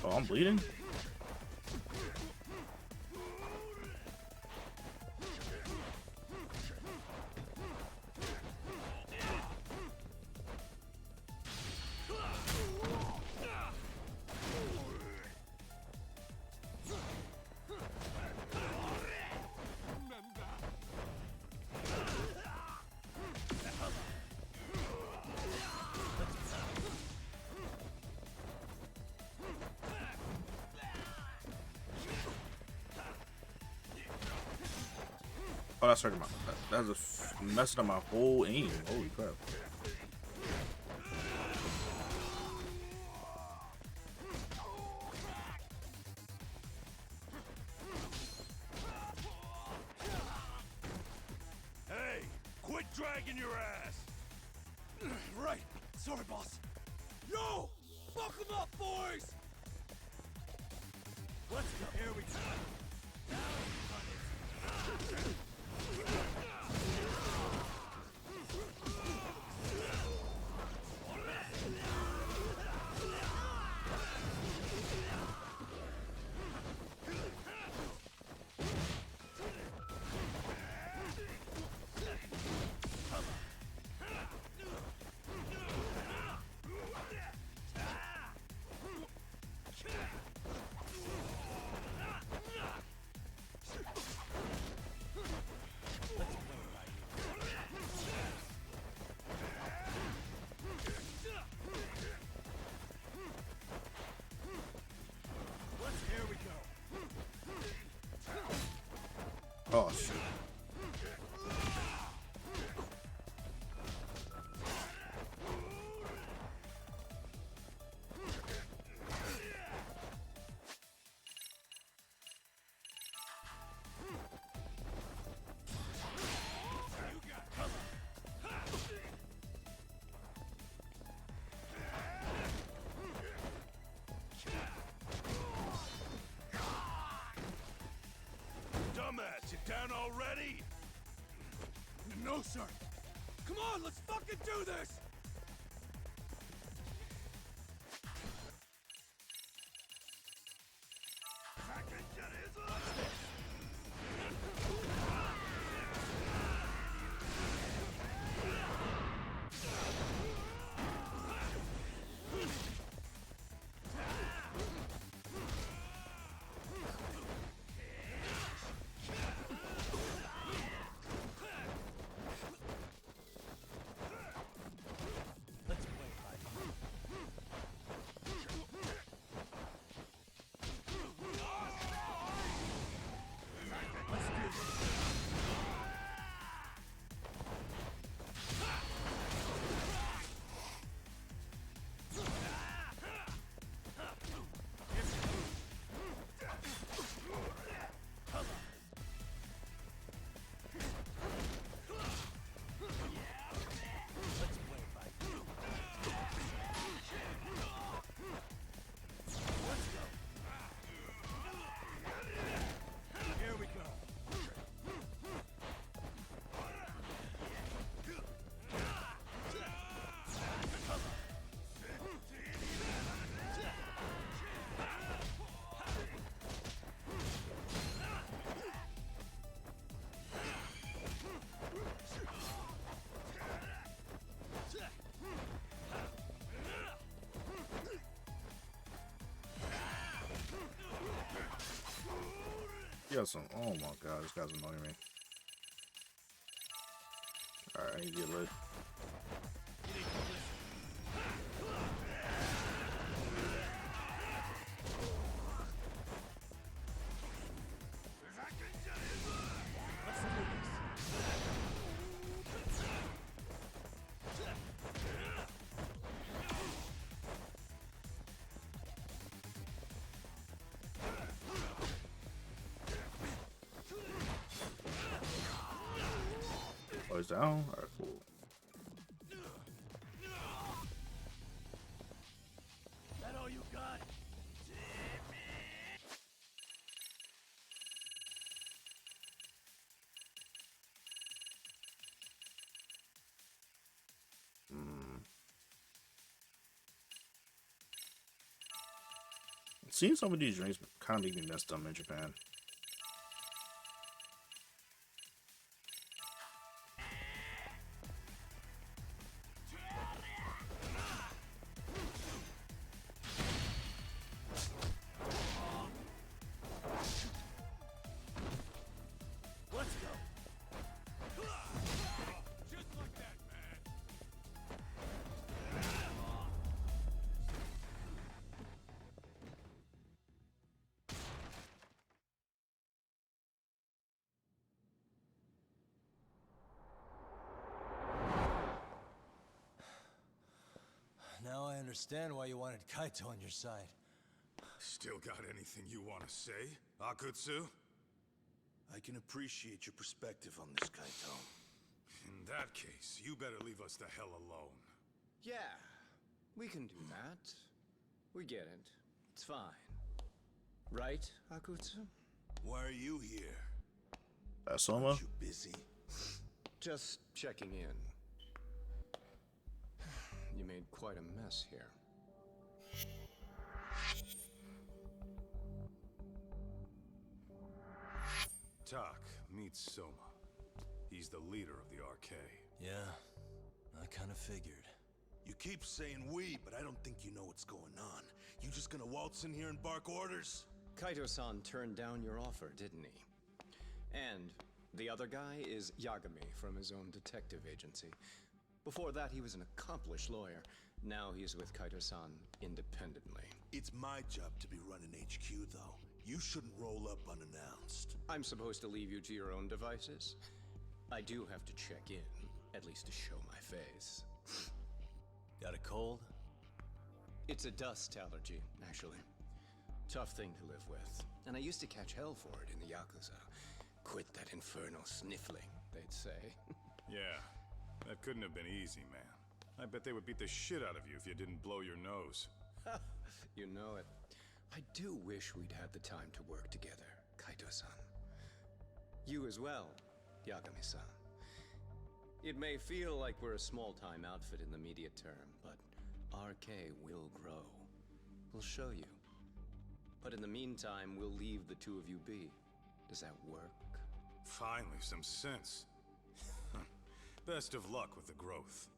Speaker 1: Oh, I'm bleeding? Oh, that's hurting my. That's messing up my whole aim. Holy crap.
Speaker 20: Hey, quit dragging your ass!
Speaker 10: Right. Sorry, boss. Yo! Fuck them up, boys! Let's go. Here we go.
Speaker 1: Oh shit.
Speaker 20: Dumbass, you down already?
Speaker 10: No, sir. Come on, let's fucking do this!
Speaker 1: Yeah, some. Oh my god, this guy's annoying me. Alright, I need to get lit. Oh, he's down? Alright, cool.
Speaker 10: That all you got?
Speaker 1: Seeing some of these drinks kind of make me miss them in Japan.
Speaker 2: understand why you wanted Kaito on your side.
Speaker 3: Still got anything you want to say, Akutsu?
Speaker 21: I can appreciate your perspective on this, Kaito.
Speaker 3: In that case, you better leave us the hell alone.
Speaker 5: Yeah, we can do that. We get it. It's fine. Right, Akutsu?
Speaker 21: Why are you here?
Speaker 1: Soma?
Speaker 21: Aren't you busy?
Speaker 5: Just checking in. You made quite a mess here.
Speaker 3: Tak meets Soma. He's the leader of the RK.
Speaker 2: Yeah, I kind of figured.
Speaker 21: You keep saying we, but I don't think you know what's going on. You just gonna waltz in here and bark orders?
Speaker 5: Kaito-san turned down your offer, didn't he? And the other guy is Yagami from his own detective agency. Before that, he was an accomplished lawyer. Now he's with Kaito-san independently.
Speaker 21: It's my job to be running HQ, though. You shouldn't roll up unannounced.
Speaker 5: I'm supposed to leave you to your own devices? I do have to check in, at least to show my face.
Speaker 2: Got a cold?
Speaker 5: It's a dust allergy, actually. Tough thing to live with. And I used to catch hell for it in the Yakuza. Quit that infernal sniffling, they'd say.
Speaker 3: Yeah, that couldn't have been easy, man. I bet they would beat the shit out of you if you didn't blow your nose.
Speaker 5: You know it. I do wish we'd had the time to work together, Kaito-san. You as well, Yagami-san. It may feel like we're a small-time outfit in the immediate term, but RK will grow. We'll show you. But in the meantime, we'll leave the two of you be. Does that work?
Speaker 3: Finally, some sense. Best of luck with the growth.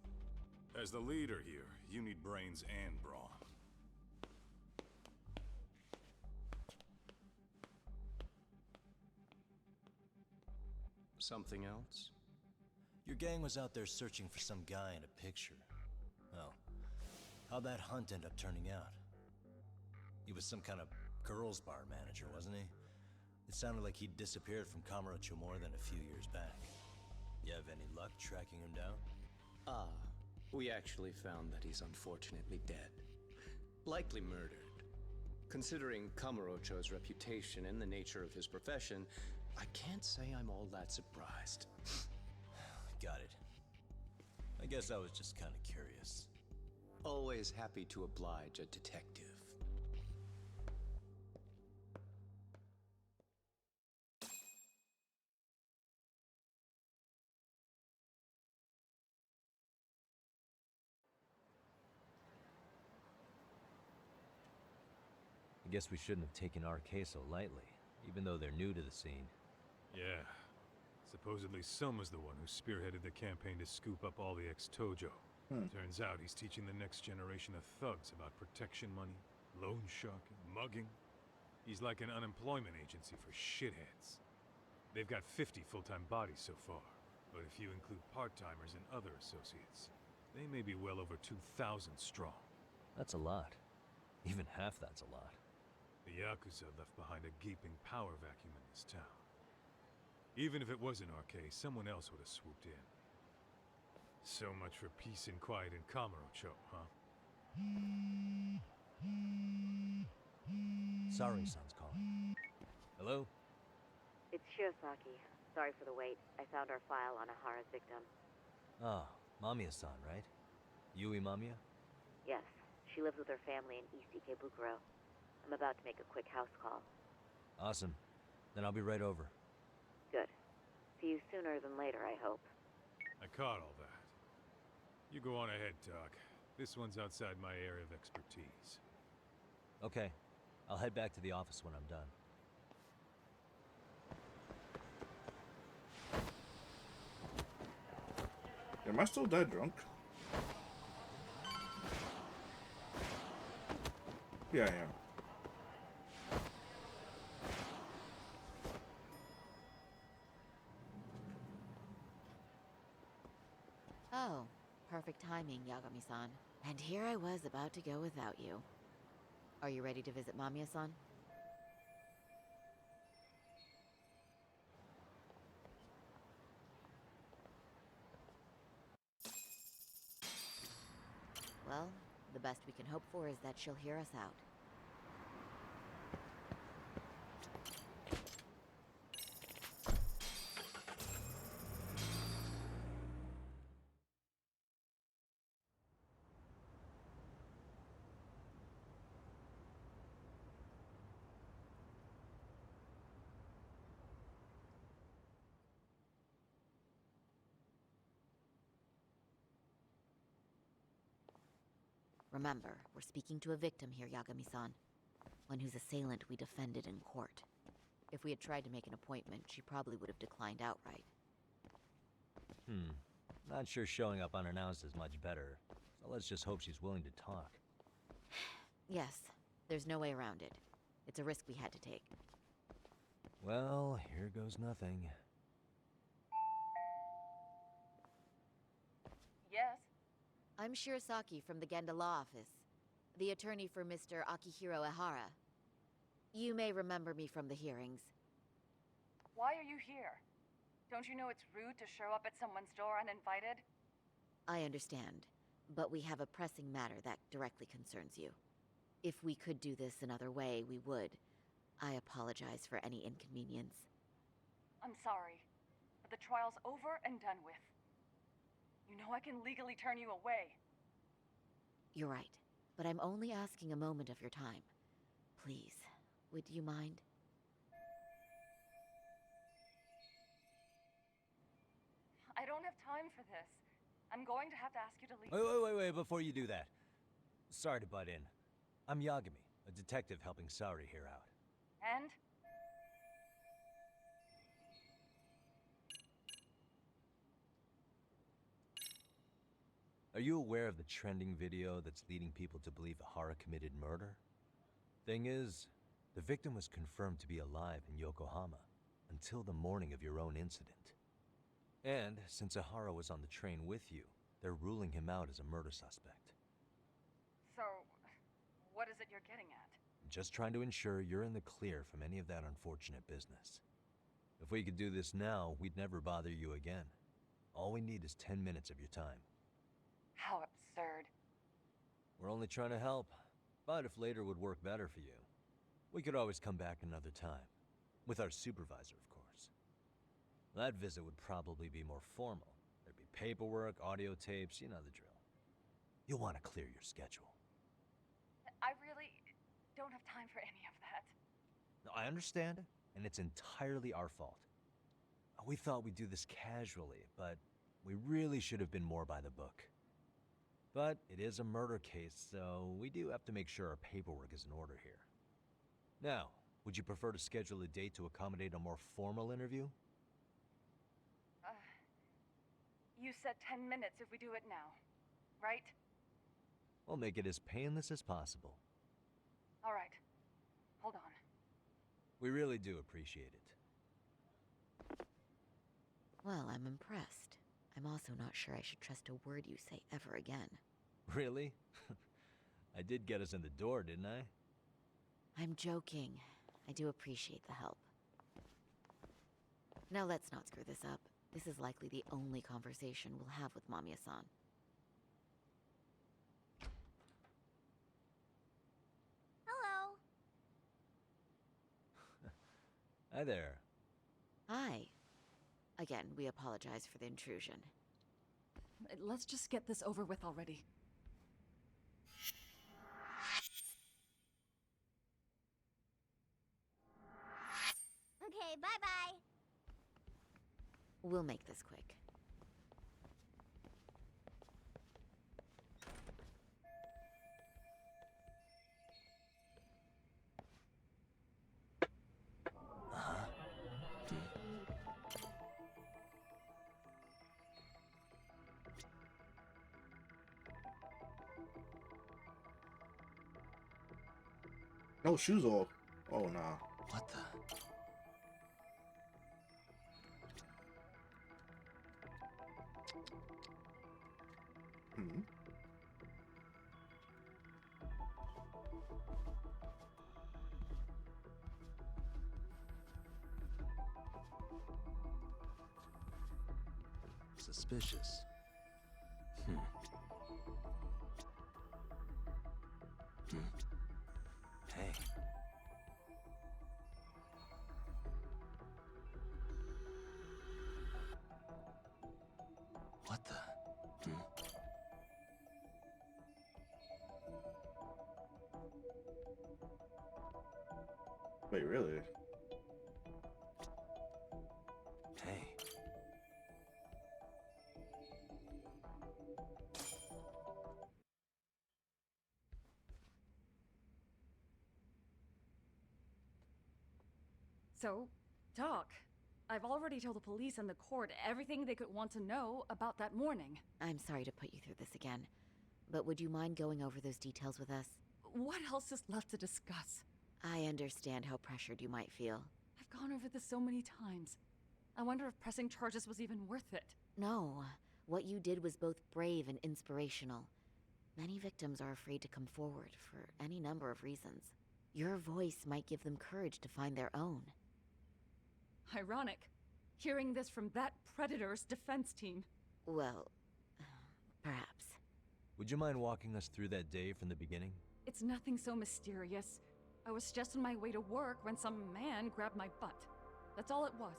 Speaker 3: As the leader here, you need brains and brawn.
Speaker 5: Something else?
Speaker 2: Your gang was out there searching for some guy in a picture. Oh. How'd that hunt end up turning out? He was some kind of girls' bar manager, wasn't he? It sounded like he'd disappeared from Kamurocho more than a few years back. You have any luck tracking him down?
Speaker 5: Ah, we actually found that he's unfortunately dead. Likely murdered. Considering Kamurocho's reputation and the nature of his profession, I can't say I'm all that surprised.
Speaker 2: Got it. I guess I was just kind of curious.
Speaker 5: Always happy to oblige a detective.
Speaker 22: I guess we shouldn't have taken RK so lightly, even though they're new to the scene.
Speaker 3: Yeah. Supposedly Soma's the one who spearheaded the campaign to scoop up all the ex-Tojo. Turns out he's teaching the next generation of thugs about protection money, loan sharking, mugging. He's like an unemployment agency for shitheads. They've got 50 full-time bodies so far, but if you include part-timers and other associates, they may be well over 2,000 strong.
Speaker 22: That's a lot. Even half that's a lot.
Speaker 3: The Yakuza left behind a gaping power vacuum in this town. Even if it was an RK, someone else would have swooped in. So much for peace and quiet in Kamurocho, huh?
Speaker 22: Saru-san's calling. Hello?
Speaker 23: It's Shiosaki. Sorry for the wait. I found our file on Ahara's victim.
Speaker 22: Ah, Mamiya-san, right? Yui Mamiya?
Speaker 23: Yes, she lives with her family in East Ikebukuro. I'm about to make a quick house call.
Speaker 22: Awesome. Then I'll be right over.
Speaker 23: Good. See you sooner than later, I hope.
Speaker 3: I caught all that. You go on ahead, Doc. This one's outside my area of expertise.
Speaker 22: Okay. I'll head back to the office when I'm done.
Speaker 1: Am I still that drunk? Yeah, I am.
Speaker 13: Oh, perfect timing, Yagami-san. And here I was about to go without you. Are you ready to visit Mamiya-san? Well,
Speaker 23: The best we can hope for is that she'll hear us out. Remember, we're speaking to a victim here, Yagami-san. One whose assailant we defended in court. If we had tried to make an appointment, she probably would have declined outright.
Speaker 22: Not sure showing up unannounced is much better, so let's just hope she's willing to talk.
Speaker 23: Yes, there's no way around it. It's a risk we had to take.
Speaker 22: Well, here goes nothing.
Speaker 23: Yes? I'm Shirasaki from the Genda Law Office, the attorney for Mr. Akihiro Ehara. You may remember me from the hearings.
Speaker 8: Why are you here? Don't you know it's rude to show up at someone's door uninvited?
Speaker 23: I understand, but we have a pressing matter that directly concerns you. If we could do this another way, we would. I apologize for any inconvenience.
Speaker 8: I'm sorry, but the trial's over and done with. You know I can legally turn you away.
Speaker 23: You're right, but I'm only asking a moment of your time. Please, would you mind?
Speaker 8: I don't have time for this. I'm going to have to ask you to leave.
Speaker 22: Wait, before you do that. Sorry to butt in. I'm Yagami, a detective helping Saori here out.
Speaker 8: And?
Speaker 22: Are you aware of the trending video that's leading people to believe Ehara committed murder? Thing is, the victim was confirmed to be alive in Yokohama until the morning of your own incident. And since Ehara was on the train with you, they're ruling him out as a murder suspect.
Speaker 8: So, what is it you're getting at?
Speaker 22: Just trying to ensure you're in the clear from any of that unfortunate business. If we could do this now, we'd never bother you again. All we need is 10 minutes of your time.
Speaker 8: How absurd.
Speaker 22: We're only trying to help, but if later would work better for you, we could always come back another time. With our supervisor, of course. That visit would probably be more formal. There'd be paperwork, audio tapes, you know the drill. You'll want to clear your schedule.
Speaker 8: I really don't have time for any of that.
Speaker 22: No, I understand, and it's entirely our fault. We thought we'd do this casually, but we really should have been more by the book. But it is a murder case, so we do have to make sure our paperwork is in order here. Now, would you prefer to schedule a date to accommodate a more formal interview?
Speaker 8: You said 10 minutes if we do it now, right?
Speaker 22: We'll make it as painless as possible.
Speaker 8: All right. Hold on.
Speaker 22: We really do appreciate it.
Speaker 23: Well, I'm impressed. I'm also not sure I should trust a word you say ever again.
Speaker 22: Really? I did get us in the door, didn't I?
Speaker 23: I'm joking. I do appreciate the help. Now let's not screw this up. This is likely the only conversation we'll have with Mamiya-san.
Speaker 4: Hello.
Speaker 22: Hi there.
Speaker 23: Hi. Again, we apologize for the intrusion.
Speaker 11: Let's just get this over with already.
Speaker 4: Okay, bye-bye.
Speaker 23: We'll make this quick.
Speaker 1: No shoes off. Oh nah.
Speaker 22: What the?
Speaker 1: Hmm.
Speaker 22: Suspicious.
Speaker 1: Wait, really?
Speaker 22: Hey.
Speaker 8: So, Doc, I've already told the police and the court everything they could want to know about that morning.
Speaker 23: I'm sorry to put you through this again, but would you mind going over those details with us?
Speaker 8: What else is left to discuss?
Speaker 23: I understand how pressured you might feel.
Speaker 8: I've gone over this so many times. I wonder if pressing charges was even worth it.
Speaker 23: No, what you did was both brave and inspirational. Many victims are afraid to come forward for any number of reasons. Your voice might give them courage to find their own.
Speaker 8: Ironic, hearing this from that Predator's defense team.
Speaker 23: Well, perhaps.
Speaker 22: Would you mind walking us through that day from the beginning?
Speaker 8: It's nothing so mysterious. I was just on my way to work when some man grabbed my butt. That's all it was.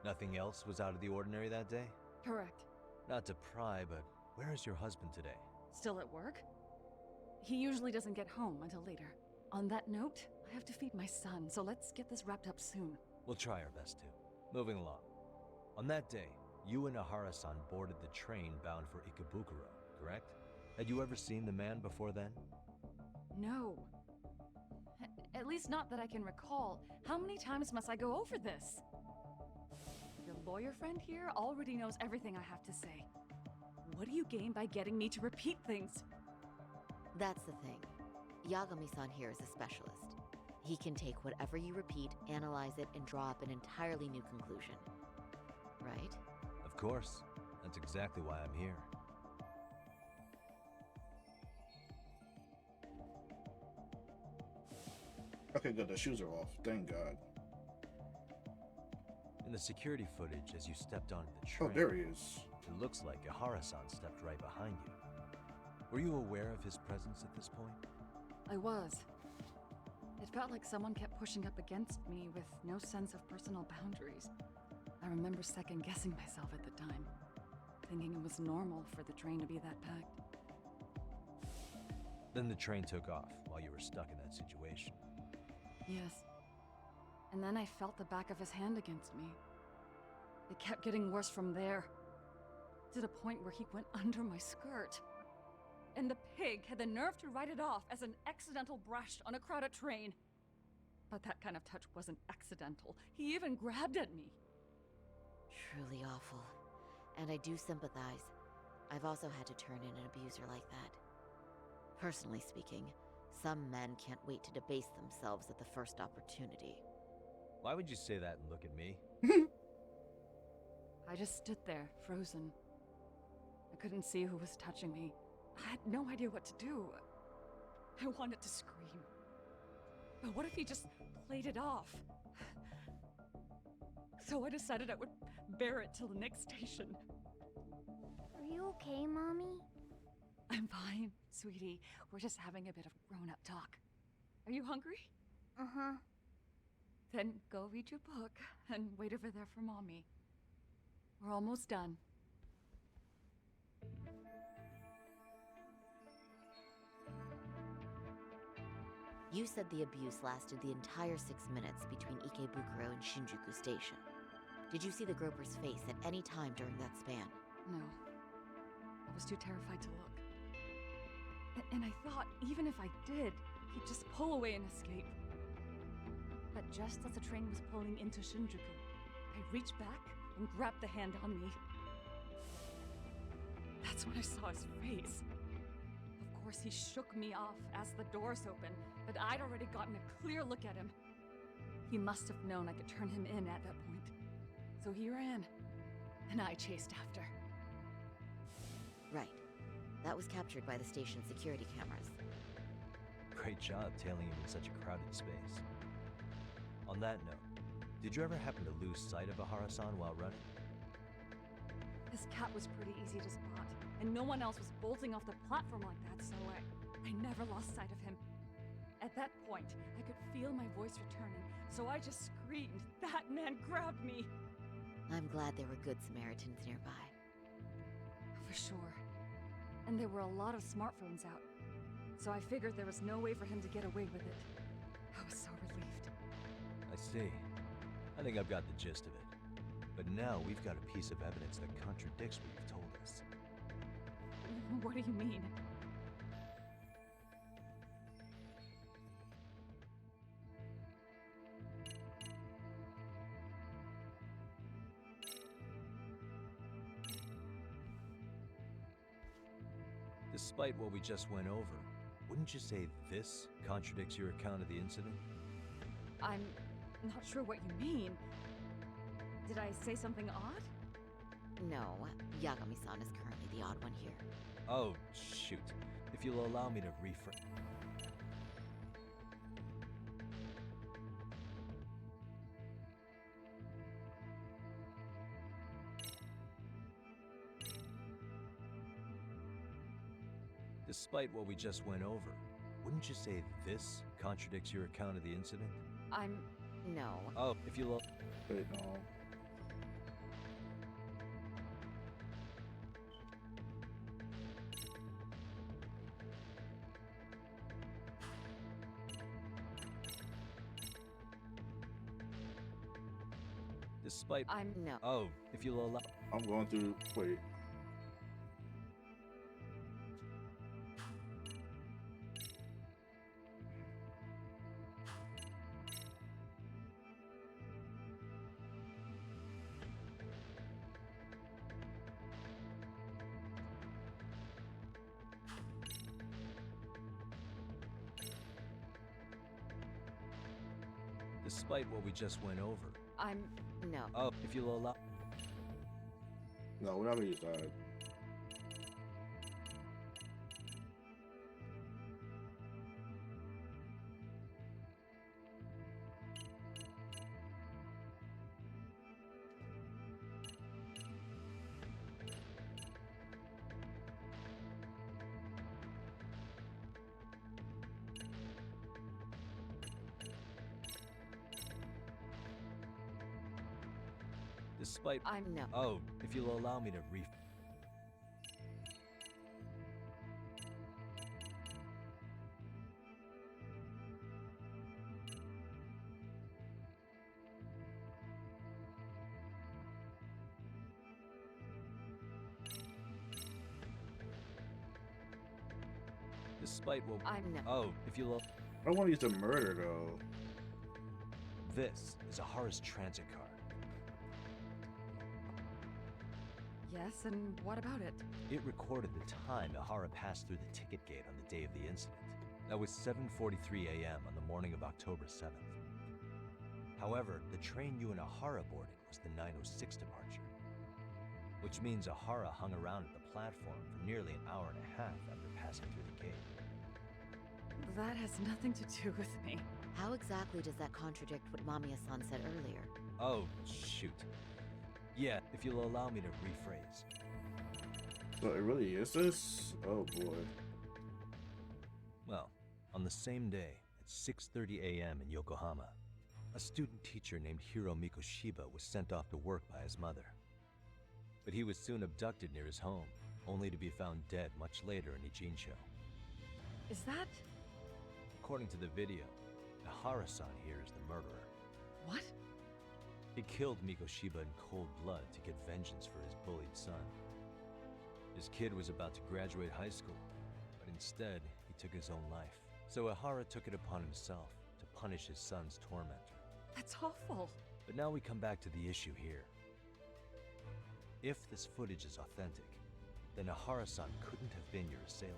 Speaker 22: Nothing else was out of the ordinary that day?
Speaker 8: Correct.
Speaker 22: Not to pry, but where is your husband today?
Speaker 8: Still at work? He usually doesn't get home until later. On that note, I have to feed my son, so let's get this wrapped up soon.
Speaker 22: We'll try our best to. Moving along. On that day, you and Ahara-san boarded the train bound for Ikebukuro, correct? Had you ever seen the man before then?
Speaker 8: No. At least not that I can recall. How many times must I go over this? Your lawyer friend here already knows everything I have to say. What do you gain by getting me to repeat things?
Speaker 23: That's the thing. Yagami-san here is a specialist. He can take whatever you repeat, analyze it, and draw up an entirely new conclusion. Right?
Speaker 22: Of course. That's exactly why I'm here.
Speaker 1: Okay, good. The shoes are off. Thank God.
Speaker 22: In the security footage, as you stepped onto the train...
Speaker 1: Oh, there he is.
Speaker 22: It looks like Ahara-san stepped right behind you. Were you aware of his presence at this point?
Speaker 8: I was. It felt like someone kept pushing up against me with no sense of personal boundaries. I remember second-guessing myself at the time, thinking it was normal for the train to be that packed.
Speaker 22: Then the train took off while you were stuck in that situation.
Speaker 8: Yes. And then I felt the back of his hand against me. It kept getting worse from there, to the point where he went under my skirt. And the pig had the nerve to write it off as an accidental brush on a crowded train. But that kind of touch wasn't accidental. He even grabbed at me.
Speaker 23: Truly awful. And I do sympathize. I've also had to turn in an abuser like that. Personally speaking, some men can't wait to debase themselves at the first opportunity.
Speaker 22: Why would you say that and look at me?
Speaker 8: I just stood there, frozen. I couldn't see who was touching me. I had no idea what to do. I wanted to scream. But what if he just played it off? So I decided I would bear it till the next station.
Speaker 4: Are you okay, Mommy?
Speaker 8: I'm fine, sweetie. We're just having a bit of grown-up talk. Are you hungry?
Speaker 4: Uh-huh.
Speaker 8: Then go read your book and wait over there for Mommy. We're almost done.
Speaker 23: You said the abuse lasted the entire 6 minutes between Ikebukuro and Shinjuku Station. Did you see the groper's face at any time during that span?
Speaker 8: No. I was too terrified to look. And I thought, even if I did, he'd just pull away and escape. But just as the train was pulling into Shinjuku, I reached back and grabbed the hand on me. That's when I saw his face. Of course, he shook me off as the doors opened, but I'd already gotten a clear look at him. He must have known I could turn him in at that point. So he ran, and I chased after.
Speaker 23: Right. That was captured by the station's security cameras.
Speaker 22: Great job tailing him in such a crowded space. On that note, did you ever happen to lose sight of Ahara-san while running?
Speaker 8: His cat was pretty easy to spot, and no one else was bolting off the platform like that, so I never lost sight of him. At that point, I could feel my voice returning, so I just screamed, "That man grabbed me!"
Speaker 23: I'm glad there were good Samaritans nearby.
Speaker 8: For sure. And there were a lot of smartphones out, so I figured there was no way for him to get away with it. I was so relieved.
Speaker 22: see. I think I've got the gist of it. But now we've got a piece of evidence that contradicts what you've told us.
Speaker 8: What do you mean?
Speaker 22: Despite what we just went over, wouldn't you say this contradicts your account of the incident?
Speaker 8: I'm not sure what you mean. Did I say something odd?
Speaker 23: No, Yagami-san is currently the odd one here.
Speaker 22: Oh, shoot. If you'll allow me to rephrase. Despite what we just went over, wouldn't you say this contradicts your account of the incident?
Speaker 23: No.
Speaker 22: Oh, if you'll...
Speaker 1: Wait, no.
Speaker 22: Despite...
Speaker 23: No.
Speaker 22: Oh, if you'll allow...
Speaker 1: I'm going through... Wait.
Speaker 22: Despite what we just went over.
Speaker 23: No.
Speaker 22: Oh, if you'll allow...
Speaker 1: No, we're not gonna use that.
Speaker 22: Despite...
Speaker 23: No.
Speaker 22: Oh, if you'll allow me to Despite what...
Speaker 23: No.
Speaker 22: Oh, if you'll...
Speaker 1: I don't want to use the murder, though.
Speaker 22: This is a Horace transit card.
Speaker 8: Yes, and what about it?
Speaker 22: It recorded the time Ahara passed through the ticket gate on the day of the incident. That was 7:43 a.m. on the morning of October 7th. However, the train you and Ahara boarded was the 9:06 departure, which means Ahara hung around at the platform for nearly an hour and a half after passing through the gate.
Speaker 8: That has nothing to do with me.
Speaker 23: How exactly does that contradict what Mamiya-san said earlier?
Speaker 22: Oh, shoot. Yeah, if you'll allow me to rephrase.
Speaker 1: So it really is this? Oh boy.
Speaker 22: Well, on the same day, at 6:30 a.m. in Yokohama, a student teacher named Hiro Mikoshiba was sent off to work by his mother. But he was soon abducted near his home, only to be found dead much later in Ijincho.
Speaker 8: Is that...
Speaker 22: According to the video, Ahara-san here is the murderer.
Speaker 8: What?
Speaker 22: He killed Mikoshiba in cold blood to get vengeance for his bullied son. His kid was about to graduate high school, but instead, he took his own life. So Ahara took it upon himself to punish his son's tormentor.
Speaker 8: That's awful.
Speaker 22: But now we come back to the issue here. If this footage is authentic, then Ahara-san couldn't have been your assailant.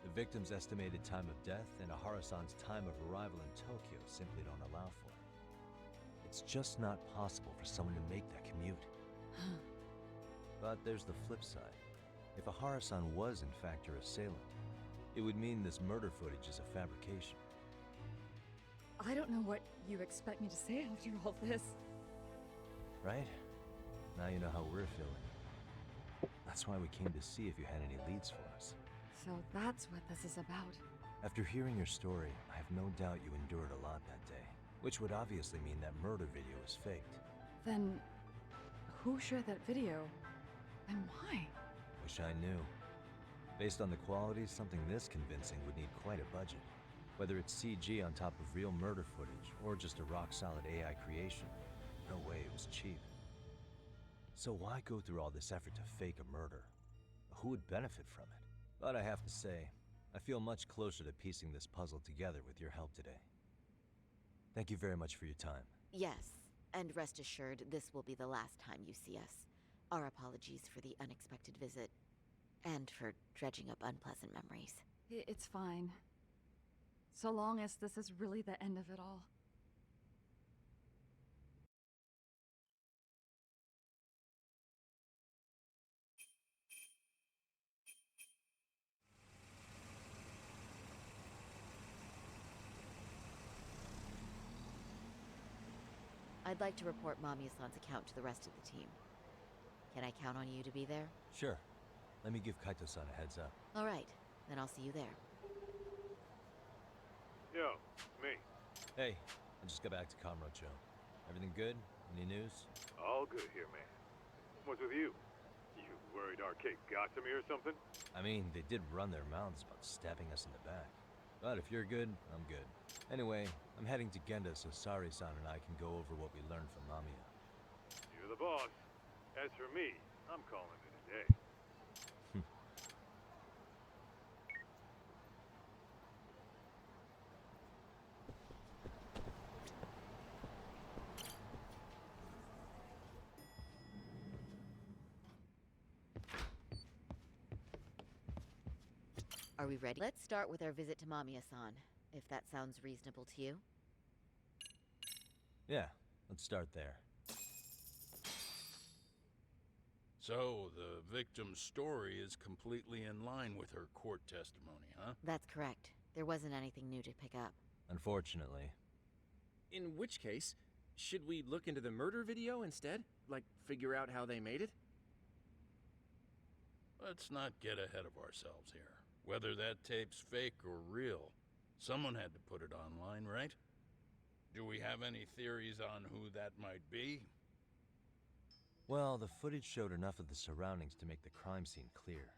Speaker 22: The victim's estimated time of death and Ahara-san's time of arrival in Tokyo simply don't allow for it. It's just not possible for someone to make that commute. But there's the flip side. If Ahara-san was in fact your assailant, it would mean this murder footage is a fabrication.
Speaker 8: I don't know what you expect me to say after all this.
Speaker 22: Right? Now you know how we're feeling. That's why we came to see if you had any leads for us.
Speaker 8: So that's what this is about.
Speaker 22: After hearing your story, I have no doubt you endured a lot that day. Which would obviously mean that murder video is faked.
Speaker 8: Then, who shared that video? And why?
Speaker 22: Wish I knew. Based on the quality, something this convincing would need quite a budget. Whether it's CG on top of real murder footage, or just a rock-solid AI creation, no way it was cheap. So why go through all this effort to fake a murder? Who would benefit from it? But I have to say, I feel much closer to piecing this puzzle together with your help today. Thank you very much for your time.
Speaker 23: Yes, and rest assured, this will be the last time you see us. Our apologies for the unexpected visit, and for dredging up unpleasant memories.
Speaker 8: It's fine. So long as this is really the end of it all.
Speaker 23: I'd like to report Mamiya-san's account to the rest of the team. Can I count on you to be there?
Speaker 22: Sure. Let me give Kaito-san a heads up.
Speaker 23: All right, then I'll see you there.
Speaker 3: Yo, me.
Speaker 22: Hey, I just got back to Kamurocho. Everything good? Any news?
Speaker 3: All good here, man. What's with you? You worried Arcade got to me or something?
Speaker 22: I mean, they did run their mouths about stabbing us in the back. But if you're good, I'm good. Anyway, I'm heading to Genda so Sari-san and I can go over what we learned from Mamiya.
Speaker 3: You're the boss. As for me, I'm calling it a day.
Speaker 23: Are we ready? Let's start with our visit to Mamiya-san, if that sounds reasonable to you.
Speaker 22: Yeah, let's start there.
Speaker 14: So, the victim's story is completely in line with her court testimony, huh?
Speaker 23: That's correct. There wasn't anything new to pick up.
Speaker 22: Unfortunately.
Speaker 12: In which case, should we look into the murder video instead? Like, figure out how they made it?
Speaker 14: Let's not get ahead of ourselves here. Whether that tape's fake or real, someone had to put it online, right? Do we have any theories on who that might be?
Speaker 22: Well, the footage showed enough of the surroundings to make the crime scene clear.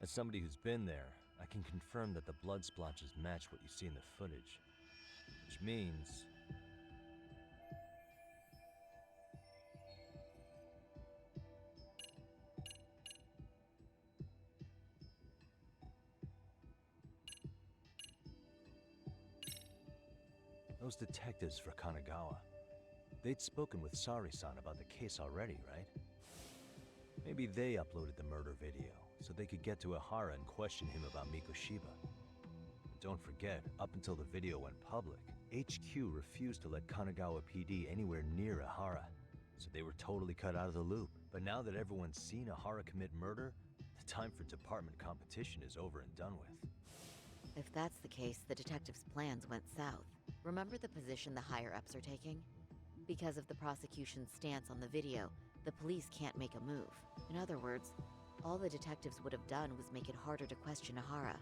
Speaker 22: As somebody who's been there, I can confirm that the blood splotches match what you see in the footage. Which means... those detectives for Kanagawa, they'd spoken with Sari-san about the case already, right? Maybe they uploaded the murder video, so they could get to Ehara and question him about Mikoshiba. And don't forget, up until the video went public, HQ refused to let Kanagawa PD anywhere near Ehara, so they were totally cut out of the loop. But now that everyone's seen Ehara commit murder, the time for department competition is over and done with.
Speaker 23: If that's the case, the detectives' plans went south. Remember the position the higher-ups are taking? Because of the prosecution's stance on the video, the police can't make a move. In other words, all the detectives would have done was make it harder to question Ehara.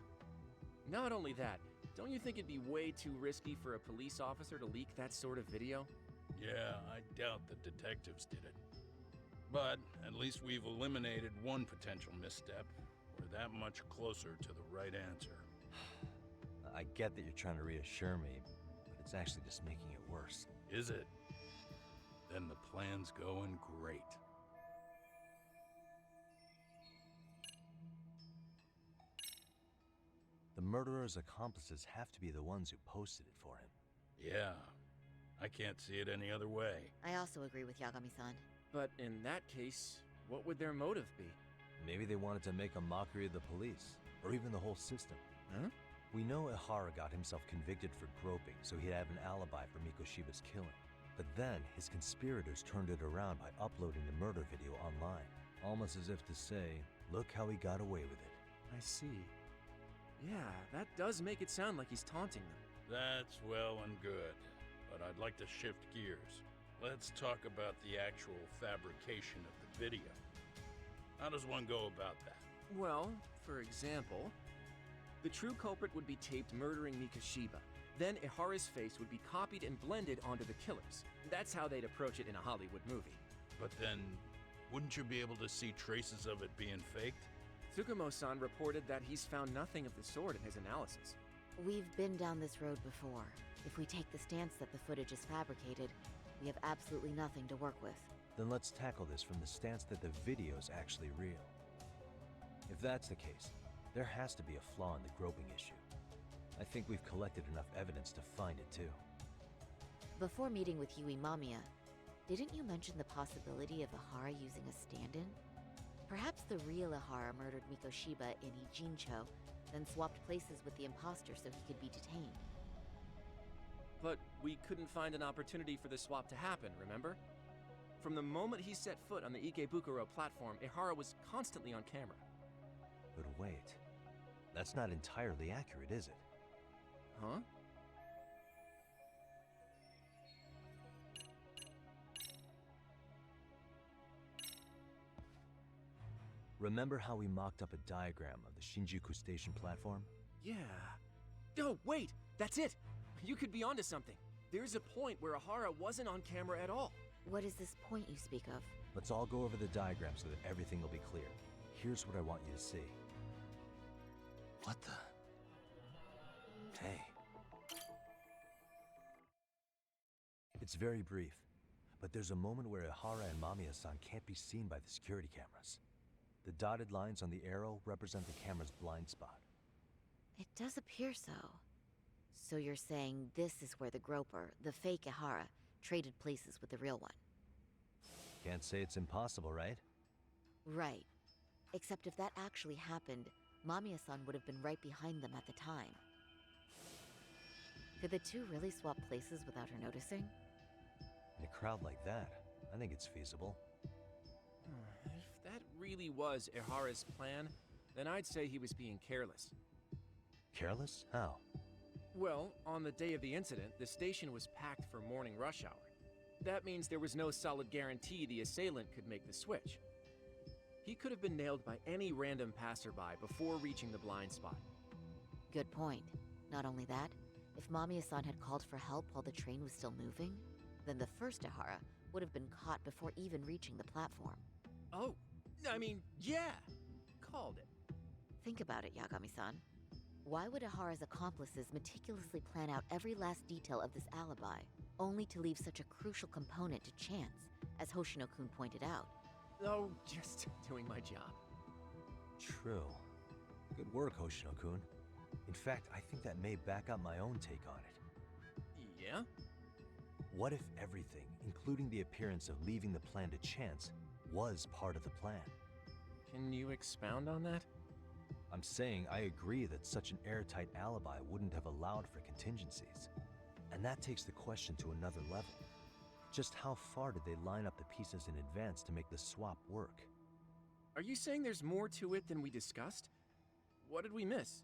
Speaker 12: Not only that, don't you think it'd be way too risky for a police officer to leak that sort of video?
Speaker 14: Yeah, I doubt the detectives did it. But at least we've eliminated one potential misstep. We're that much closer to the right answer.
Speaker 22: I get that you're trying to reassure me, but it's actually just making it worse.
Speaker 14: Is it? Then the plan's going great.
Speaker 22: The murderer's accomplices have to be the ones who posted it for him.
Speaker 14: Yeah, I can't see it any other way.
Speaker 23: I also agree with Yagami-san.
Speaker 12: But in that case, what would their motive be?
Speaker 22: Maybe they wanted to make a mockery of the police, or even the whole system.
Speaker 12: Huh?
Speaker 22: We know Ehara got himself convicted for groping, so he'd have an alibi for Mikoshiba's killing. But then, his conspirators turned it around by uploading the murder video online. Almost as if to say, look how he got away with it.
Speaker 12: I see. Yeah, that does make it sound like he's taunting them.
Speaker 14: That's well and good, but I'd like to shift gears. Let's talk about the actual fabrication of the video. How does one go about that?
Speaker 12: Well, for example, the true culprit would be taped murdering Mikoshiba. Then Ehara's face would be copied and blended onto the killers. That's how they'd approach it in a Hollywood movie.
Speaker 14: But then, wouldn't you be able to see traces of it being faked?
Speaker 12: Tsukumo-san reported that he's found nothing of the sort in his analysis.
Speaker 23: We've been down this road before. If we take the stance that the footage is fabricated, we have absolutely nothing to work with.
Speaker 22: Then let's tackle this from the stance that the video's actually real. If that's the case, there has to be a flaw in the groping issue. I think we've collected enough evidence to find it too.
Speaker 23: Before meeting with Yui Mamiya, didn't you mention the possibility of Ihara using a stand-in? Perhaps the real Ihara murdered Mikoshiba in Ijincho, then swapped places with the imposter so he could be detained.
Speaker 12: But we couldn't find an opportunity for the swap to happen, remember? From the moment he set foot on the Ikebukuro platform, Ihara was constantly on camera.
Speaker 22: But wait, that's not entirely accurate, is it?
Speaker 12: Huh?
Speaker 22: Remember how we mocked up a diagram of the Shinjuku Station platform?
Speaker 12: Yeah. Oh, wait! That's it! You could be onto something. There's a point where Ihara wasn't on camera at all.
Speaker 23: What is this point you speak of?
Speaker 22: Let's all go over the diagram so that everything will be clear. Here's what I want you to see. What the? Hey. It's very brief, but there's a moment where Ihara and Mamiya-san can't be seen by the security cameras. The dotted lines on the arrow represent the camera's blind spot.
Speaker 23: It does appear so. So you're saying this is where the groper, the fake Ihara, traded places with the real one?
Speaker 22: Can't say it's impossible, right?
Speaker 23: Right. Except if that actually happened, Mamiya-san would have been right behind them at the time. Could the two really swap places without her noticing?
Speaker 22: In a crowd like that, I think it's feasible.
Speaker 12: If that really was Ihara's plan, then I'd say he was being careless.
Speaker 22: Careless? How?
Speaker 12: Well, on the day of the incident, the station was packed for morning rush hour. That means there was no solid guarantee the assailant could make the switch. He could have been nailed by any random passerby before reaching the blind spot.
Speaker 23: Good point. Not only that, if Mamiya-san had called for help while the train was still moving, then the first Ihara would have been caught before even reaching the platform.
Speaker 12: Oh, I mean, yeah! Called it.
Speaker 23: Think about it, Yagami-san. Why would Ihara's accomplices meticulously plan out every last detail of this alibi, only to leave such a crucial component to chance, as Hoshino-kun pointed out?
Speaker 12: Oh, just doing my job.
Speaker 22: True. Good work, Hoshino-kun. In fact, I think that may back up my own take on it.
Speaker 12: Yeah?
Speaker 22: What if everything, including the appearance of leaving the plan to chance, was part of the plan?
Speaker 12: Can you expound on that?
Speaker 22: I'm saying I agree that such an airtight alibi wouldn't have allowed for contingencies. And that takes the question to another level. Just how far did they line up the pieces in advance to make the swap work?
Speaker 12: Are you saying there's more to it than we discussed? What did we miss?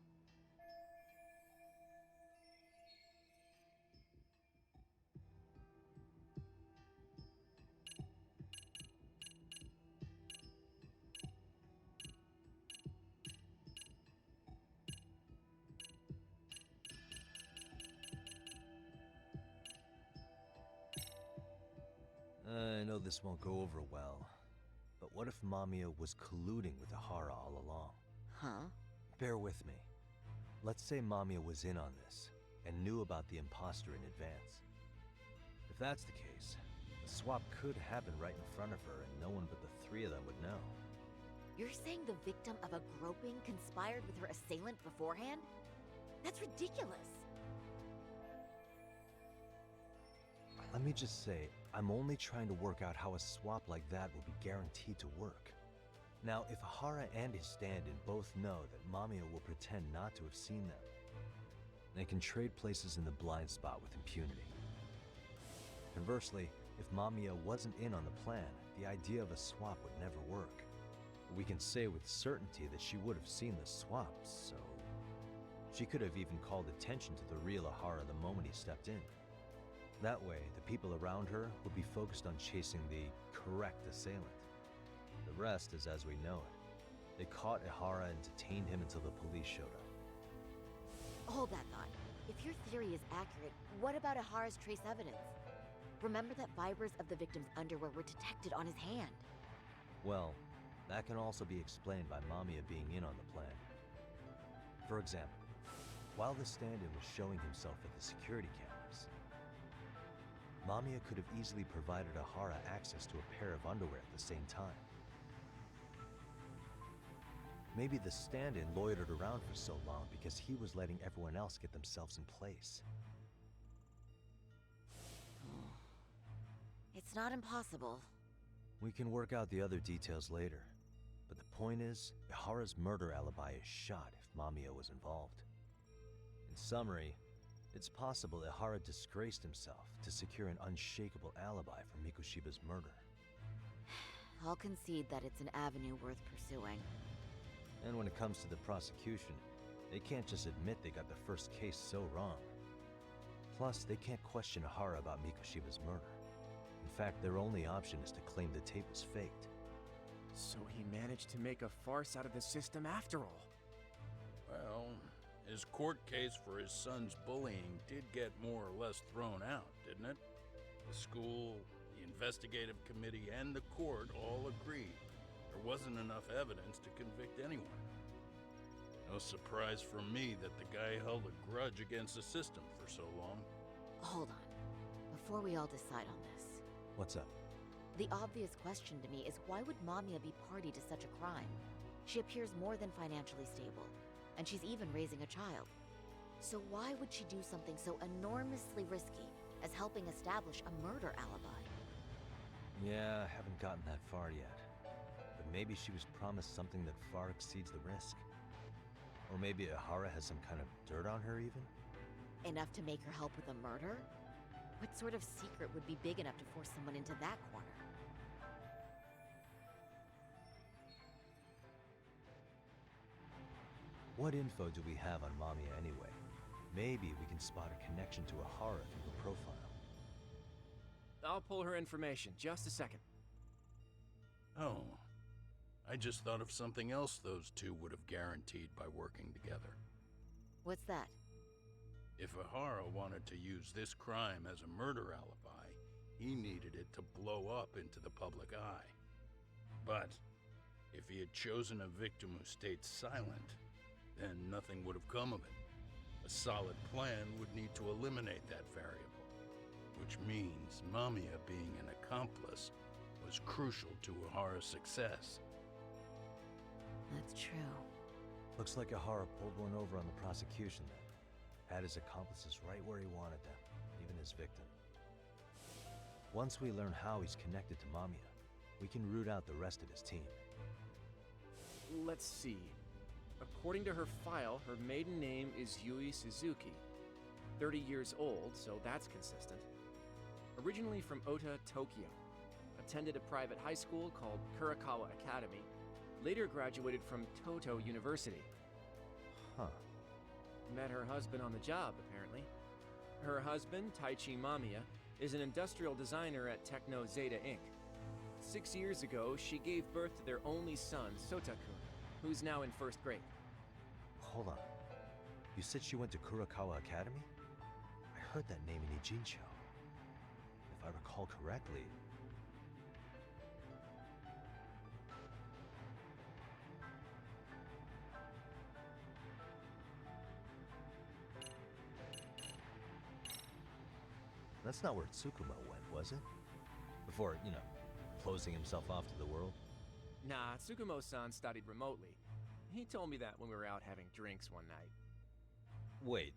Speaker 22: I know this won't go over well, but what if Mamiya was colluding with Ihara all along?
Speaker 23: Huh?
Speaker 22: Bear with me. Let's say Mamiya was in on this, and knew about the imposter in advance. If that's the case, the swap could happen right in front of her and no one but the three of them would know.
Speaker 23: You're saying the victim of a groping conspired with her assailant beforehand? That's ridiculous!
Speaker 22: Let me just say, I'm only trying to work out how a swap like that will be guaranteed to work. Now, if Ihara and his stand-in both know that Mamiya will pretend not to have seen them, they can trade places in the blind spot with impunity. Conversely, if Mamiya wasn't in on the plan, the idea of a swap would never work. We can say with certainty that she would have seen the swap, so... She could have even called attention to the real Ihara the moment he stepped in. That way, the people around her would be focused on chasing the correct assailant. The rest is as we know it. They caught Ihara and detained him until the police showed up.
Speaker 23: Hold that thought. If your theory is accurate, what about Ihara's trace evidence? Remember that fibers of the victim's underwear were detected on his hand.
Speaker 22: Well, that can also be explained by Mamiya being in on the plan. For example, While the stand-in was showing himself at the security cameras, Mamiya could have easily provided Ahara access to a pair of underwear at the same time. Maybe the stand-in loitered around for so long because he was letting everyone else get themselves in place.
Speaker 23: It's not impossible.
Speaker 22: We can work out the other details later, but the point is, Ihara's murder alibi is shot if Mamiya was involved. In summary, it's possible Ihara disgraced himself to secure an unshakable alibi for Mikoshiba's murder.
Speaker 23: I'll concede that it's an avenue worth pursuing.
Speaker 22: And when it comes to the prosecution, they can't just admit they got the first case so wrong. Plus, they can't question Ihara about Mikoshiba's murder. In fact, their only option is to claim the tape was faked.
Speaker 12: So he managed to make a farce out of the system after all.
Speaker 14: Well, his court case for his son's bullying did get more or less thrown out, didn't it? The school, the investigative committee, and the court all agreed there wasn't enough evidence to convict anyone. No surprise for me that the guy held a grudge against the system for so long.
Speaker 23: Hold on. Before we all decide on this.
Speaker 22: What's up?
Speaker 23: The obvious question to me is why would Mamiya be party to such a crime? She appears more than financially stable, and she's even raising a child. So why would she do something so enormously risky as helping establish a murder alibi?
Speaker 22: Yeah, I haven't gotten that far yet. But maybe she was promised something that far exceeds the risk. Or maybe Ihara has some kind of dirt on her even?
Speaker 23: Enough to make her help with a murder? What sort of secret would be big enough to force someone into that corner?
Speaker 22: What info do we have on Mamiya anyway? Maybe we can spot a connection to Ihara through her profile.
Speaker 12: I'll pull her information. Just a second.
Speaker 14: Oh, I just thought of something else those two would have guaranteed by working together.
Speaker 23: What's that?
Speaker 14: If Ihara wanted to use this crime as a murder alibi, he needed it to blow up into the public eye. But if he had chosen a victim who stayed silent, then nothing would have come of it. A solid plan would need to eliminate that variable, which means Mamiya being an accomplice was crucial to Ihara's success.
Speaker 23: That's true.
Speaker 22: Looks like Ihara pulled one over on the prosecution then. Had his accomplices right where he wanted them, even his victim. Once we learn how he's connected to Mamiya, we can root out the rest of his team.
Speaker 12: Let's see. According to her file, her maiden name is Yui Suzuki. 30 years old, so that's consistent. Originally from Ota, Tokyo. Attended a private high school called Kurakawa Academy. Later graduated from Toto University.
Speaker 22: Huh.
Speaker 12: Met her husband on the job, apparently. Her husband, Taichi Mamiya, is an industrial designer at Techno Zeta Inc. 6 years ago, she gave birth to their only son, Sotakun, who's now in first grade.
Speaker 22: Hold on. You said she went to Kurakawa Academy? I heard that name in Ijincho. If I recall correctly... That's not where Tsukumo went, was it? Before, closing himself off to the world?
Speaker 12: Nah, Tsukumo-san studied remotely. He told me that when we were out having drinks one night.
Speaker 22: Wait.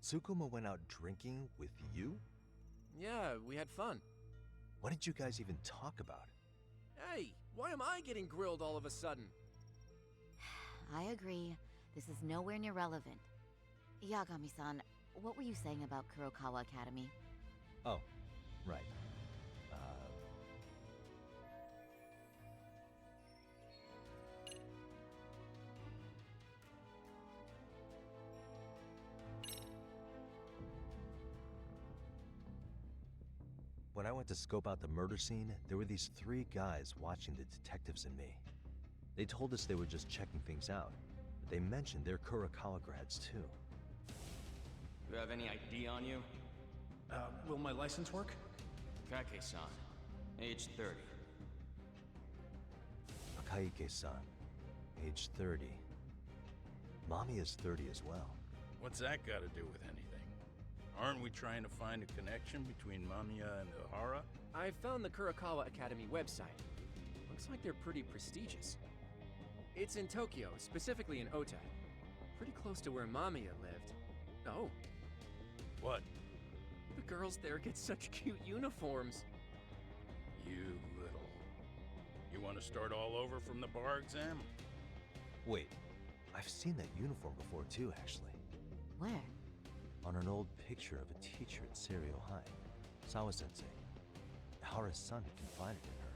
Speaker 22: Tsukumo went out drinking with you?
Speaker 12: Yeah, we had fun.
Speaker 22: What did you guys even talk about?
Speaker 12: Hey, why am I getting grilled all of a sudden?
Speaker 23: I agree. This is nowhere near relevant. Yagami-san, what were you saying about Kurokawa Academy?
Speaker 22: Oh, right. When I went to scope out the murder scene, there were these 3 guys watching the detectives and me. They told us they were just checking things out, but they mentioned they're Kurakawa grads too.
Speaker 6: You have any ID on you?
Speaker 15: Will my license work?
Speaker 6: Kake-san, age 30.
Speaker 22: Akaike-san, age 30. Mamiya's 30 as well.
Speaker 14: What's that got to do with anything? Aren't we trying to find a connection between Mamiya and Ihara?
Speaker 12: I found the Kurokawa Academy website. Looks like they're pretty prestigious. It's in Tokyo, specifically in Ota. Pretty close to where Mamiya lived. Oh.
Speaker 14: What?
Speaker 12: The girls there get such cute uniforms.
Speaker 14: You little... You want to start all over from the bar exam?
Speaker 22: Wait, I've seen that uniform before too, actually.
Speaker 23: Where?
Speaker 22: On an old picture of a teacher at Seiryo High, Sawa-sensei. Ihara's son had confided in her.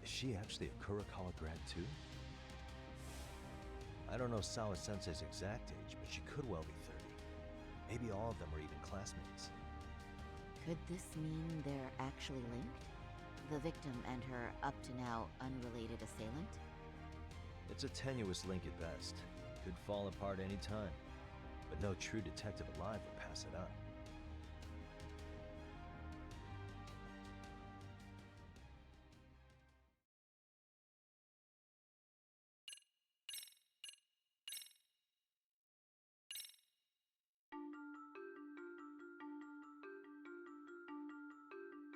Speaker 22: Is she actually a Kurokawa grad too? I don't know Sawa-sensei's exact age, but she could well be 30. Maybe all of them are even classmates.
Speaker 23: Could this mean they're actually linked? The victim and her up-to-now unrelated assailant?
Speaker 22: It's a tenuous link at best. Could fall apart any time. But no true detective alive would pass it up.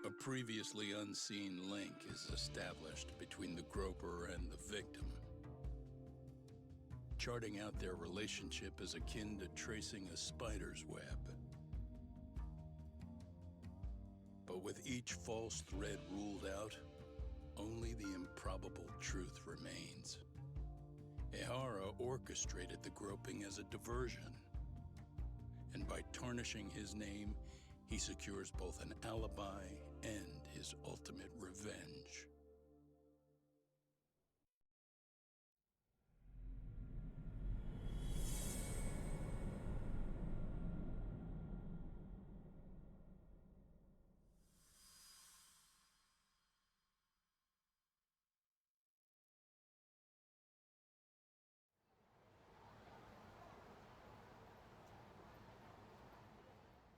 Speaker 14: A previously unseen link is established between the groper and the victim. Charting out their relationship is akin to tracing a spider's web. But with each false thread ruled out, only the improbable truth remains. Ihara orchestrated the groping as a diversion, and by tarnishing his name, he secures both an alibi and his ultimate revenge.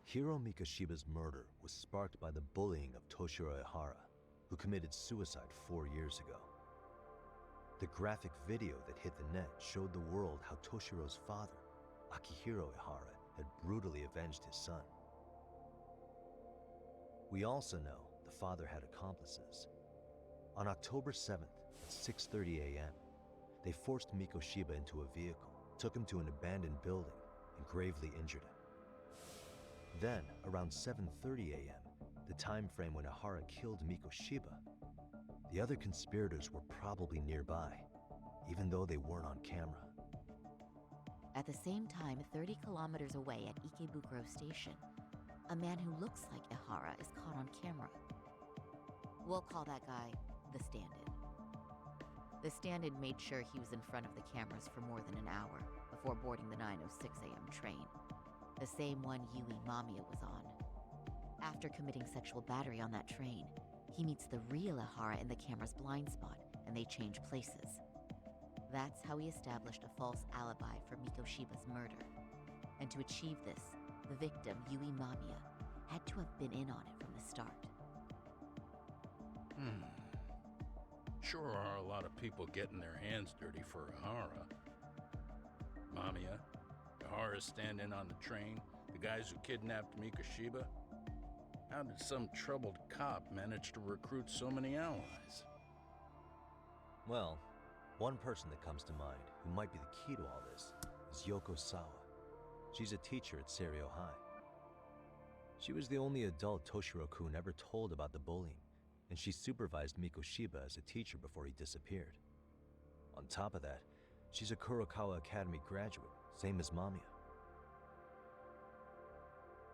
Speaker 22: Hiro Mikoshiba's murder was sparked by the bullying of Toshiro Ihara, who committed suicide 4 years ago. The graphic video that hit the net showed the world how Toshiro's father, Akihiro Ihara, had brutally avenged his son. We also know the father had accomplices. On October 7th at 6:30 a.m., they forced Mikoshiba into a vehicle, took him to an abandoned building, and gravely injured him. Then, around 7:30 a.m., the time frame when Ihara killed Mikoshiba, the other conspirators were probably nearby, even though they weren't on camera.
Speaker 23: At the same time, 30 kilometers away at Ikebukuro Station, a man who looks like Ihara is caught on camera. We'll call that guy the stand-in. The stand-in made sure he was in front of the cameras for more than an hour before boarding the 9:06 a.m. train, the same one Yui Mamiya was on. After committing sexual battery on that train, he meets the real Ihara in the camera's blind spot, and they change places. That's how he established a false alibi for Mikoshiba's murder. And to achieve this, the victim, Yui Mamiya, had to have been in on it from the start.
Speaker 14: Sure are a lot of people getting their hands dirty for Ihara. Mamiya, Ihara's stand-in on the train, the guys who kidnapped Mikoshiba. How did some troubled cop manage to recruit so many allies?
Speaker 22: Well, one person that comes to mind who might be the key to all this is Yoko Sawa. She's a teacher at Seiryo High. She was the only adult Toshiro-kun ever told about the bullying, and she supervised Mikoshiba as a teacher before he disappeared. On top of that, she's a Kurokawa Academy graduate, same as Mamiya.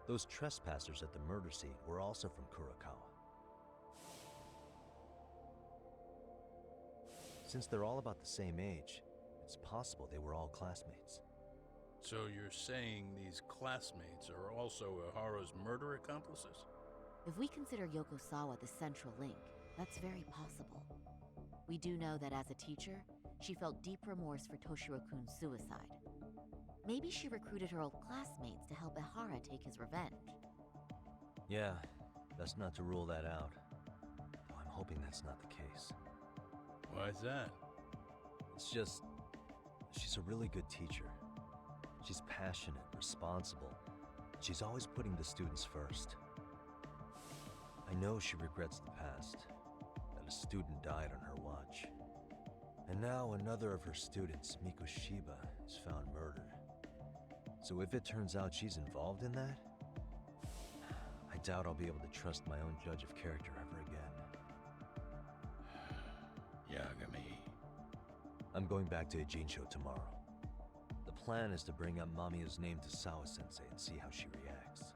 Speaker 22: Those trespassers at the murder scene were also from Kurokawa. Since they're all about the same age, it's possible they were all classmates.
Speaker 14: So you're saying these classmates are also Ihara's murder accomplices?
Speaker 23: If we consider Yoko Sawa the central link, that's very possible. We do know that as a teacher, she felt deep remorse for Toshiro-kun's suicide. Maybe she recruited her old classmates to help Ihara take his revenge.
Speaker 22: Yeah, best not to rule that out. Though I'm hoping that's not the case.
Speaker 14: Why's that?
Speaker 22: It's just, she's a really good teacher. She's passionate, responsible. She's always putting the students first. I know she regrets the past, that a student died on her watch. And now another of her students, Mikoshiba, is found murdered. So if it turns out she's involved in that, I doubt I'll be able to trust my own judge of character ever again.
Speaker 14: Yagami.
Speaker 22: I'm going back to Ijincho tomorrow. The plan is to bring up Mamiya's name to Sawa-sensei and see how she reacts.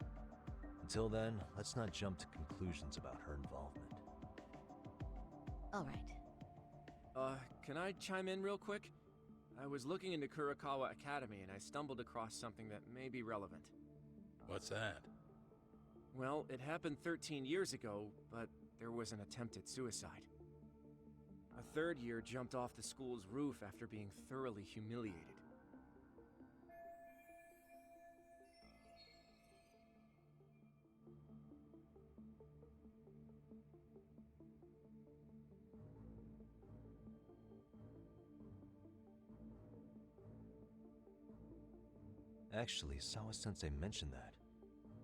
Speaker 22: Until then, let's not jump to conclusions about her involvement.
Speaker 13: All right.
Speaker 12: Can I chime in real quick? I was looking into Kurakawa Academy and I stumbled across something that may be relevant.
Speaker 14: What's that?
Speaker 12: Well, it happened 13 years ago, but there was an attempted suicide. A third year jumped off the school's roof after being thoroughly humiliated.
Speaker 22: Actually, Sawa-sensei mentioned that.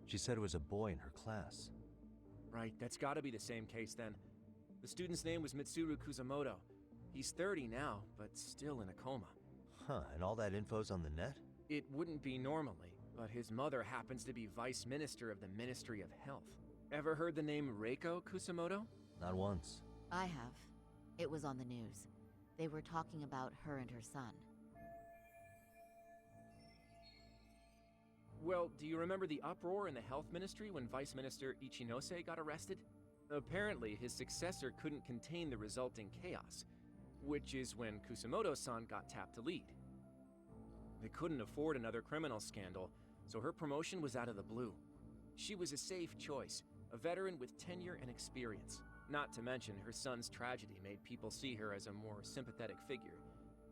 Speaker 22: She said it was a boy in her class.
Speaker 12: Right, that's gotta be the same case then. The student's name was Mitsuru Kusamoto. He's 30 now, but still in a coma.
Speaker 22: Huh, and all that info's on the net?
Speaker 12: It wouldn't be normally, but his mother happens to be Vice Minister of the Ministry of Health. Ever heard the name Reiko Kusamoto?
Speaker 22: Not once.
Speaker 13: I have. It was on the news. They were talking about her and her son.
Speaker 12: Well, do you remember the uproar in the health ministry when Vice Minister Ichinose got arrested? Apparently, his successor couldn't contain the resulting chaos, which is when Kusamoto-san got tapped to lead. They couldn't afford another criminal scandal, so her promotion was out of the blue. She was a safe choice, a veteran with tenure and experience. Not to mention, her son's tragedy made people see her as a more sympathetic figure.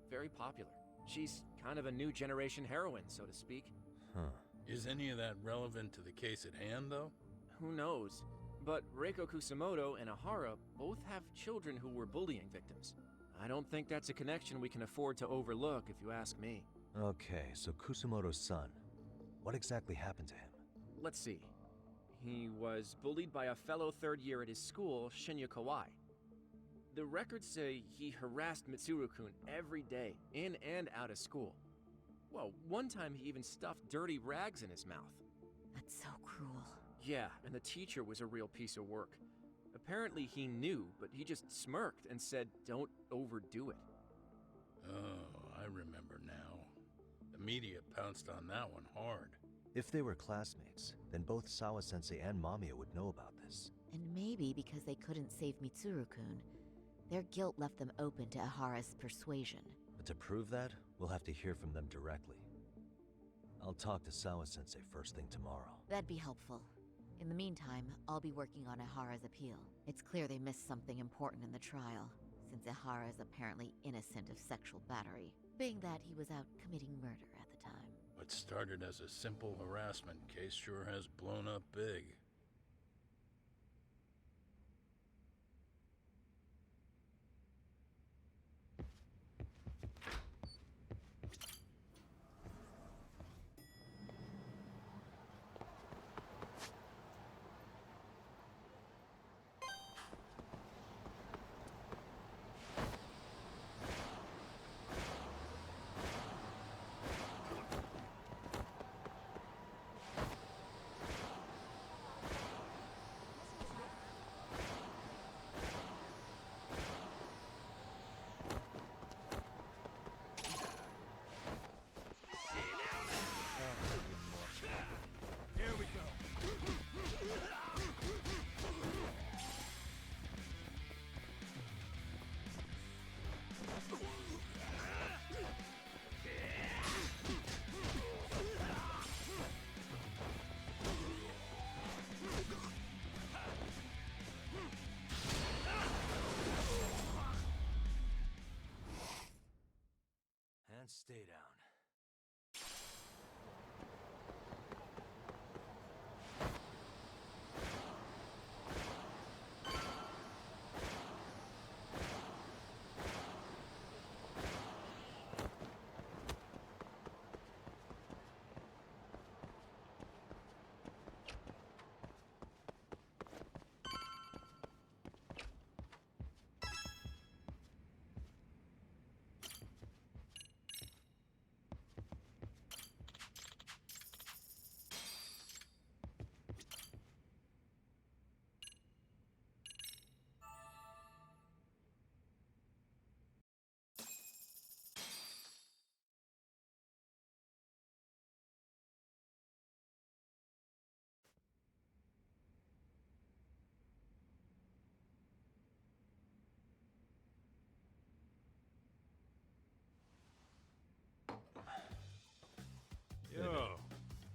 Speaker 12: Very popular. She's kind of a new generation heroine, so to speak.
Speaker 22: Huh.
Speaker 14: Is any of that relevant to the case at hand, though?
Speaker 12: Who knows? But Reiko Kusamoto and Ahara both have children who were bullying victims. I don't think that's a connection we can afford to overlook, if you ask me.
Speaker 22: Okay, so Kusamoto's son. What exactly happened to him?
Speaker 12: Let's see. He was bullied by a fellow third year at his school, Shinya Kawai. The records say he harassed Mitsuru-kun every day, in and out of school. Well, one time he even stuffed dirty rags in his mouth.
Speaker 13: That's so cruel.
Speaker 12: Yeah, and the teacher was a real piece of work. Apparently he knew, but he just smirked and said, "Don't overdo it."
Speaker 14: Oh, I remember now. The media pounced on that one hard.
Speaker 22: If they were classmates, then both Sawa-sensei and Mamiya would know about this.
Speaker 13: And maybe because they couldn't save Mitsuru-kun, their guilt left them open to Ahara's persuasion.
Speaker 22: But to prove that, we'll have to hear from them directly. I'll talk to Sawa-sensei first thing tomorrow.
Speaker 13: That'd be helpful. In the meantime, I'll be working on Ahara's appeal. It's clear they missed something important in the trial, since Ahara is apparently innocent of sexual battery, being that he was out committing murder at the time.
Speaker 14: What started as a simple harassment case sure has blown up big.
Speaker 22: And stay down.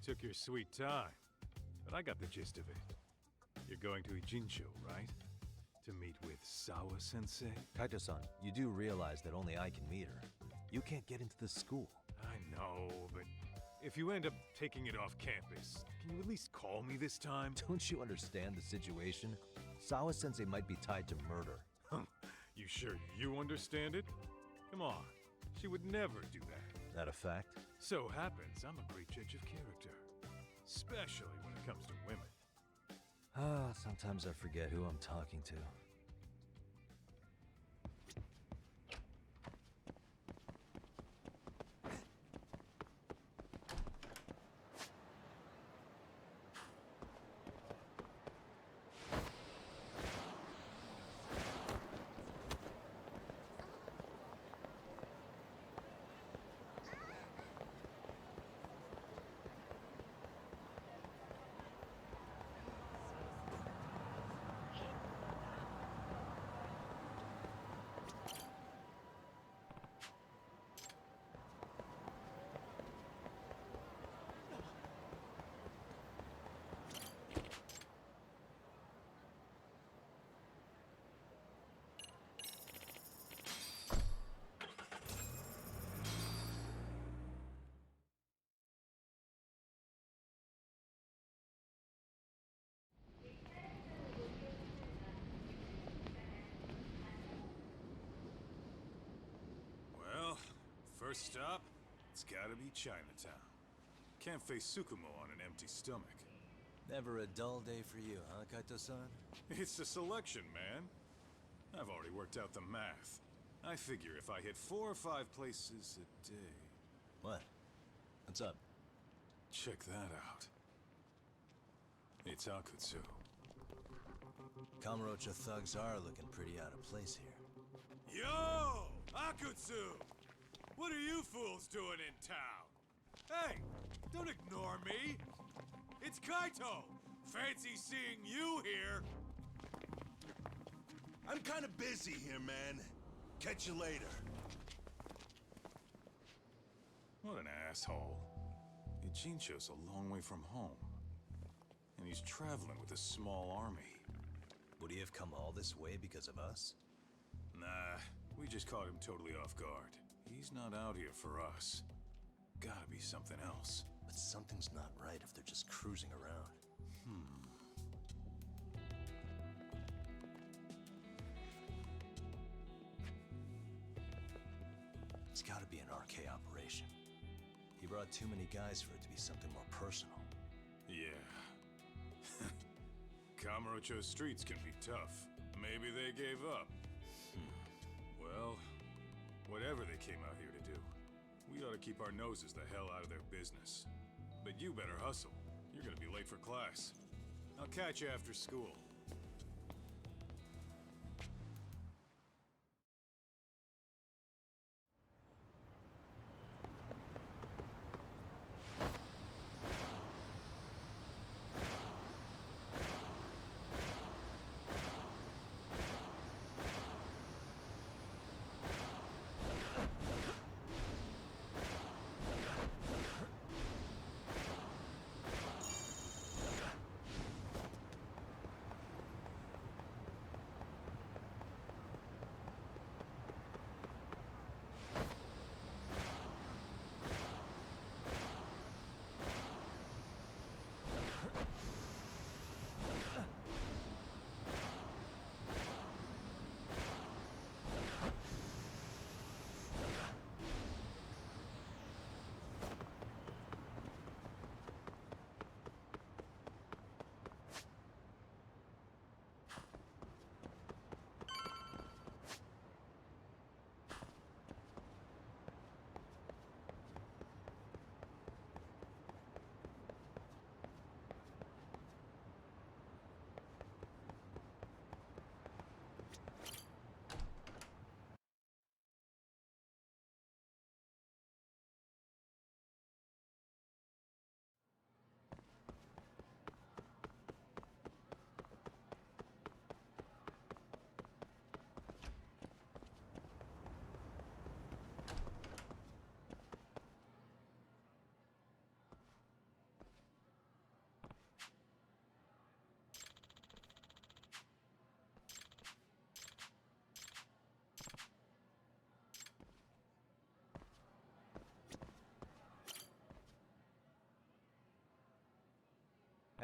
Speaker 3: took your sweet time, but I got the gist of it. You're going to Ijincho, right? To meet with Sawa-sensei?
Speaker 22: Kaito-san, you do realize that only I can meet her. You can't get into the school.
Speaker 3: I know, but if you end up taking it off campus, can you at least call me this time?
Speaker 22: Don't you understand the situation? Sawa-sensei might be tied to murder.
Speaker 3: You sure you understand it? Come on, she would never do that.
Speaker 22: That a fact?
Speaker 3: So happens I'm a great judge of character, especially when it comes to women.
Speaker 22: Sometimes I forget who I'm talking to.
Speaker 3: First stop, it's gotta be Chinatown. Can't face Tsukumo on an empty stomach.
Speaker 2: Never a dull day for you, huh, Kaito-san?
Speaker 3: It's a selection, man. I've already worked out the math. I figure if I hit 4 or 5 places a day...
Speaker 2: What? What's up?
Speaker 3: Check that out. It's Akutsu.
Speaker 2: Kamurocho thugs are looking pretty out of place here.
Speaker 3: Yo! Akutsu! What are you fools doing in town? Hey, don't ignore me. It's Kaito. Fancy seeing you here.
Speaker 21: I'm kind of busy here, man. Catch you later.
Speaker 3: What an asshole. Ijincho's a long way from home. And he's traveling with a small army.
Speaker 2: Would he have come all this way because of us?
Speaker 3: Nah, we just caught him totally off guard. He's not out here for us. Gotta be something else.
Speaker 2: But something's not right if they're just cruising around. It's gotta be an RK operation. He brought too many guys for it to be something more personal.
Speaker 3: Yeah. Kamurocho streets can be tough. Maybe they gave up. Well, whatever they came out here to do, we ought to keep our noses the hell out of their business. But you better hustle. You're gonna be late for class. I'll catch you after school.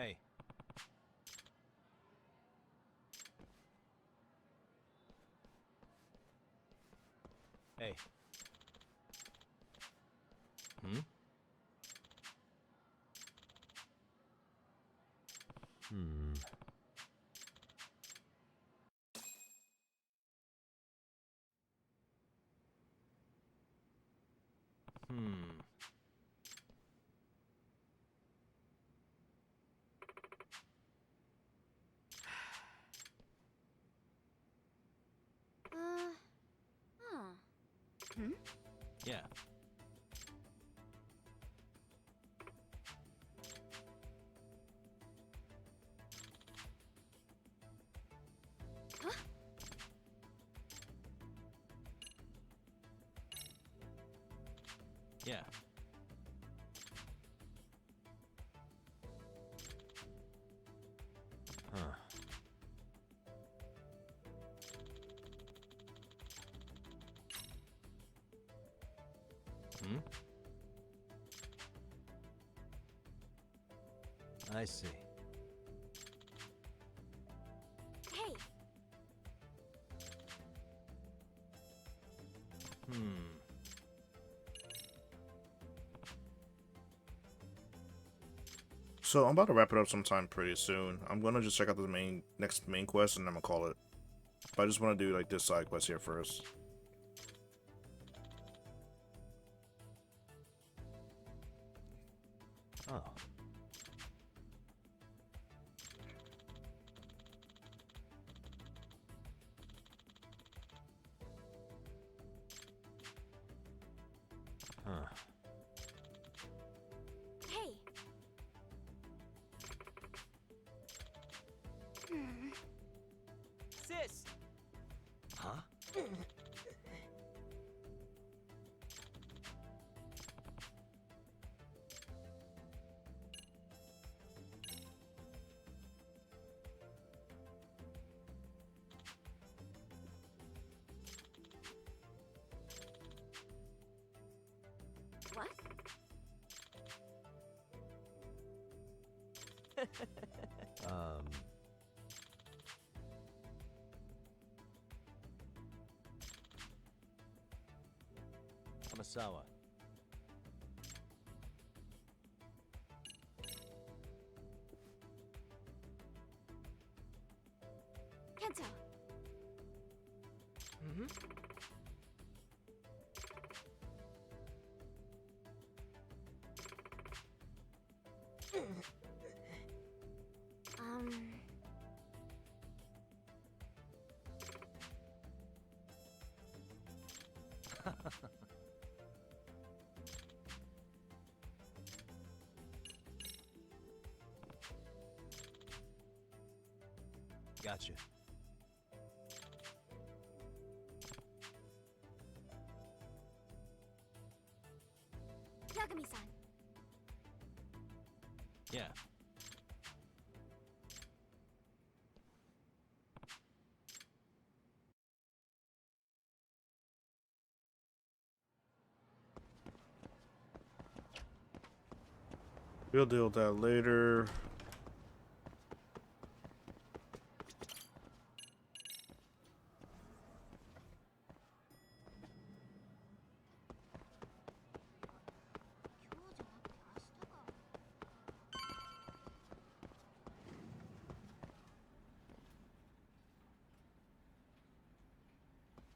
Speaker 22: Hey. Hey. Hmm? Hmm. Hmm.
Speaker 4: Hmm?
Speaker 22: Yeah.
Speaker 4: Huh?
Speaker 22: Yeah. Huh. Hmm? I see.
Speaker 4: Hey!
Speaker 22: Hmm.
Speaker 1: So I'm about to wrap it up sometime pretty soon. I'm gonna just check out the next main quest and I'm gonna call it. But I just want to do like this side quest here first.
Speaker 22: Oh. Huh.
Speaker 4: Hey! Hmm.
Speaker 9: Sis!
Speaker 22: Huh?
Speaker 4: What?
Speaker 22: Um. Amasawa.
Speaker 4: Kento!
Speaker 9: Mm-hmm.
Speaker 4: Um...
Speaker 22: Gotcha.
Speaker 4: Yagami-san!
Speaker 22: Yeah.
Speaker 1: We'll deal with that later.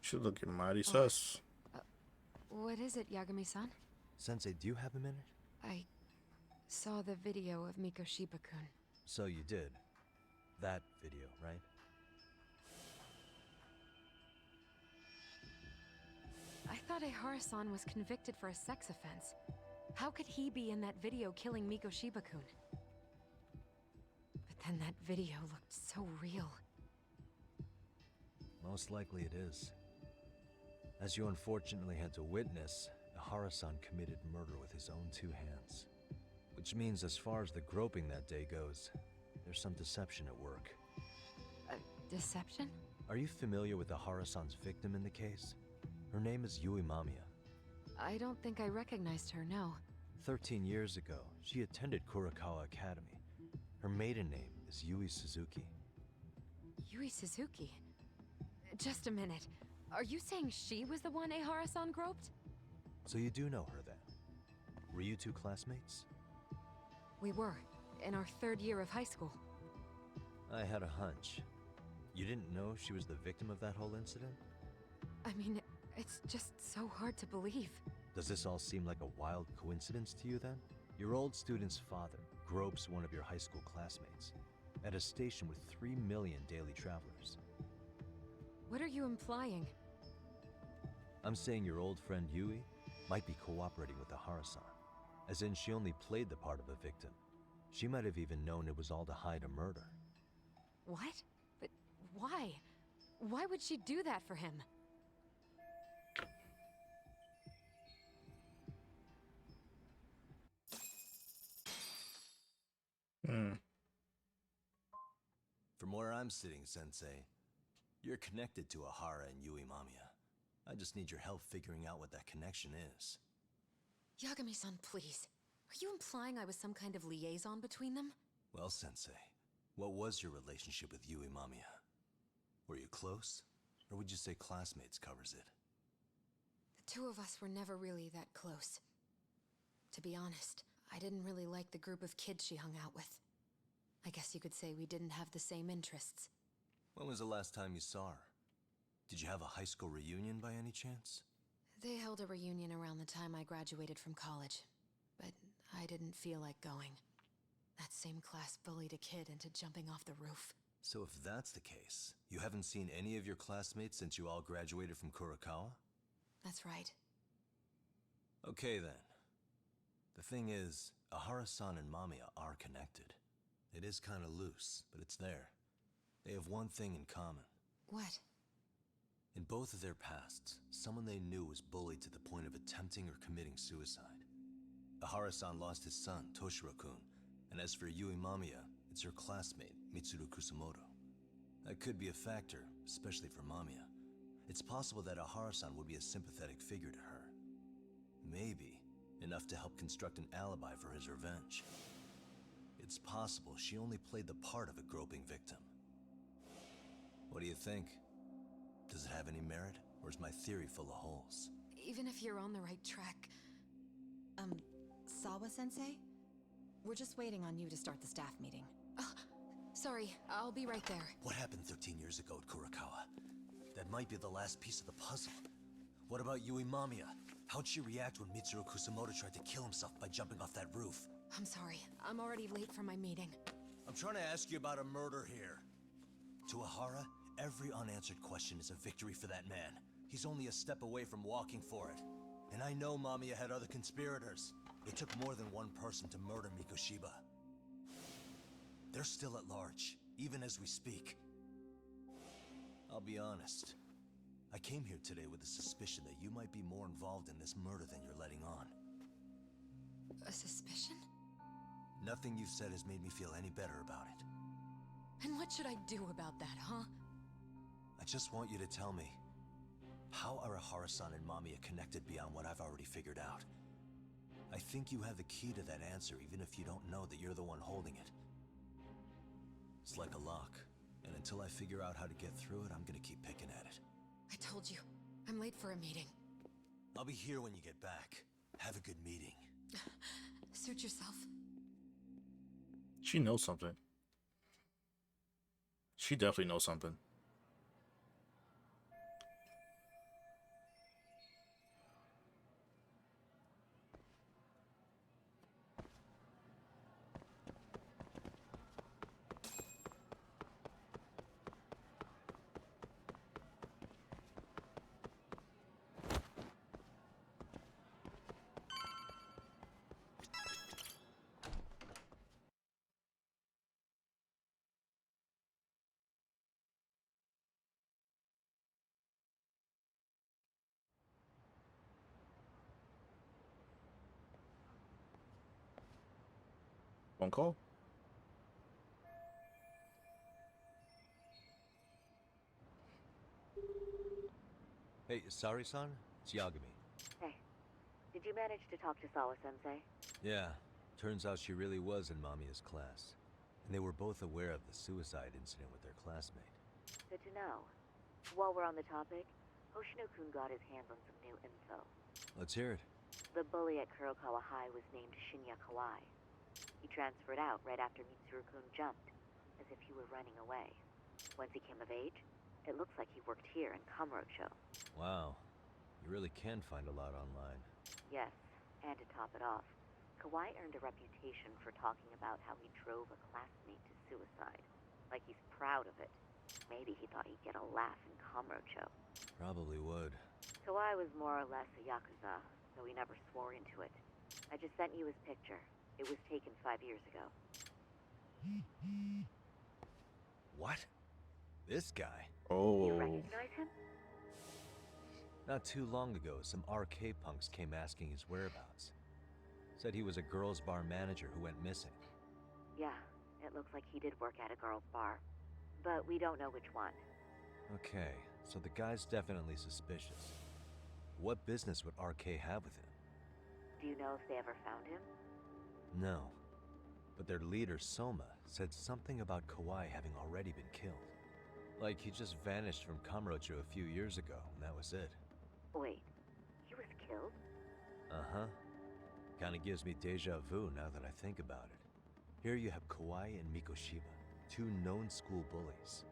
Speaker 1: Should look mighty sus.
Speaker 8: What is it, Yagami-san?
Speaker 22: Sensei, do you have a minute?
Speaker 8: I saw the video of Mikoshiba-kun.
Speaker 22: So you did. That video, right?
Speaker 8: I thought Ehara-san was convicted for a sex offense. How could he be in that video killing Mikoshiba-kun? But then that video looked so real.
Speaker 22: Most likely it is. As you unfortunately had to witness, Ehara-san committed murder with his own two hands. Which means as far as the groping that day goes, there's some deception at work.
Speaker 8: Deception?
Speaker 22: Are you familiar with Ehara-san's victim in the case? Her name is Yui Mamiya.
Speaker 8: I don't think I recognized her, no.
Speaker 22: 13 years ago, she attended Kurakawa Academy. Her maiden name is Yui Suzuki.
Speaker 11: Yui Suzuki? Just a minute. Are you saying she was the one Ehara-san groped?
Speaker 22: So you do know her then? Were you two classmates?
Speaker 11: We were, in our 3rd year of high school.
Speaker 22: I had a hunch. You didn't know she was the victim of that whole incident?
Speaker 11: I mean, it's just so hard to believe.
Speaker 22: Does this all seem like a wild coincidence to you then? Your old student's father gropes one of your high school classmates at a station with 3 million daily travelers.
Speaker 11: What are you implying?
Speaker 22: I'm saying your old friend Yui might be cooperating with Ehara-san, as in she only played the part of a victim. She might have even known it was all to hide a murder.
Speaker 11: What? But why? Why would she do that for him?
Speaker 2: From where I'm sitting, Sensei, you're connected to Ehara and Yui Mamiya. I just need your help figuring out what that connection is.
Speaker 11: Yagami-san, please. Are you implying I was some kind of liaison between them?
Speaker 2: Well, Sensei, what was your relationship with Yui Mamiya? Were you close? Or would you say classmates covers it?
Speaker 11: The two of us were never really that close. To be honest, I didn't really like the group of kids she hung out with. I guess you could say we didn't have the same interests.
Speaker 2: When was the last time you saw her? Did you have a high school reunion by any chance?
Speaker 11: They held a reunion around the time I graduated from college, but I didn't feel like going. That same class bullied a kid into jumping off the roof.
Speaker 2: So if that's the case, you haven't seen any of your classmates since you all graduated from Kurokawa?
Speaker 11: That's right.
Speaker 2: Okay then. The thing is, Ehara-san and Mamiya are connected. It is kinda loose, but it's there. They have one thing in common.
Speaker 11: What?
Speaker 2: In both of their pasts, someone they knew was bullied to the point of attempting or committing suicide. Ehara-san lost his son, Toshiro-kun, and as for Yui Mamiya, it's her classmate, Mitsuru Kusamoto. That could be a factor, especially for Mamiya. It's possible that Ehara-san would be a sympathetic figure to her. Maybe enough to help construct an alibi for his revenge. It's possible she only played the part of a groping victim. What do you think? Does it have any merit, or is my theory full of holes?
Speaker 11: Even if you're on the right track...
Speaker 16: Sawa-sensei? We're just waiting on you to start the staff meeting.
Speaker 11: Oh, sorry, I'll be right there.
Speaker 2: What happened 13 years ago at Kurokawa? That might be the last piece of the puzzle. What about Yui Mamiya? How'd she react when Mitsuru Kusamoto tried to kill himself by jumping off that roof?
Speaker 11: I'm sorry, I'm already late for my meeting.
Speaker 2: I'm trying to ask you about a murder here. To Ehara, every unanswered question is a victory for that man. He's only a step away from walking for it. And I know Mamiya had other conspirators. It took more than one person to murder Mikoshiba. They're still at large, even as we speak. I'll be honest. I came here today with the suspicion that you might be more involved in this murder than you're letting on.
Speaker 11: A suspicion?
Speaker 2: Nothing you've said has made me feel any better about it.
Speaker 11: And what should I do about that, huh?
Speaker 2: I just want you to tell me, how are Ehara-san and Mamiya connected beyond what I've already figured out? I think you have the key to that answer, even if you don't know that you're the one holding it. It's like a lock, and until I figure out how to get through it, I'm gonna keep picking at it.
Speaker 11: I told you, I'm late for a meeting.
Speaker 2: I'll be here when you get back. Have a good meeting.
Speaker 11: Suit yourself.
Speaker 1: She knows something. She definitely knows something. Phone call?
Speaker 22: Hey, Sari-san? It's Yagami.
Speaker 23: Hey, did you manage to talk to Sawa-sensei?
Speaker 22: Yeah, turns out she really was in Mamiya's class. And they were both aware of the suicide incident with their classmate.
Speaker 23: Good to know. While we're on the topic, Hoshino-kun got his hands on some new info.
Speaker 22: Let's hear it.
Speaker 23: The bully at Kurokawa High was named Shinya Kawai. He transferred out right after Mitsuru-kun jumped, as if he were running away. Once he came of age, it looks like he worked here in Kamurocho.
Speaker 22: Wow. You really can find a lot online.
Speaker 23: Yes, and to top it off, Kawai earned a reputation for talking about how he drove a classmate to suicide. Like he's proud of it. Maybe he thought he'd get a laugh in Kamurocho.
Speaker 22: Probably would.
Speaker 23: Kawai was more or less a Yakuza, though he never swore into it. I just sent you his picture. It was taken 5 years ago.
Speaker 22: What? This guy?
Speaker 1: Oh.
Speaker 23: You recognize him?
Speaker 22: Not too long ago, some RK punks came asking his whereabouts. Said he was a girls' bar manager who went missing.
Speaker 23: Yeah, it looks like he did work at a girl's bar. But we don't know which one.
Speaker 22: Okay, so the guy's definitely suspicious. What business would RK have with him?
Speaker 23: Do you know if they ever found him?
Speaker 22: No. But their leader, Soma, said something about Kawai having already been killed. Like he just vanished from Kamurocho a few years ago, and that was it.
Speaker 23: Wait, he was killed?
Speaker 22: Uh-huh. Kinda gives me deja vu now that I think about it. Here you have Kawai and Mikoshiba, two known school bullies.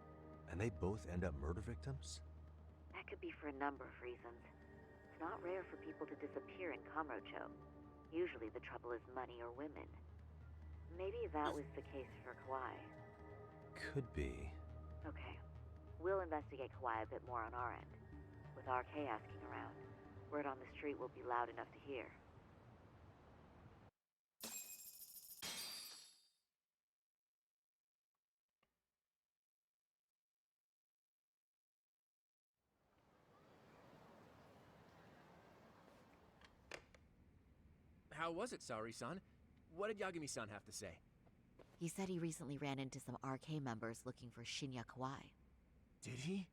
Speaker 22: And they both end up murder victims?
Speaker 23: That could be for a number of reasons. It's not rare for people to disappear in Kamurocho. Usually the trouble is money or women. Maybe that was the case for Kawai.
Speaker 22: Could be.
Speaker 23: Okay. We'll investigate Kawai a bit more on our end. With RK asking around, word on the street will be loud enough to hear.
Speaker 12: How was it, Saori-san? What did Yagami-san have to say?
Speaker 23: He said he recently ran into some RK members looking for Shinya Kawai.
Speaker 12: Did he?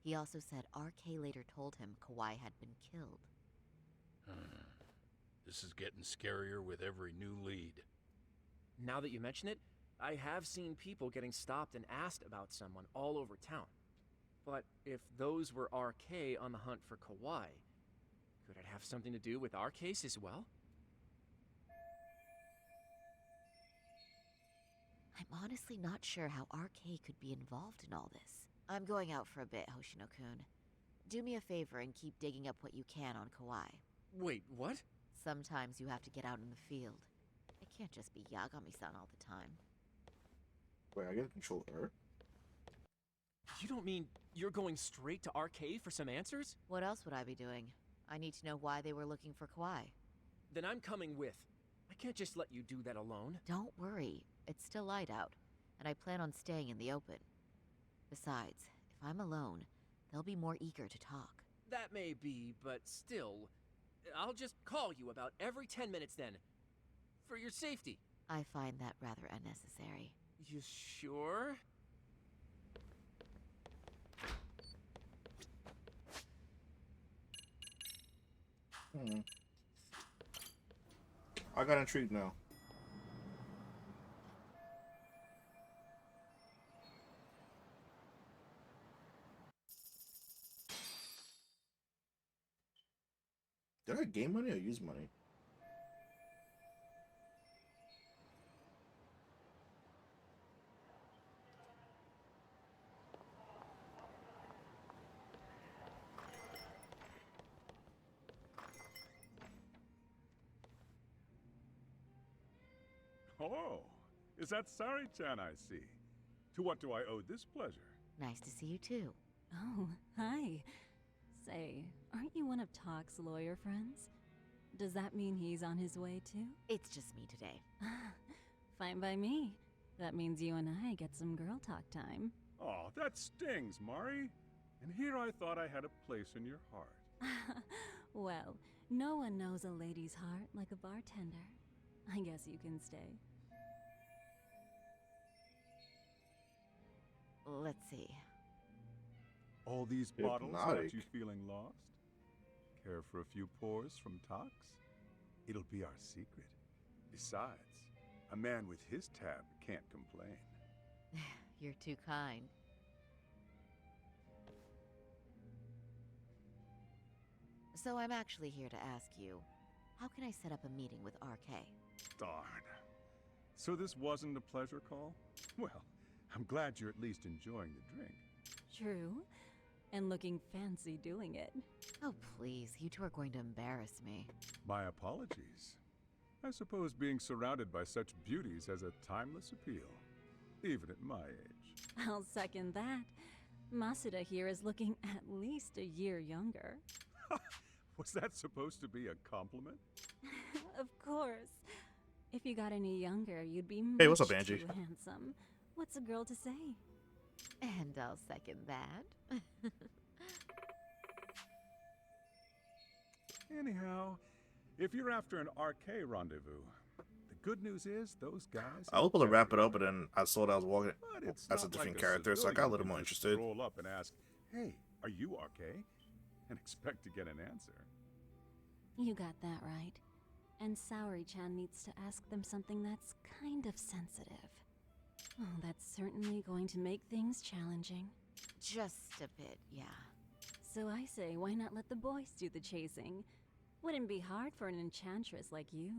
Speaker 23: He also said RK later told him Kawai had been killed.
Speaker 14: This is getting scarier with every new lead.
Speaker 12: Now that you mention it, I have seen people getting stopped and asked about someone all over town. But if those were RK on the hunt for Kawai, could it have something to do with our case as well?
Speaker 23: I'm honestly not sure how RK could be involved in all this. I'm going out for a bit, Hoshino-kun. Do me a favor and keep digging up what you can on Kawai.
Speaker 12: Wait, what?
Speaker 23: Sometimes you have to get out in the field. It can't just be Yagami-san all the time.
Speaker 1: Wait, I gotta control her?
Speaker 12: You don't mean you're going straight to RK for some answers?
Speaker 23: What else would I be doing? I need to know why they were looking for Kawai.
Speaker 12: Then I'm coming with. I can't just let you do that alone.
Speaker 23: Don't worry. It's still light out, and I plan on staying in the open. Besides, if I'm alone, they'll be more eager to talk.
Speaker 12: That may be, but still, I'll just call you about every 10 minutes then. For your safety.
Speaker 23: I find that rather unnecessary.
Speaker 12: You sure?
Speaker 1: I got intrigued now. Did I gain money or use money?
Speaker 20: Oh, is that Sari-chan I see? To what do I owe this pleasure?
Speaker 23: Nice to see you too.
Speaker 7: Oh, hi. Say, aren't you one of Talk's lawyer friends? Does that mean he's on his way too?
Speaker 23: It's just me today.
Speaker 7: Fine by me. That means you and I get some girl talk time.
Speaker 20: Oh, that stings, Mari. And here I thought I had a place in your heart.
Speaker 7: Well, no one knows a lady's heart like a bartender. I guess you can stay.
Speaker 23: Let's see.
Speaker 20: All these bottles
Speaker 1: Hypnotic.
Speaker 20: got you feeling lost? Care for a few pours from Tox? It'll be our secret. Besides, A man with his tab can't complain.
Speaker 23: You're too kind. So I'm actually here to ask you, how can I set up a meeting with RK?
Speaker 20: Darn. So this wasn't a pleasure call? Well, I'm glad you're at least enjoying the drink.
Speaker 7: True. And looking fancy doing it.
Speaker 23: Oh, please, you two are going to embarrass me.
Speaker 20: My apologies. I suppose being surrounded by such beauties has a timeless appeal, even at my age.
Speaker 7: I'll second that. Masuda here is looking at least a year younger.
Speaker 20: Was that supposed to be a compliment?
Speaker 7: Of course. If you got any younger, you'd be
Speaker 1: Hey, what's
Speaker 7: much
Speaker 1: up, Angie?
Speaker 7: too handsome. What's a girl to say?
Speaker 23: And I'll second that.
Speaker 20: Anyhow, if you're after an RK rendezvous, the good news is those guys...
Speaker 1: I was able to wrap it up, but then I saw that I was walking
Speaker 20: But it's
Speaker 1: as a
Speaker 20: not
Speaker 1: different
Speaker 20: like
Speaker 1: character, so I got a
Speaker 20: civilian
Speaker 1: little
Speaker 20: can
Speaker 1: more
Speaker 20: just
Speaker 1: interested.
Speaker 20: Roll up and ask, "Hey, are you RK?" and expect to get an answer.
Speaker 7: You got that right. And Saori-chan needs to ask them something that's kind of sensitive. Oh, that's certainly going to make things challenging.
Speaker 23: Just a bit, yeah.
Speaker 7: So I say, why not let the boys do the chasing? Wouldn't be hard for an enchantress like you.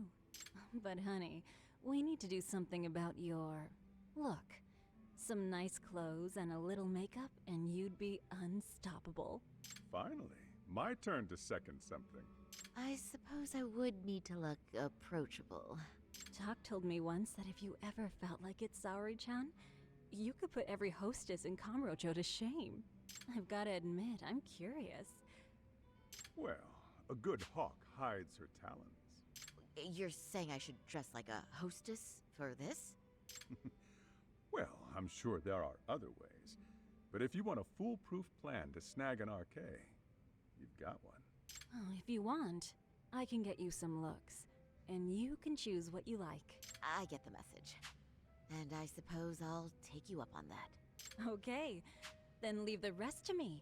Speaker 7: But honey, we need to do something about your look. Some nice clothes and a little makeup, and you'd be unstoppable.
Speaker 20: Finally, my turn to second something.
Speaker 23: I suppose I would need to look approachable.
Speaker 7: Talk told me once that if you ever felt like it, Saori-chan, you could put every hostess in Kamurocho to shame. I've gotta admit, I'm curious.
Speaker 20: Well, a good hawk hides her talons.
Speaker 23: You're saying I should dress like a hostess for this?
Speaker 20: Well, I'm sure there are other ways. But if you want a foolproof plan to snag an RK, you've got one.
Speaker 7: Oh, if you want, I can get you some looks. And you can choose what you like.
Speaker 23: I get the message. And I suppose I'll take you up on that.
Speaker 7: Okay, then leave the rest to me.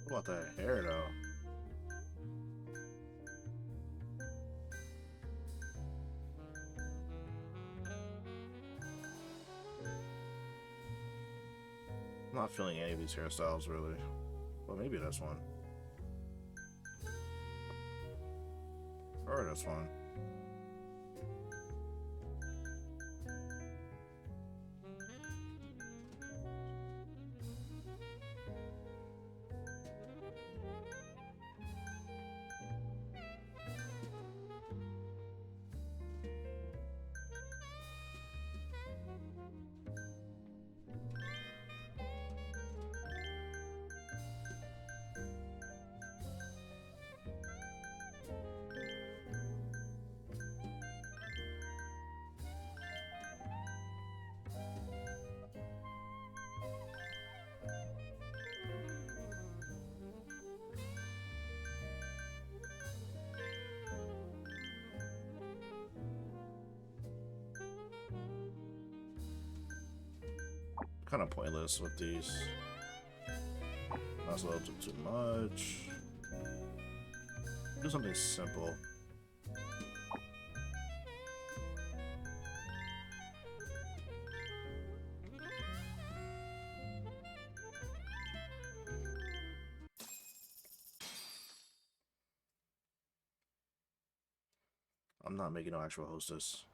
Speaker 1: What about that hair, though? I'm not feeling any of these hairstyles, really. Well, maybe this one. Or this one. Kind of pointless with these. That's a little too much. Do something simple. I'm not making no actual hostess.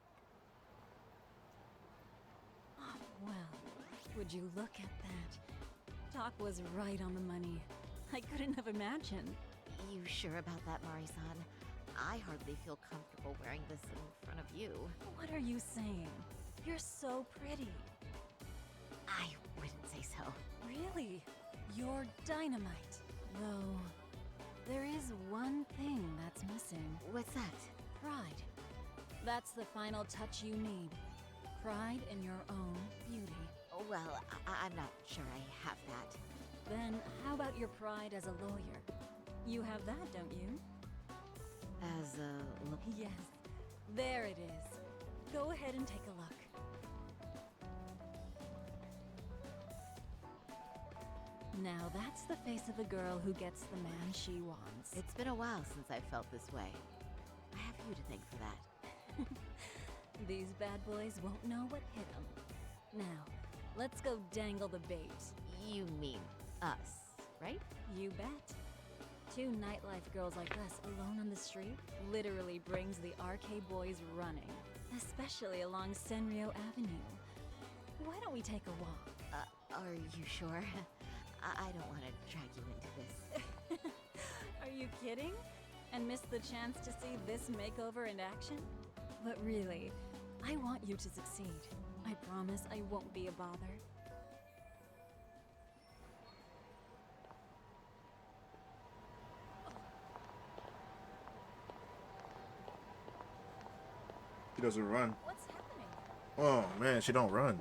Speaker 7: Would you look at that? Doc was right on the money. I couldn't have imagined.
Speaker 23: You sure about that, Mari-san? I hardly feel comfortable wearing this in front of you.
Speaker 7: What are you saying? You're so pretty.
Speaker 23: I wouldn't say so.
Speaker 7: Really? You're dynamite. Though, there is one thing that's missing.
Speaker 23: What's that?
Speaker 7: Pride. That's the final touch you need. Pride in your own beauty.
Speaker 23: Well, I'm not sure I have that.
Speaker 7: Then, how about your pride as a lawyer? You have that, don't you?
Speaker 23: As a...
Speaker 7: Yes. There it is. Go ahead and take a look. Now that's the face of a girl who gets the man she wants.
Speaker 23: It's been a while since I felt this way. I have you to thank for that.
Speaker 7: These bad boys won't know what hit them. Now, let's go dangle the bait.
Speaker 23: You mean us, right?
Speaker 7: You bet. Two nightlife girls like us alone on the street literally brings the RK boys running. Especially along Senryo Avenue. Why don't we take a walk?
Speaker 23: Are you sure? I don't want to drag you into this.
Speaker 7: Are you kidding? And miss the chance to see this makeover in action? But really, I want you to succeed. I promise I won't be a bother.
Speaker 1: She doesn't run.
Speaker 7: What's happening?
Speaker 1: Oh man, she don't run.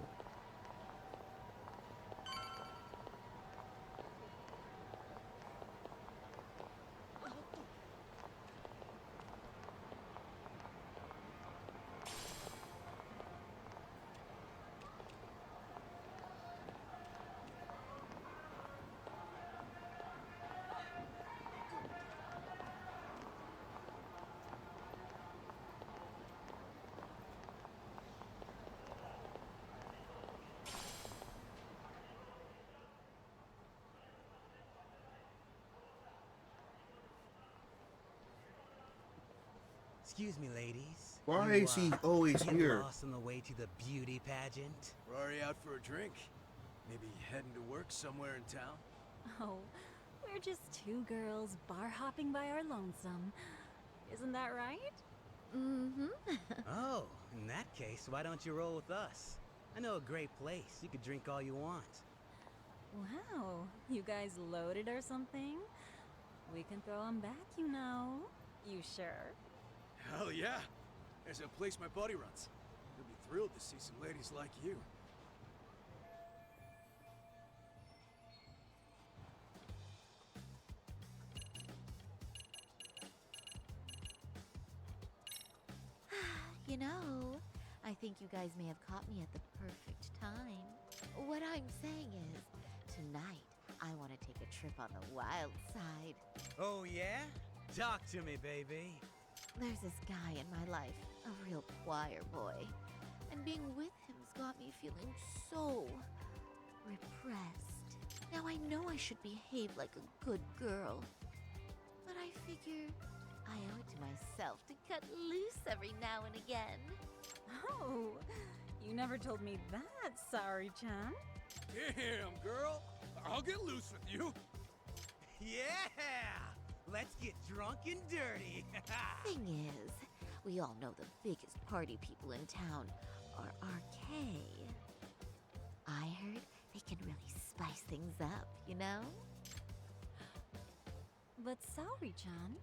Speaker 17: Excuse me, ladies.
Speaker 1: Why is he always
Speaker 17: get
Speaker 1: here?
Speaker 17: Lost on the way to the beauty pageant?
Speaker 10: We're already out for a drink. Maybe heading to work somewhere in town?
Speaker 7: Oh, we're just two girls bar hopping by our lonesome. Isn't that right?
Speaker 23: Mm-hmm.
Speaker 17: Oh, in that case, why don't you roll with us? I know a great place. You could drink all you want.
Speaker 7: Wow, you guys loaded or something? We can throw them back, you know. You sure?
Speaker 10: Hell yeah! There's a place my buddy runs. He'll be thrilled to see some ladies like you.
Speaker 23: You know, I think you guys may have caught me at the perfect time. What I'm saying is, tonight, I want to take a trip on the wild side.
Speaker 17: Oh, yeah? Talk to me, baby.
Speaker 23: There's this guy in my life, a real choir boy. And being with him's got me feeling so repressed. Now I know I should behave like a good girl. But I figure I owe it to myself to cut loose every now and again.
Speaker 7: Oh, you never told me that, Sari-chan.
Speaker 10: Damn, girl! I'll get loose with you!
Speaker 17: Yeah! Let's get drunk and dirty.
Speaker 23: Thing is, we all know the biggest party people in town are RK. I heard they can really spice things up, you know?
Speaker 7: But Saori-chan,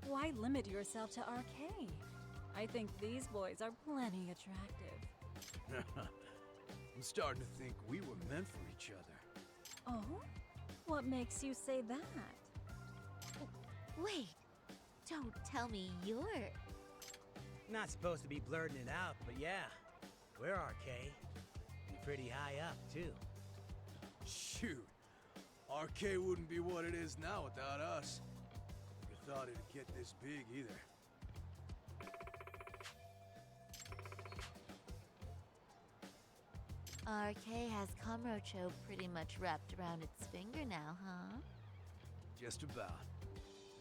Speaker 7: why limit yourself to RK? I think these boys are plenty attractive.
Speaker 10: I'm starting to think we were meant for each other.
Speaker 7: Oh? What makes you say that?
Speaker 23: Wait, don't tell me you're...
Speaker 17: Not supposed to be blurting it out, but yeah, we're RK. And pretty high up, too.
Speaker 10: Shoot, RK wouldn't be what it is now without us. Never thought it'd get this big either.
Speaker 23: RK has Kamurocho pretty much wrapped around its finger now, huh?
Speaker 10: Just about.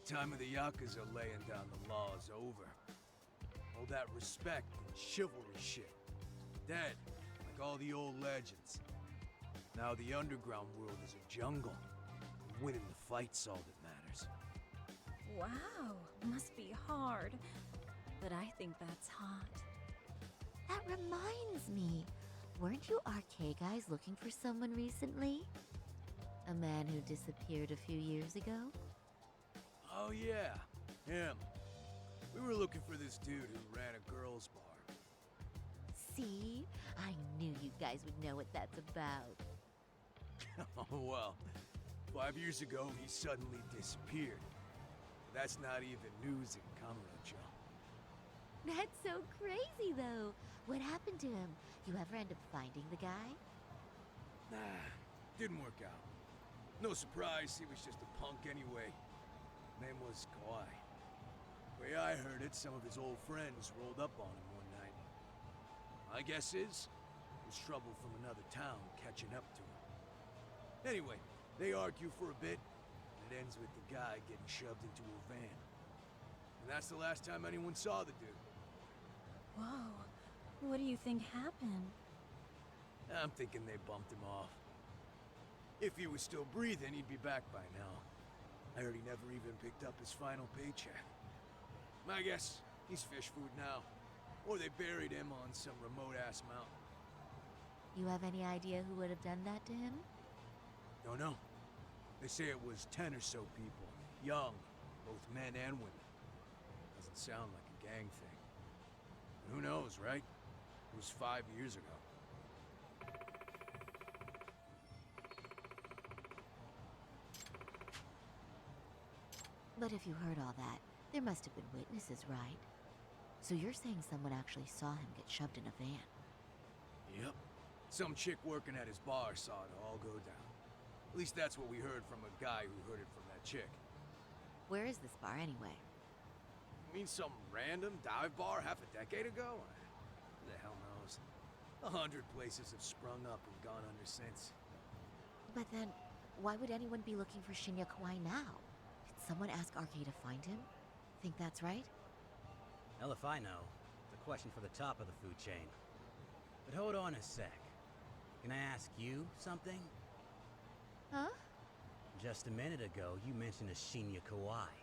Speaker 10: The time of the Yakuza laying down the law is over. All that respect and chivalry shit. Dead, like all the old legends. Now the underground world is a jungle. Winning the fight's all that matters.
Speaker 7: Wow, must be hard. But I think that's hot.
Speaker 23: That reminds me. Weren't you RK guys looking for someone recently? A man who disappeared a few years ago?
Speaker 10: Oh yeah, him. We were looking for this dude who ran a girls' bar.
Speaker 23: See? I knew you guys would know what that's about.
Speaker 10: Oh well, 5 years ago he suddenly disappeared. That's not even news in Kamurocho.
Speaker 23: That's so crazy, though. What happened to him? You ever end up finding the guy?
Speaker 10: Nah, didn't work out. No surprise, he was just a punk anyway. Name was Kawhi. Way I heard it, some of his old friends rolled up on him one night. My guess is, it was trouble from another town catching up to him. Anyway, they argue for a bit, and it ends with the guy getting shoved into a van. And that's the last time anyone saw the dude.
Speaker 7: Whoa, what do you think happened?
Speaker 10: I'm thinking they bumped him off. If he was still breathing, he'd be back by now. I heard he never even picked up his final paycheck. My guess, he's fish food now. Or they buried him on some remote-ass mountain.
Speaker 23: You have any idea who would have done that to him?
Speaker 10: Don't know. They say it was 10 or so people. Young, both men and women. Doesn't sound like a gang thing. Who knows, right? It was 5 years ago.
Speaker 23: But if you heard all that, there must have been witnesses, right? So you're saying someone actually saw him get shoved in a van?
Speaker 10: Yep. Some chick working at his bar saw it all go down. At least that's what we heard from a guy who heard it from that chick.
Speaker 23: Where is this bar anyway?
Speaker 10: You mean some random dive bar half a decade ago? Who the hell knows? 100 places have sprung up and gone under since.
Speaker 23: But then, why would anyone be looking for Shinya Kawai now? Did someone ask RK to find him? Think that's right?
Speaker 17: Hell if I know. It's a question for the top of the food chain. But hold on a sec. Can I ask you something?
Speaker 23: Huh?
Speaker 17: Just a minute ago, you mentioned a Shinya Kawai.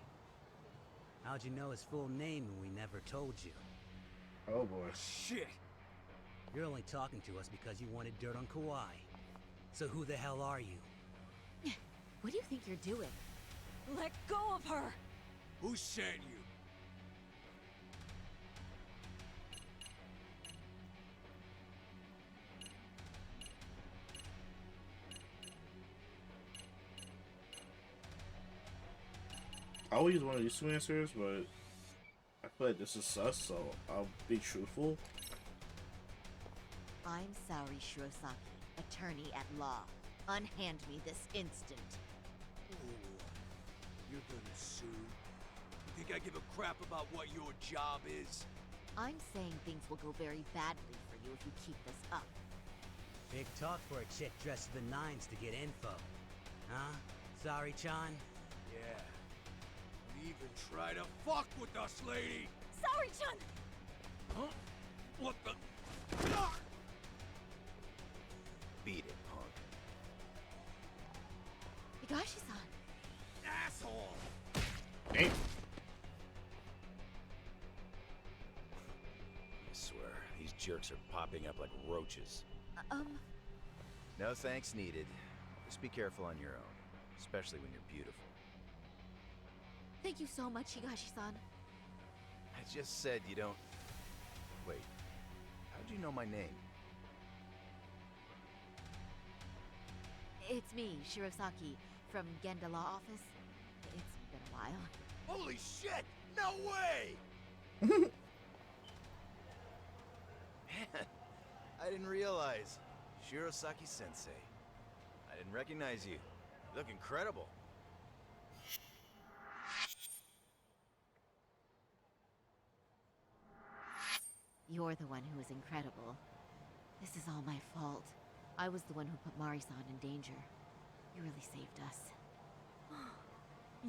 Speaker 17: How'd you know his full name when we never told you?
Speaker 1: Oh boy.
Speaker 10: Shit!
Speaker 17: You're only talking to us because you wanted dirt on Kawai. So who the hell are you?
Speaker 23: What do you think you're doing?
Speaker 8: Let go of her!
Speaker 10: Who sent you?
Speaker 1: I always use one of these two answers, but I feel like this is sus, so I'll be truthful.
Speaker 23: I'm Saori Shirosaki, attorney at law. Unhand me this instant.
Speaker 10: Ooh, you're gonna sue? You think I give a crap about what your job is?
Speaker 23: I'm saying things will go very badly for you if you keep this up.
Speaker 17: Big talk for a chick dressed to the nines to get info. Huh? Sorry, Chan?
Speaker 10: Yeah. Don't even try to fuck with us, lady!
Speaker 8: Sorry-chan!
Speaker 10: Huh? What the?
Speaker 5: Beat it, punk.
Speaker 23: Higashi-san!
Speaker 10: Asshole!
Speaker 1: Hey.
Speaker 5: I swear, these jerks are popping up like roaches. No thanks needed. Just be careful on your own, especially when you're beautiful.
Speaker 23: Thank you so much, Higashi-san.
Speaker 5: I just said you don't... Wait, how'd you know my name?
Speaker 23: It's me, Shirosaki, from Genda Law Office. It's been a while.
Speaker 10: Holy shit! No way!
Speaker 5: Man, I didn't realize. Shirosaki Sensei. I didn't recognize you. You look incredible.
Speaker 23: You're the one who is incredible. This is all my fault. I was the one who put Mari-san in danger. You really saved us.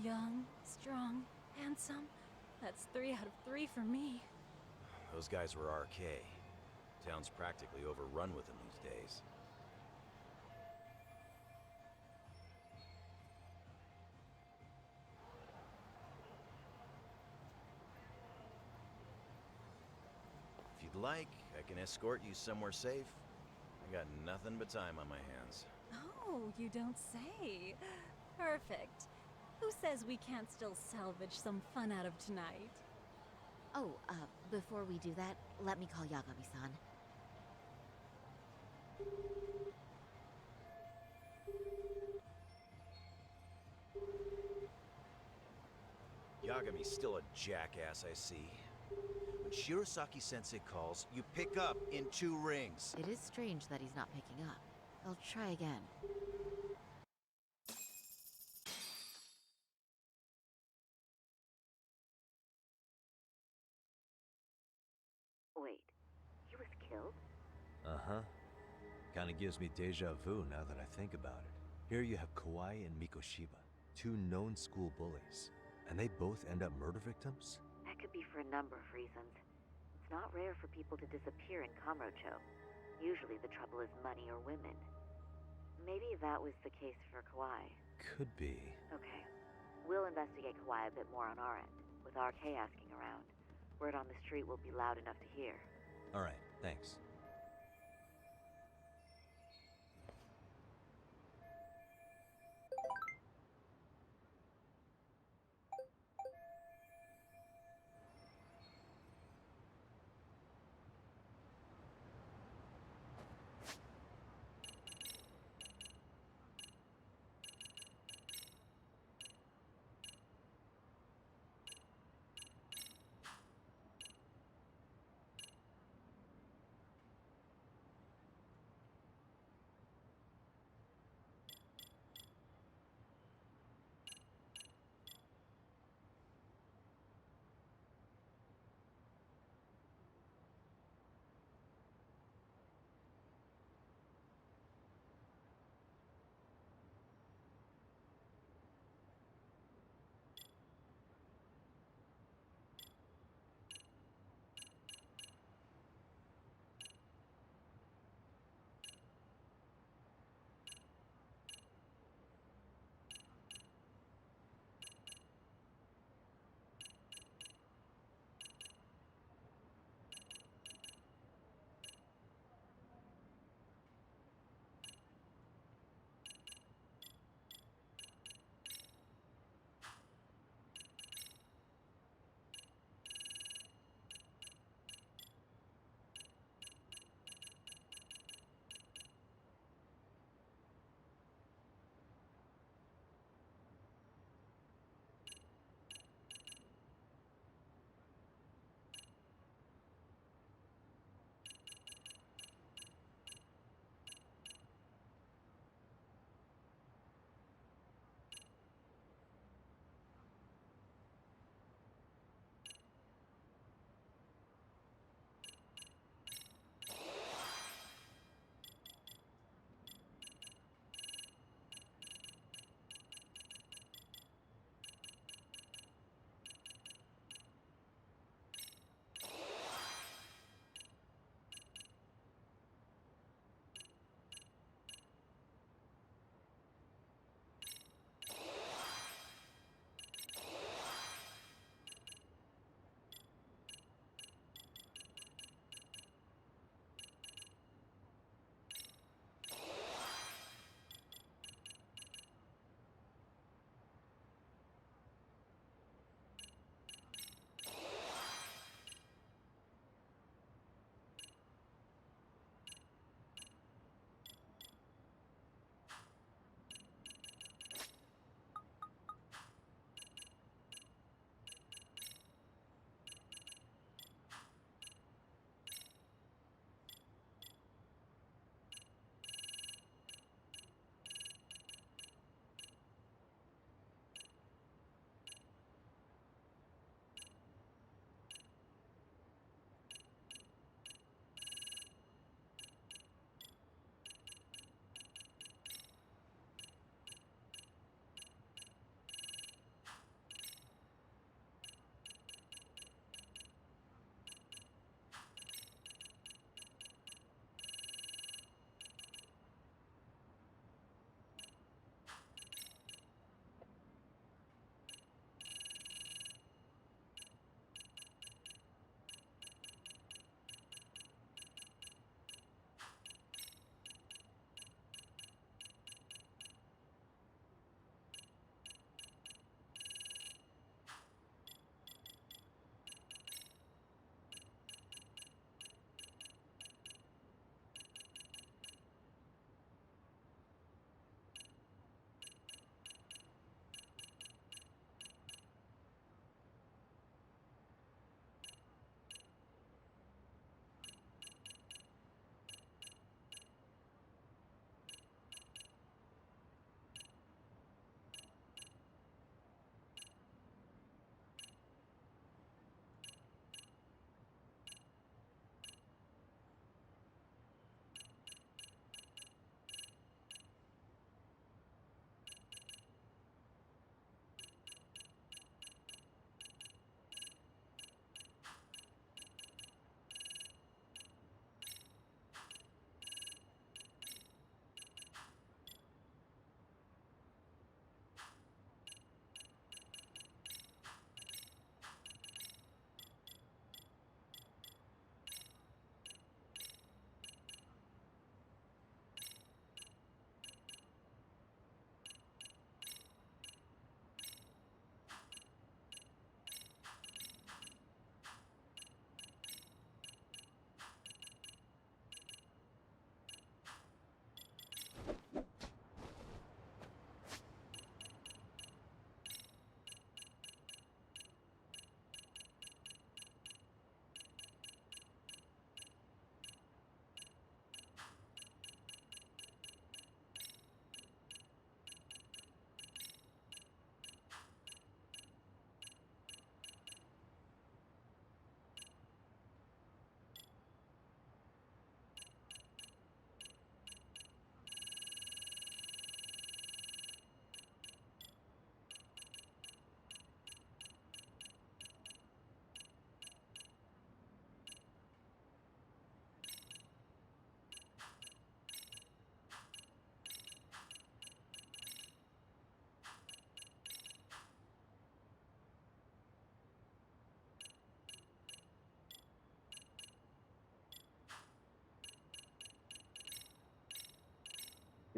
Speaker 7: Young, strong, handsome. That's 3 out of 3 for me.
Speaker 5: Those guys were RK. Town's practically overrun with them these days. like, I can escort you somewhere safe. I got nothing but time on my hands.
Speaker 7: Oh, you don't say. Perfect. Who says we can't still salvage some fun out of tonight?
Speaker 23: Oh, before we do that, let me call Yagami-san.
Speaker 5: Yagami's still a jackass, I see. When Shirosaki-sensei calls, you pick up in 2 rings.
Speaker 23: It is strange that he's not picking up. I'll try again. Wait, he was killed?
Speaker 22: Uh-huh. Kinda gives me deja vu now that I think about it. Here you have Kawai and Mikoshiba, 2 known school bullies. And they both end up murder victims?
Speaker 23: That could be for a number of reasons. It's not rare for people to disappear in Kamurocho. Usually the trouble is money or women. Maybe that was the case for Kawai.
Speaker 22: Could be.
Speaker 23: Okay. We'll investigate Kawai a bit more on our end, with RK asking around. Word on the street will be loud enough to hear.
Speaker 22: Alright, thanks.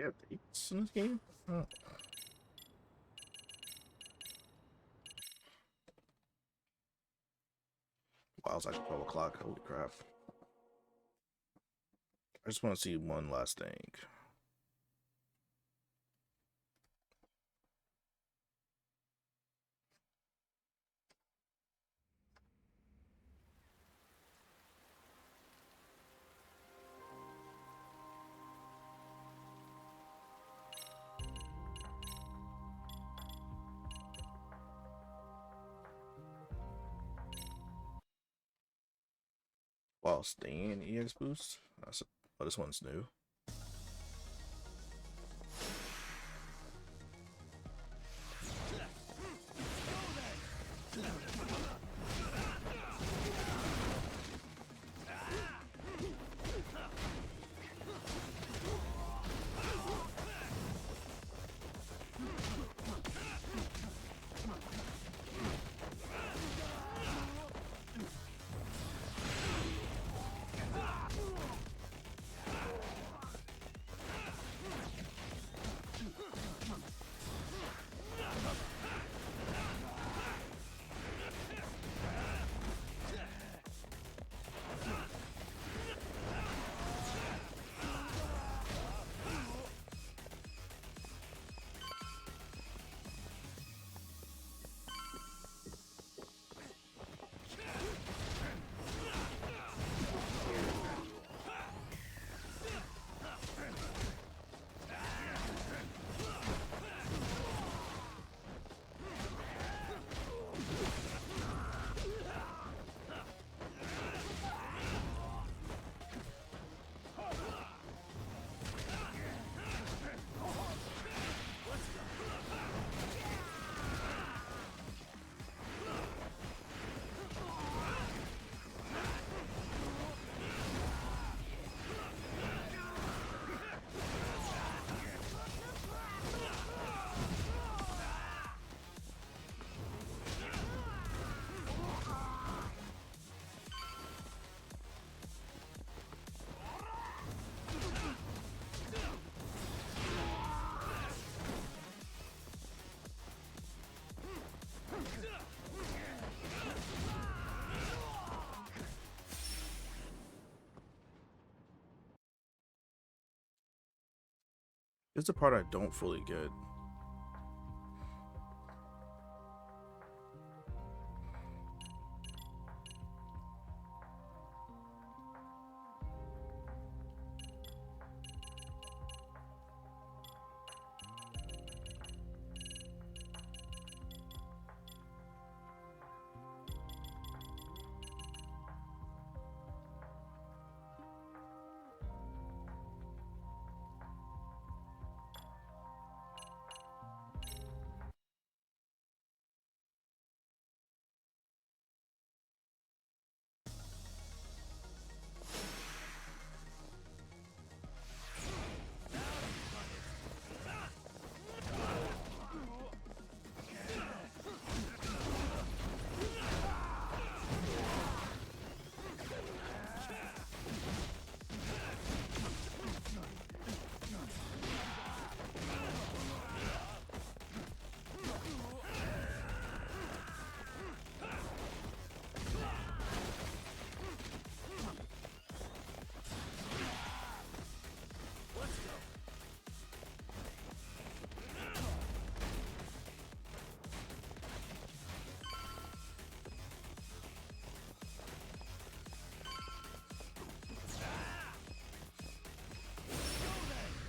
Speaker 1: You have dates in this game? Oh. Wow, it's like 12 o'clock. Holy crap. I just want to see one last thing. While staying in EX Boost? Oh, this one's new. It's the part I don't fully get.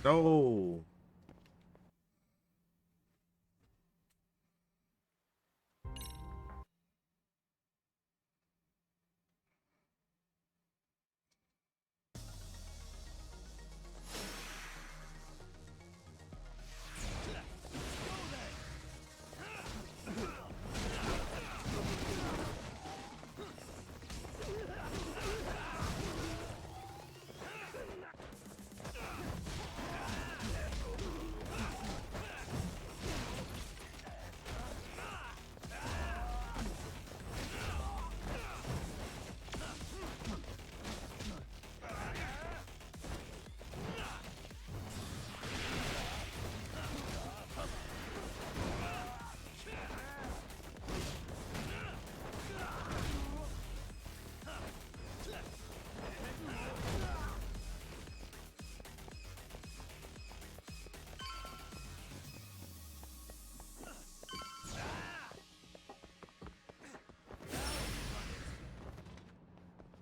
Speaker 1: No.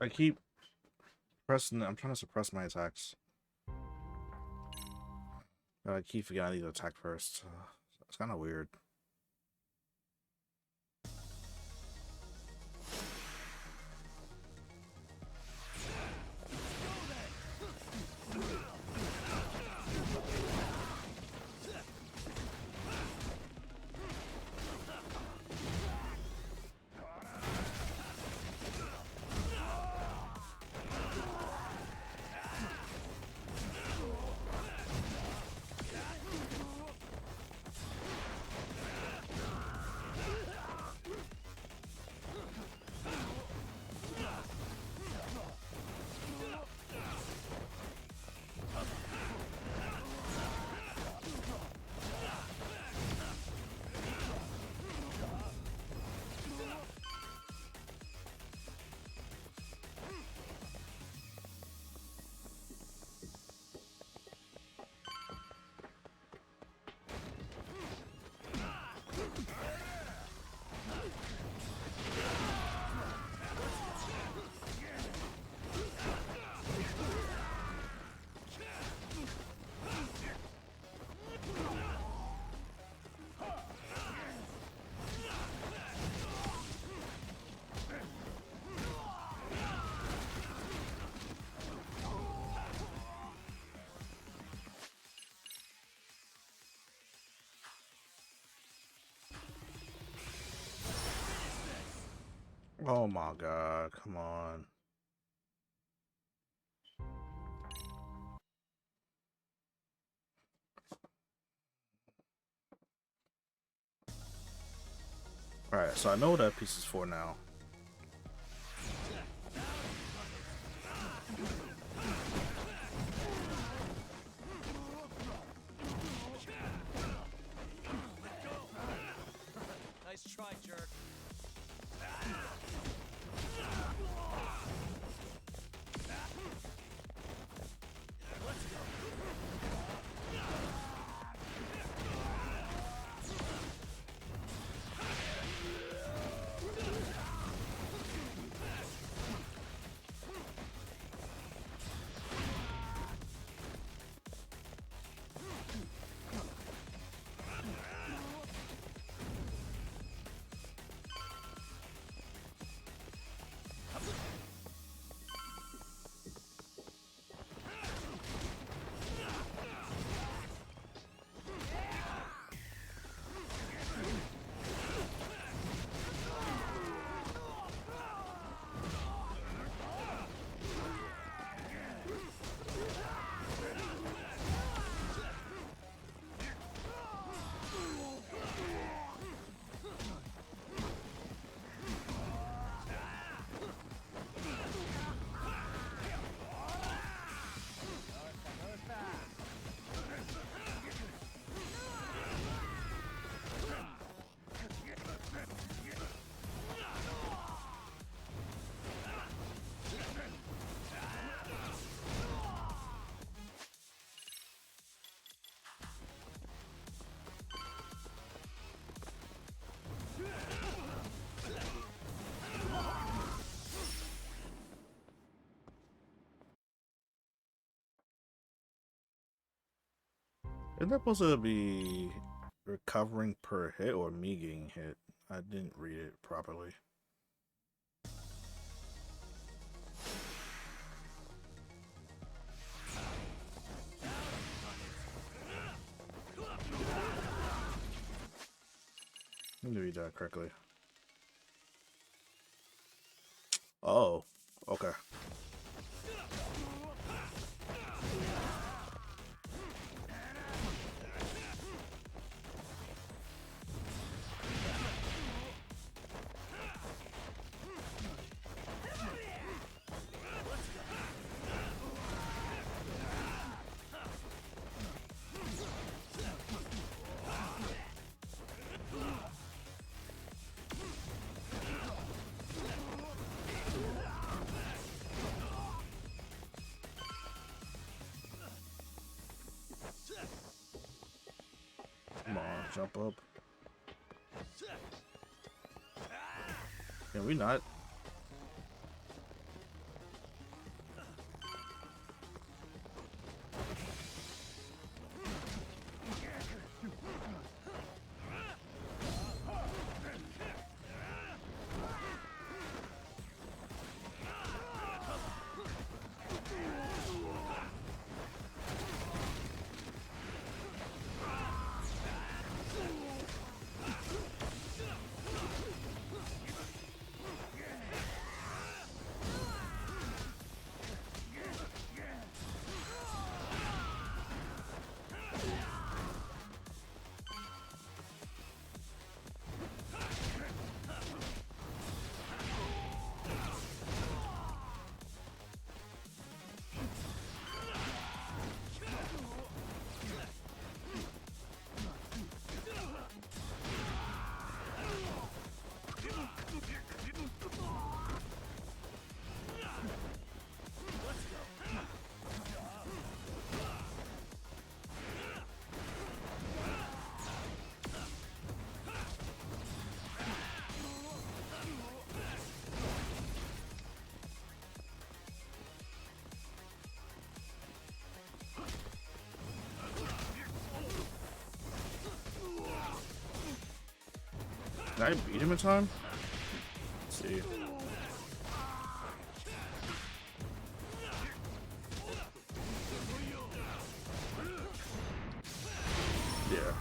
Speaker 1: I keep pressing. I'm trying to suppress my attacks. But I keep forgetting I need to attack first. It's kind of weird. Oh my god, come on. Alright, so I know what that piece is for now.
Speaker 6: Nice try, jerk. Isn't that supposed to be recovering per hit or me getting hit? I didn't read it properly. Let me read that correctly. Oh, okay. Come on, jump up. Can we not? Did I beat him in time? Let's see. Yeah.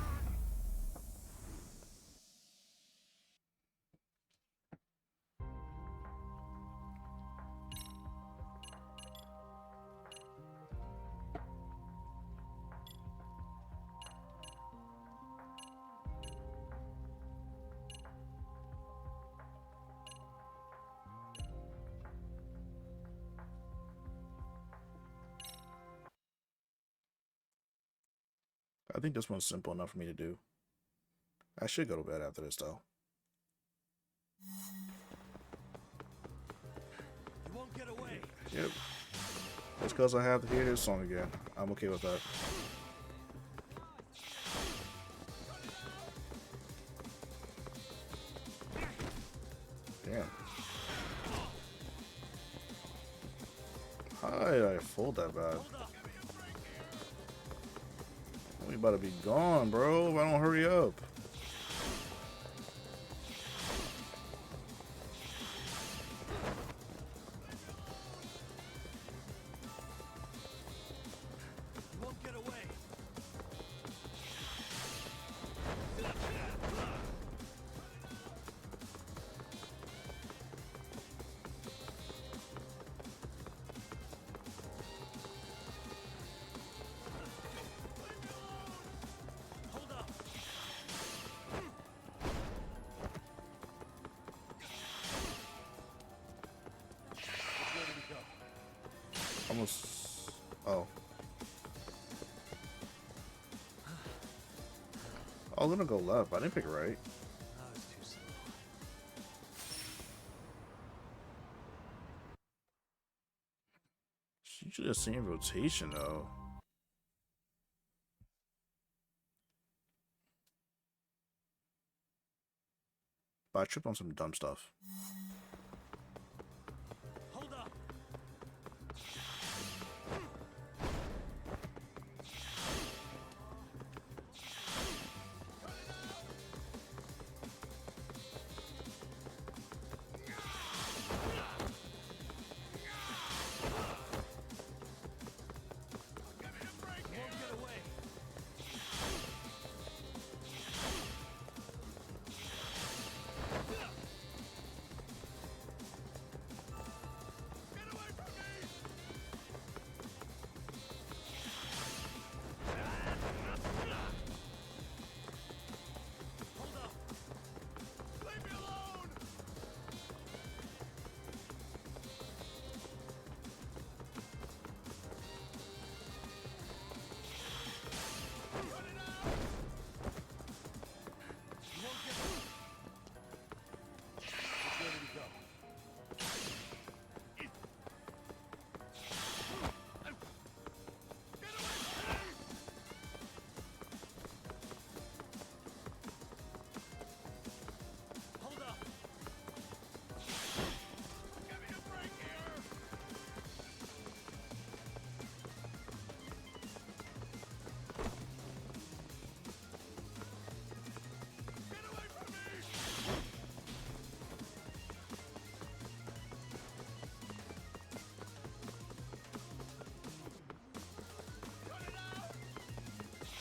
Speaker 6: I think this one's simple enough for me to do. I should go to bed after this, though.
Speaker 10: You won't get away.
Speaker 6: Yep. Just because I have to hear this song again. I'm okay with that. Damn. How did I fold that bad? We about to be gone, bro, if I don't hurry up.
Speaker 10: You won't get away.
Speaker 6: Almost. Oh. Oh, I'm gonna go left. I didn't pick right.
Speaker 10: That was too slow.
Speaker 6: She should have seen rotation though. But I tripped on some dumb stuff.
Speaker 10: Hold up.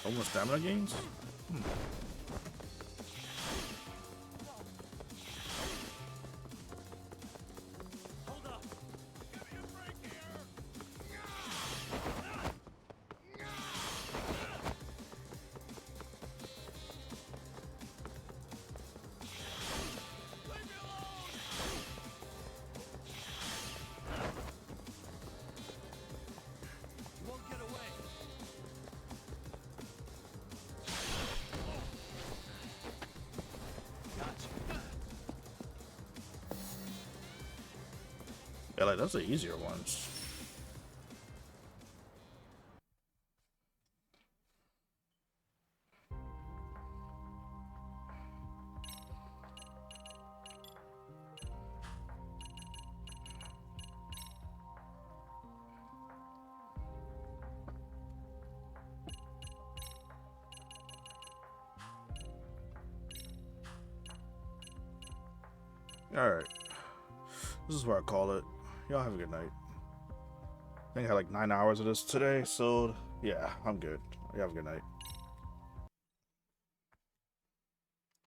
Speaker 6: Almost stamina gains? Yeah, like that's the easier ones. Alright. This is where I call it. Y'all have a good night. I think I had like 9 hours of this today, so yeah, I'm good. Y'all have a good night.